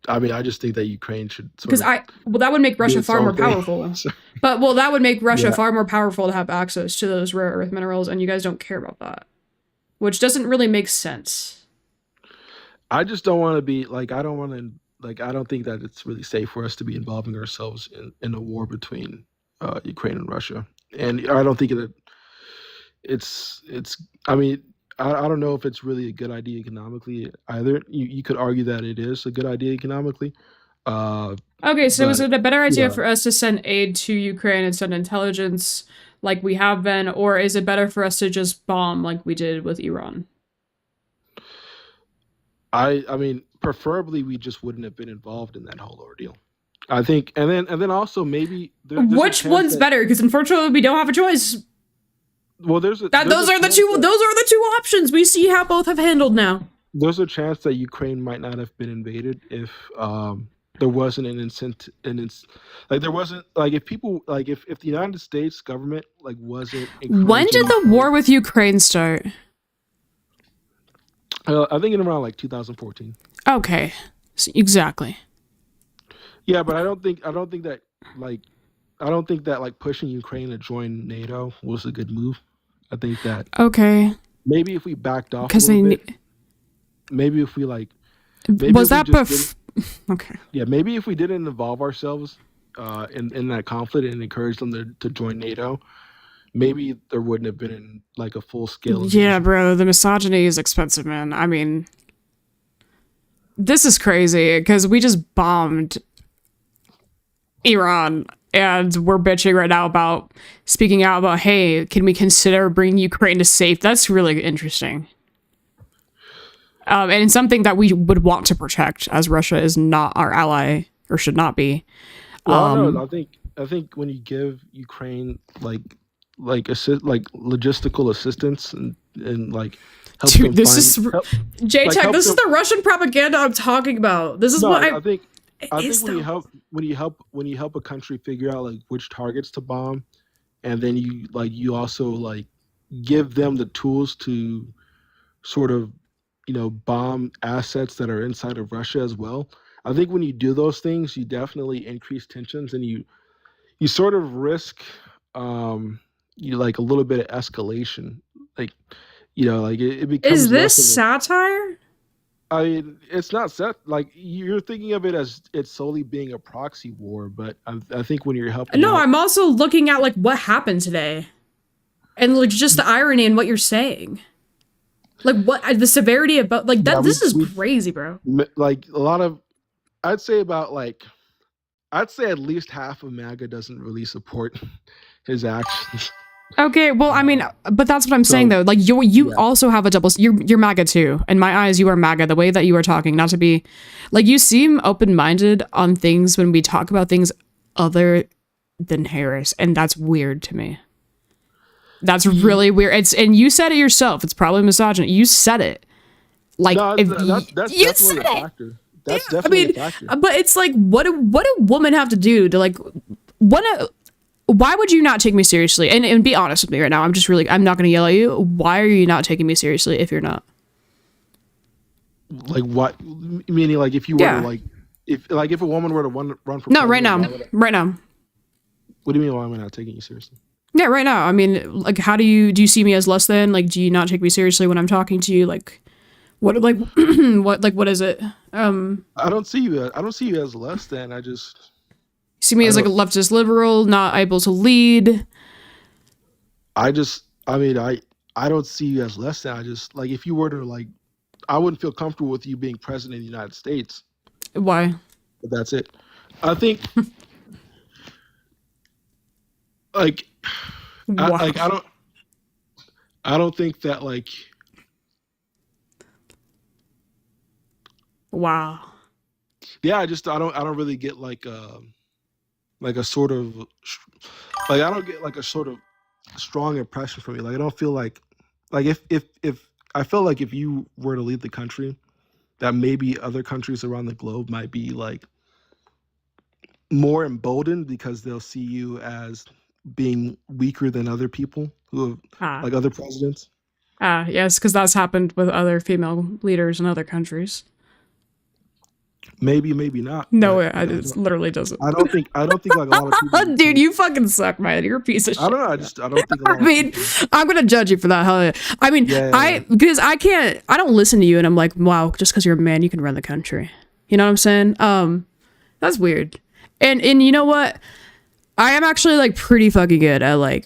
I just think that Ukraine should. That would make Russia far more powerful. But that would make Russia far more powerful to have access to those rare earth minerals, and you guys don't care about that, which doesn't really make sense. I just don't want to be I don't think that it's really safe for us to be involving ourselves in a war between Ukraine and Russia, and I don't think that it's. I mean. I don't know if it's really a good idea economically either. You could argue that it is a good idea economically. Okay, so is it a better idea for us to send aid to Ukraine and send intelligence like we have been, or is it better for us to just bomb like we did with Iran? I mean, preferably we just wouldn't have been involved in that whole ordeal. I think, and then also maybe which one's better? Because unfortunately we don't have a choice. Well, there's a Those are the two options. We see how both have handled now. there's a chance that Ukraine might not have been invaded if there wasn't an incentive, like there wasn't like if people like if the United States government like wasn't. When did the war with Ukraine start? I think in around like 2014. Okay, exactly. Yeah, but I don't think that like pushing Ukraine to join NATO was a good move. I think that Okay, maybe if we backed off a because little they bit, maybe if we like, was that okay. yeah, maybe if we didn't involve ourselves in that conflict and encourage them to join NATO, maybe there wouldn't have been like a full scale. Yeah, bro, the misogyny is expensive, man. I mean, this is crazy because we just bombed Iran and we're bitching right now about speaking out about, hey, can we consider bringing Ukraine to safe? That's really interesting. And it's something that we would want to protect, as Russia is not our ally or should not be. Well, no, I think when you give Ukraine like logistical assistance and like help them Dude, this find, is help, J-Tech. help This is them- the Russian propaganda I'm talking about. This is no, what I think is when you help a country figure out like which targets to bomb, and then you also like give them the tools to sort of bomb assets that are inside of Russia as well. I think when you do those things, you definitely increase tensions and you sort of risk you like a little bit of escalation. Like like it becomes Is less this of satire? I mean, it's not set like you're thinking of it as it's solely being a proxy war, but I think when you're helping No, out, I'm also looking at like what happened today, and like just the irony in what you're saying. Like what the severity about like that. Yeah, This is crazy, bro. like a lot of, I'd say at least half of MAGA doesn't really support his actions. Okay, well, I mean, but that's what I'm saying though. Like you also have a double. You're MAGA too. In my eyes, you are MAGA. The way that you are talking, not to be, like you seem open-minded on things when we talk about things other than Harris, and that's weird to me. That's really weird. And you said it yourself. It's probably misogyny. You said it. Like No, if that's you definitely said a it. factor. That's definitely a factor. But it's like, what do women have to do to like, why would you not take me seriously? And be honest with me right now. I'm not going to yell at you. Why are you not taking me seriously if you're not? Like what? Meaning like if you were to like, if a woman were to run for No, president, right now. Right now. What do you mean why am I not taking you seriously? Yeah, right now. I mean, like, how do you see me as less than? Like, do you not take me seriously when I'm talking to you? Like, what, like, what is it? I don't see you as less than. I just see me as like a leftist liberal, not able to lead. I mean, I don't see you as less than. I just like if you were to like, I wouldn't feel comfortable with you being president of the United States. Why? But that's it. I think like Wow. I don't think that like wow. yeah, I don't really get like a sort of like I don't get like a sort of strong impression from you. Like I don't feel like if I felt like if you were to lead the country, that maybe other countries around the globe might be like more emboldened because they'll see you as being weaker than other people who have like other presidents. Yes, because that's happened with other female leaders in other countries. Maybe not. No, it literally doesn't. I don't think like a lot of people. Dude, you fucking suck, man. You're a piece of shit. I don't know. I don't think. I mean, I'm gonna judge you for that. Hell yeah. I mean, because I don't listen to you, and I'm like, wow, just because you're a man, you can run the country. You know what I'm saying? That's weird. And you know what? I am actually like pretty fucking good at like,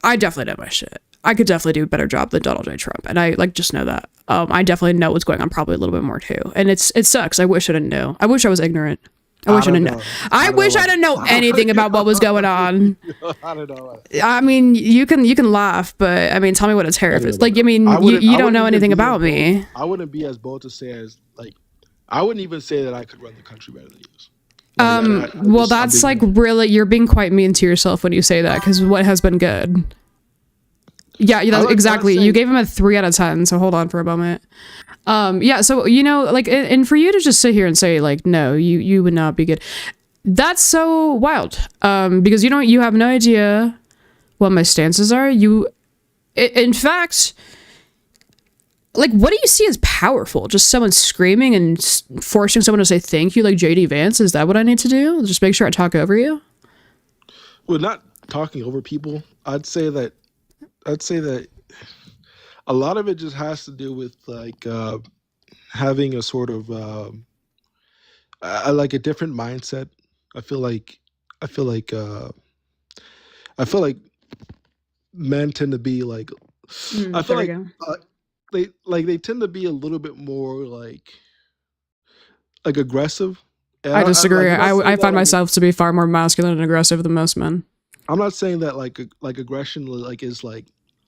I definitely know my shit. I could definitely do a better job than Donald J. Trump, and I like just know that. I definitely know what's going on, probably a little bit more too. And it sucks. I wish I didn't know. I wish I was ignorant. I wish I didn't know. I wish I didn't know anything about what was going on. I don't know. I mean, you can laugh, but I mean, tell me what a therapist. Like, I mean, you don't know anything about me. I wouldn't be as bold to say as like, I wouldn't even say that I could run the country better than you. Well, that's like really, you're being quite mean to yourself when you say that, because what has been good? Yeah, that's like exactly. saying, You gave him a 3 out of 10. So hold on for a moment. Yeah. So like, and for you to just sit here and say like, no, you would not be good. That's so wild. Because you have no idea what my stances are. In fact, like, what do you see as powerful? Just someone screaming and forcing someone to say thank you, like JD Vance? Is that what I need to do? Just make sure I talk over you? well, not talking over people. I'd say that a lot of it just has to do with like having a sort of like a different mindset. I feel like I feel like I feel like men tend to be like I feel There we like go. they tend to be a little bit more like aggressive. And I disagree. I'm not saying I that find myself to be far more masculine and aggressive than most men. I'm not saying that like aggression like is like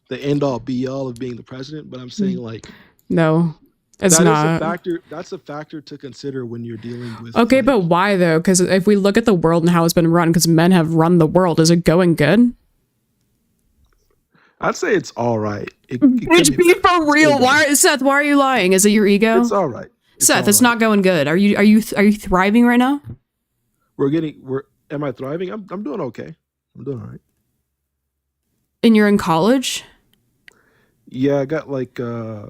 the end all be all of being the president, but I'm saying like No, it's that is not. a factor. That's a factor to consider when you're dealing with. Okay, like, but why though? Because if we look at the world and how it's been run, because men have run the world, is it going good? I'd say it's all right. It Bitch, could be for real. Seth? Why are you lying? Is it your ego? It's all right. Seth, all it's right. not going good. Are you thriving right now? Am I thriving? I'm doing okay. I'm doing all right. And you're in college? Yeah, I got like I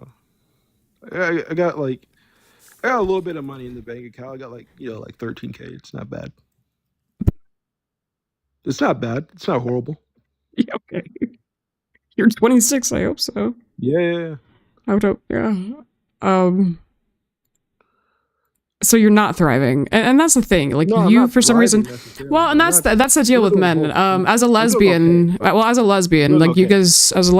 got a little bit of money in the bank account. I got like 13K. It's not bad. It's not bad. It's not horrible. Yeah, okay. You're 26. I hope so. Yeah. I would hope. Yeah. So you're not thriving, and that's the thing. Like No, I'm you, not for some reason. necessarily. Well, and that's the deal with men. As a doing lesbian, as a lesbian, like you okay. guys, as a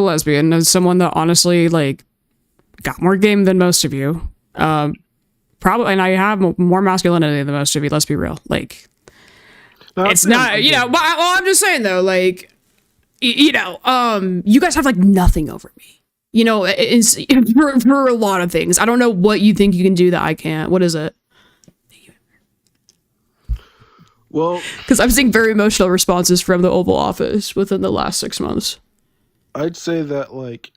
lesbian, as someone that honestly like got more game than most of you, probably, and I have more masculinity than most of you. Let's be real. Like, No, it's not, Well, I'm just saying though, like, you guys have like nothing over me. It's for a lot of things. I don't know what you think you can do that I can't. What is it? Well, Because I'm seeing very emotional responses from the Oval Office within the last 6 months. I'd say that like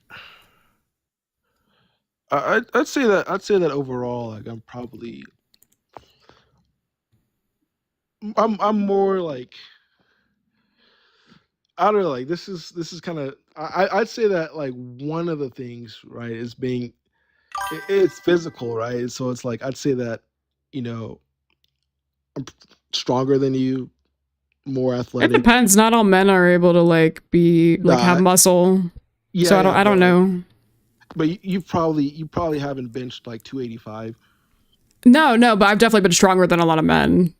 I'd say that overall, like I'm more like I don't know, like this is kind of I'd say that like one of the things, right, is being it's physical, right? So it's like I'd say that I'm stronger than you, more It athletic. depends. Not all men are able to like be like have muscle. Yeah, So I don't know. But you probably haven't benched like 285. No, but I've definitely been stronger than a lot of men.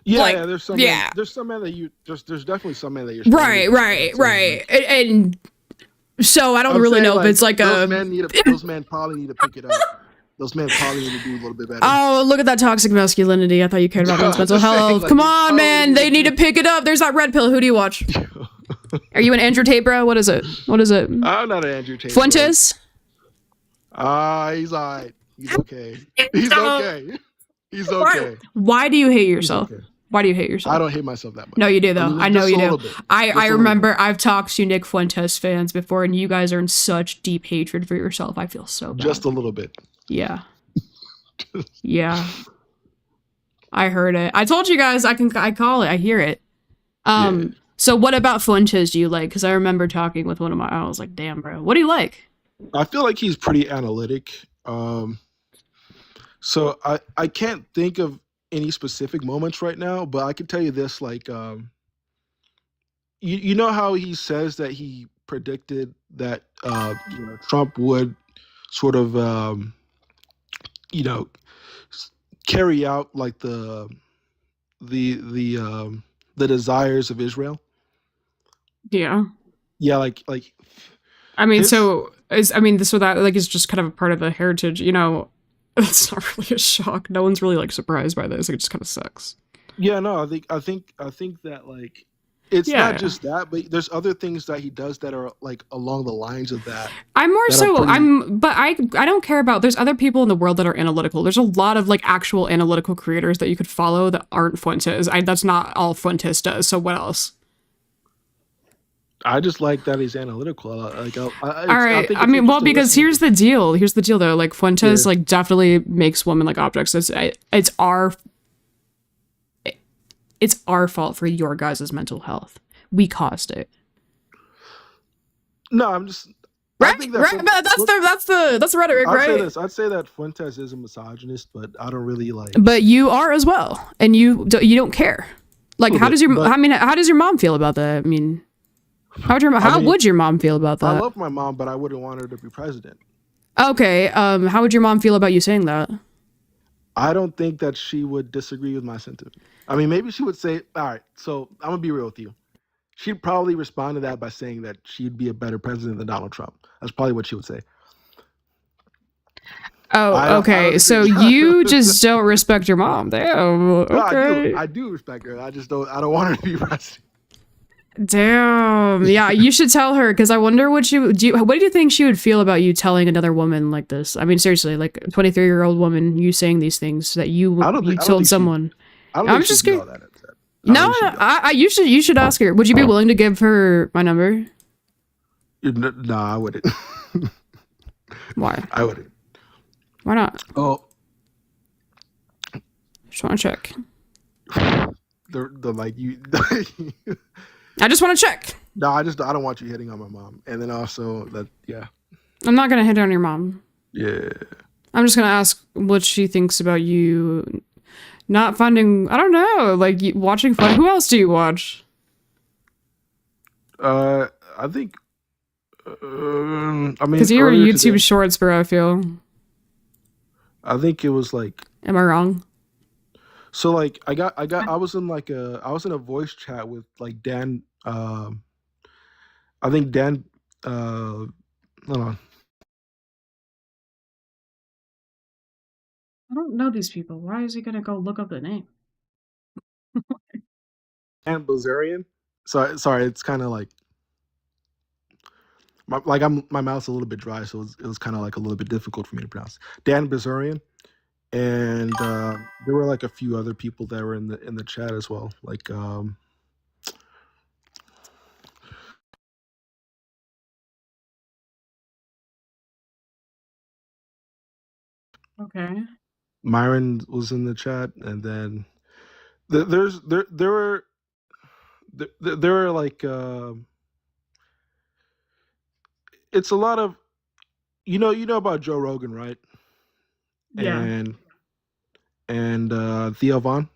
Yeah, Like, there's some yeah. there's some men that there's definitely some men that you're Right. And so I don't really know if it's like those men probably need to pick it up. Those men probably need to do a little bit better. Oh, look at that toxic masculinity. I thought you cared about men's mental health. like, Come on, man. They need to pick it up. There's that red pill. Who do you watch? Are you an Andrew Tate bro? What is it? I'm not an Andrew Tate. Fuentes? He's all right. He's okay. He's okay. He's okay. Why do you hate yourself? Okay. Why do you hate yourself? I don't hate myself that much. No, you do though. I know you do. I remember bit. I've talked to Nick Fuentes fans before, and you guys are in such deep hatred for yourself. I feel so bad. Just a little bit. Yeah. Yeah. I heard it. I told you guys I call it. I hear it. Yeah. So what about Fuentes do you like? Because I remember talking with one of I was like, damn, bro. What do you like? I feel like he's pretty analytic. So I can't think of any specific moments right now, but I can tell you this, like, you know how he says that he predicted that Trump would sort of carry out like the desires of Israel. Yeah. Yeah, like I mean, This- so that like is just kind of a part of the heritage, It's not really a shock. No one's really like surprised by this. It just kind of sucks. yeah, no, I think that like it's Yeah. not just that, but there's other things that he does that are like along the lines of that. I'm more that are so pretty- but I don't care about there's other people in the world that are analytical. There's a lot of like actual analytical creators that you could follow that aren't Fuentes. That's not all Fuentes does. So what else? I just like that he's analytical. Like, All right. I mean, well, because here's the deal. Here's the deal, though. Like Fuentes, like definitely makes women like objects. It's our fault for your guys' mental health. We caused it. No, I'm just. Right, right. But that's the rhetoric, right? I'd say that Fuentes is a misogynist, but I don't really like. But you are as well, and you don't care. Like, how does your mom feel about that? I mean, how would your mom feel about that? I love my mom, but I wouldn't want her to be president. Okay. How would your mom feel about you saying that? I don't think that she would disagree with my sentiment. I mean, maybe she would say, all right, so I'm gonna be real with you. She'd probably respond to that by saying that she'd be a better president than Donald Trump. That's probably what she would say. Oh, okay. So you just don't respect your mom. Damn. Okay. No, I do respect her. I don't want her to be president. Damn. Yeah, you should tell her, because I wonder what what do you think she would feel about you telling another woman like this? I mean, seriously, like a 23-year-old woman, you saying these things that you told someone. I'm just kidding. No, you should ask her. Would you be willing to give her my number? No, I wouldn't. Why? I wouldn't. Why not? Oh, just want to check. The like you. I just want to check. No, I don't want you hitting on my mom, and then also that I'm not gonna hit on your mom. Yeah. I'm just gonna ask what she thinks about you. Not finding, I don't know, like watching fun. Who else do you watch? I think. I mean, because you were YouTube Shorts, bro. I feel. I think it was like. Am I wrong? So like I was in a voice chat with like Dan. I think Dan. Hold on. I don't know these people. Why is he gonna go look up the name? Dan Bilzerian. Sorry, it's kind of like my mouth's a little bit dry, so it was kind of like a little bit difficult for me to pronounce. Dan Bilzerian, and there were like a few other people that were in the chat as well, like Okay. Myron was in the chat, and then there were like it's a lot of you know about Joe Rogan, right? Yeah. And Theo Vaughn.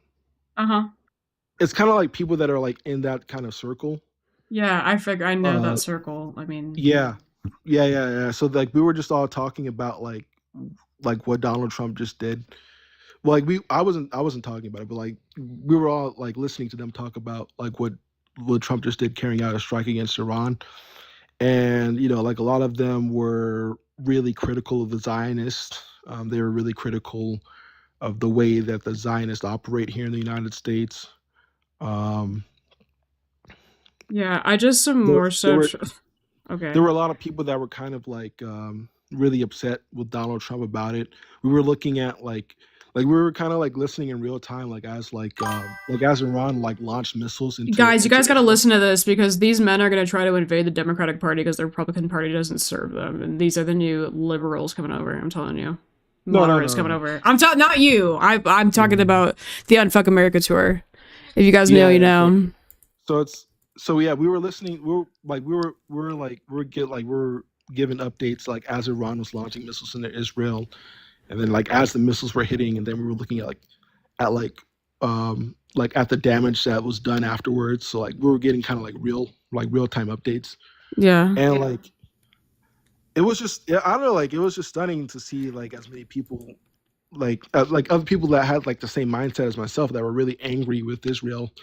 Uh-huh. It's kind of like people that are like in that kind of circle. Yeah, I know that circle. I mean. Yeah. So like we were just all talking about like what Donald Trump just did. Well, like I wasn't talking about it, but like we were all like listening to them talk about like what Trump just did, carrying out a strike against Iran. And like a lot of them were really critical of the Zionists. They were really critical of the way that the Zionists operate here in the United States. Yeah, I just some more so. Okay. There were a lot of people that were kind of like really upset with Donald Trump about it. We were looking at like we were kind of like listening in real time, like as Iran like launched missiles into. Guys, you guys got to listen to this, because these men are going to try to invade the Democratic Party because the Republican Party doesn't serve them, and these are the new liberals coming over. I'm telling you, moderates coming over. I'm talking, not you. I'm talking about the Unfuck America tour. If you guys know, you know. So yeah, we were listening. We were given updates like as Iran was launching missiles into Israel, and then like as the missiles were hitting, and then we were looking at at the damage that was done afterwards. So like we were getting kind of like real time updates. Yeah. And like it was just I don't know, like it was just stunning to see like as many people like other people that had like the same mindset as myself that were really angry with Israel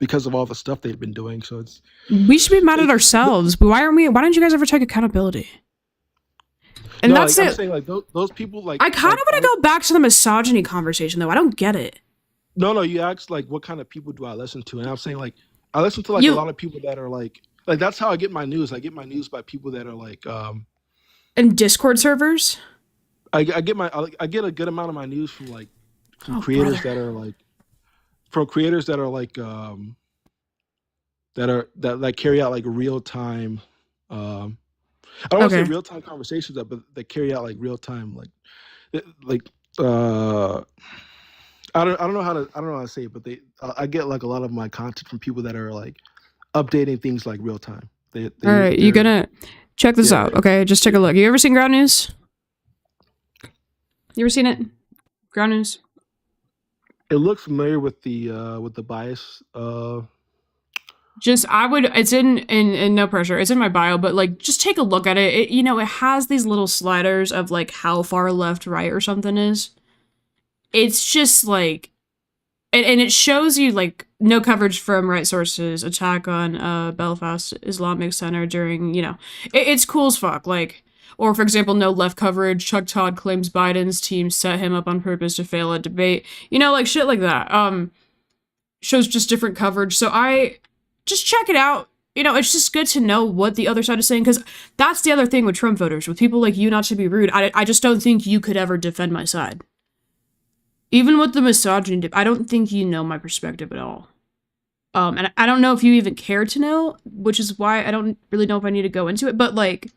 because of all the stuff they've been doing. So we should be mad at ourselves. But why don't you guys ever take accountability? And no, that's like, it. I'm saying like those people like I kind of want to go back to the misogyny conversation though. I don't get it. No, you asked like what kind of people do I listen to, and I'm saying like I listen to like a lot of people that are like that's how I get my news. I get my news by people that are like and Discord servers. I get a good amount of my news from like creators that are like that carry out like real time. I don't want to say Okay. real time conversations, but that carry out like real time, like uh, I don't know how to say it, but I get like a lot of my content from people that are like updating things like real time. All right, you gonna check this out? Okay, just take a look. You ever seen Ground News? You ever seen it? Ground News. It looks familiar with the bias. Just it's in no pressure. It's in my bio, but like just take a look at it. You know, it has these little sliders of like how far left, right, or something is. It's just like, and it shows you like no coverage from right sources, attack on Belfast Islamic Center during, you know, it's cool as fuck. Like, or for example, no left coverage. Chuck Todd claims Biden's team set him up on purpose to fail at debate. You know, like shit like that. Shows just different coverage. So I just check it out. You know, it's just good to know what the other side is saying, because that's the other thing with Trump voters, with people like you, not to be rude. I just don't think you could ever defend my side. Even with the misogyny, I don't think you know my perspective at all. And I don't know if you even care to know, which is why I don't really know if I need to go into it. But like,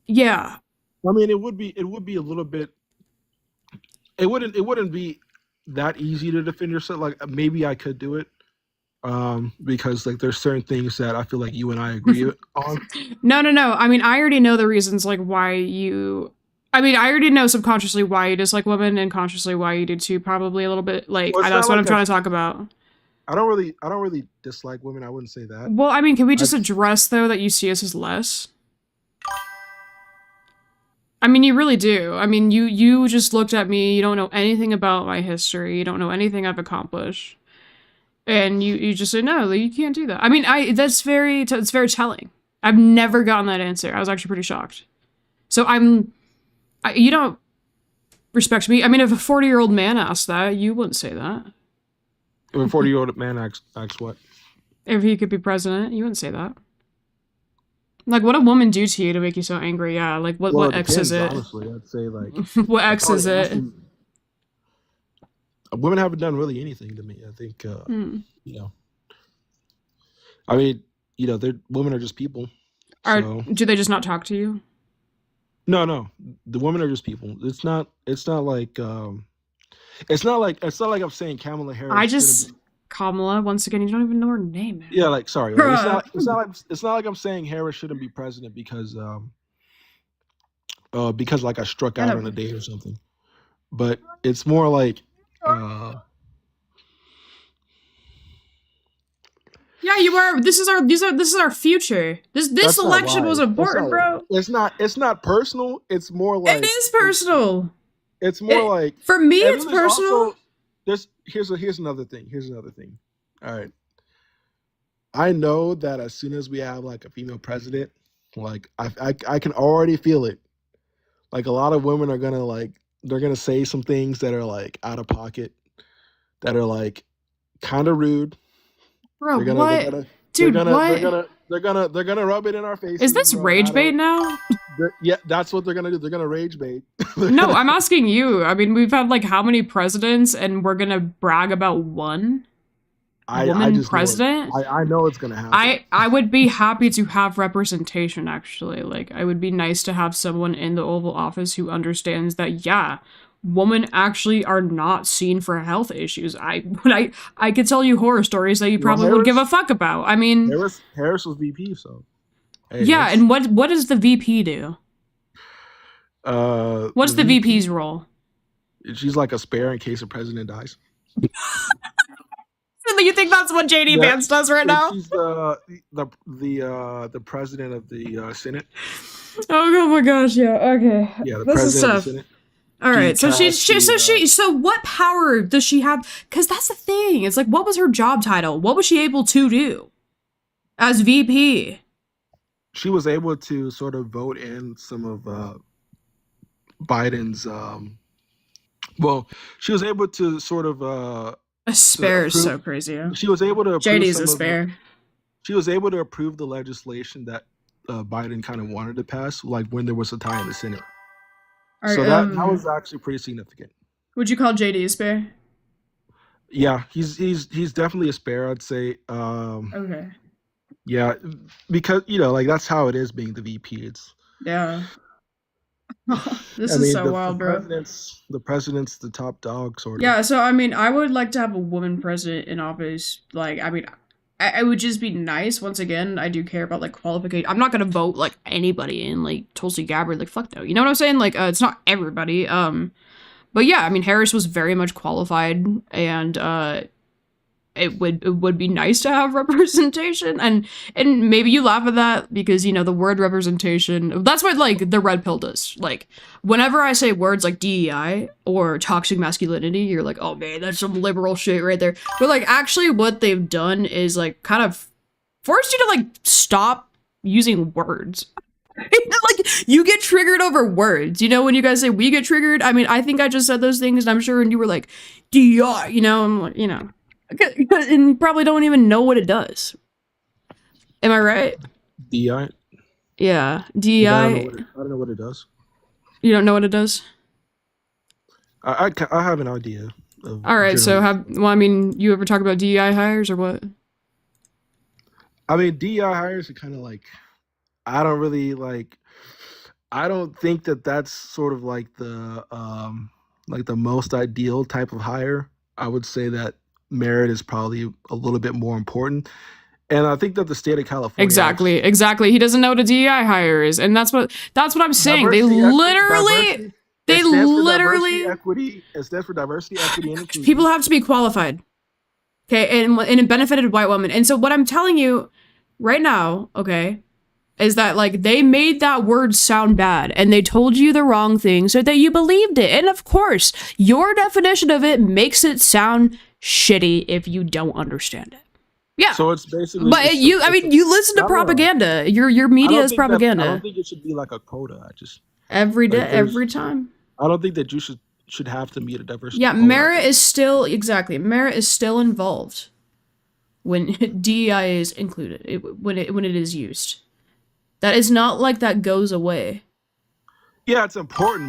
yeah. I mean, it would be a little bit. It wouldn't be that easy to defend yourself. Like maybe I could do it, because like there's certain things that I feel like you and I agree on. No. I mean, I already know the reasons like why you. I mean, I already know subconsciously why you dislike women, and consciously why you do too. Probably a little bit. Like Well, that's what I'm trying to talk about. I don't really dislike women. I wouldn't say that. Well, I mean, can we just address though that you see us as less? I mean, you really do. I mean, you just looked at me. You don't know anything about my history. You don't know anything I've accomplished, and you just say no. Like, you can't do that. I mean, it's very telling. I've never gotten that answer. I was actually pretty shocked. So you don't respect me. I mean, if a 40-year-old man asked that, you wouldn't say that. If a 40-year-old man asks what? If he could be president, you wouldn't say that. Like, what a woman do to you to make you so angry? Yeah, like, what X is it? Honestly, I'd say, like... What X is it? Women haven't done really anything to me, I think, you know. I mean, you know, women are just people. Do they just not talk to you? No. The women are just people. It's not like I'm saying Kamala Harris. Kamala, once again, you don't even know her name. Man. Yeah, like sorry. Like, it's not like I'm saying Harris shouldn't be president because like I struck out on a date or something. But it's more like yeah, you are. This is our future. This election was important, bro. It's not personal. It's more like it is personal. It's more like for me. It's personal. Also, here's another thing. All right. I know that as soon as we have like a female president, like I can already feel it. Like a lot of women are they're gonna say some things that are like out of pocket, that are like kind of rude. Bro, what? Dude, what? They're gonna rub it in our faces. Is this rage bait now? Yeah, that's what they're gonna do. They're gonna rage bait. No, I'm asking you. I mean, we've had like how many presidents, and we're gonna brag about one woman president? I know it's gonna happen. I would be happy to have representation. Actually, like it would be nice to have someone in the Oval Office who understands that. Yeah. Women actually are not seen for health issues. I could tell you horror stories that you probably would give a fuck about. I mean, Harris was VP, so hey, yeah. And what does the VP do? What's the VP's role? She's like a spare in case the president dies. You think that's what JD Vance does right now? She's the president of the Senate. Oh my gosh! Yeah. Okay. Yeah, the president of the Senate. All right, so what power does she have? Because that's the thing. It's like, what was her job title? What was she able to do as VP? She was able to sort of vote in some of Biden's. Well, she was able to sort of. A spare is so crazy. She was able to. Approve JD's a spare. She was able to approve the legislation that Biden kind of wanted to pass, like when there was a tie in the Senate. So that was actually pretty significant. Would you call JD a spare? Yeah, he's definitely a spare, I'd say. Okay. Yeah, because like that's how it is being the VP. It's Yeah. This I is mean so wild, bro. the president's the top dog, sort of. Yeah, so I mean, I would like to have a woman president in office. Like, I mean, I would just be nice. Once again, I do care about like qualification. I'm not gonna vote like anybody in, like Tulsi Gabbard. Like, fuck no. You know what I'm saying? Like, it's not everybody. But yeah, I mean, Harris was very much qualified, and it would be nice to have representation, and maybe you laugh at that because the word representation, that's what like the red pill does. Like whenever I say words like DEI or toxic masculinity, you're like, oh man, that's some liberal shit right there. But like actually what they've done is like kind of forced you to like stop using words. Like you get triggered over words. When you guys say we get triggered, I mean, I think I just said those things and I'm sure and you were like DEI, I'm like, and you probably don't even know what it does. Am I right? DI. Yeah, Yeah, I DEI. don't know what it does. You don't know what it does? I have an idea. All right, so I mean, you ever talk about DEI hires or what? I mean, DEI hires are kind of like, I don't really like. I don't think that that's sort of like the most ideal type of hire. I would say that merit is probably a little bit more important. And I think that the state of California Exactly. He doesn't know what a DEI hire is, and that's what I'm saying. They literally, it stands for diversity, equity. It stands for diversity, equity, and inclusion. People have to be qualified. Okay, and it benefited white women. And so what I'm telling you right now, okay, is that like they made that word sound bad and they told you the wrong thing so that you believed it. And of course, your definition of it makes it sound shitty if you don't understand it. Yeah. So it's basically. But you listen to propaganda. Your media is propaganda. I don't think it should be like a quota. Every day, every time. I don't think that you should have to meet a diversity. Yeah, merit is still involved when DEI is included. When it is used. That is not like that goes away. Yeah, it's important.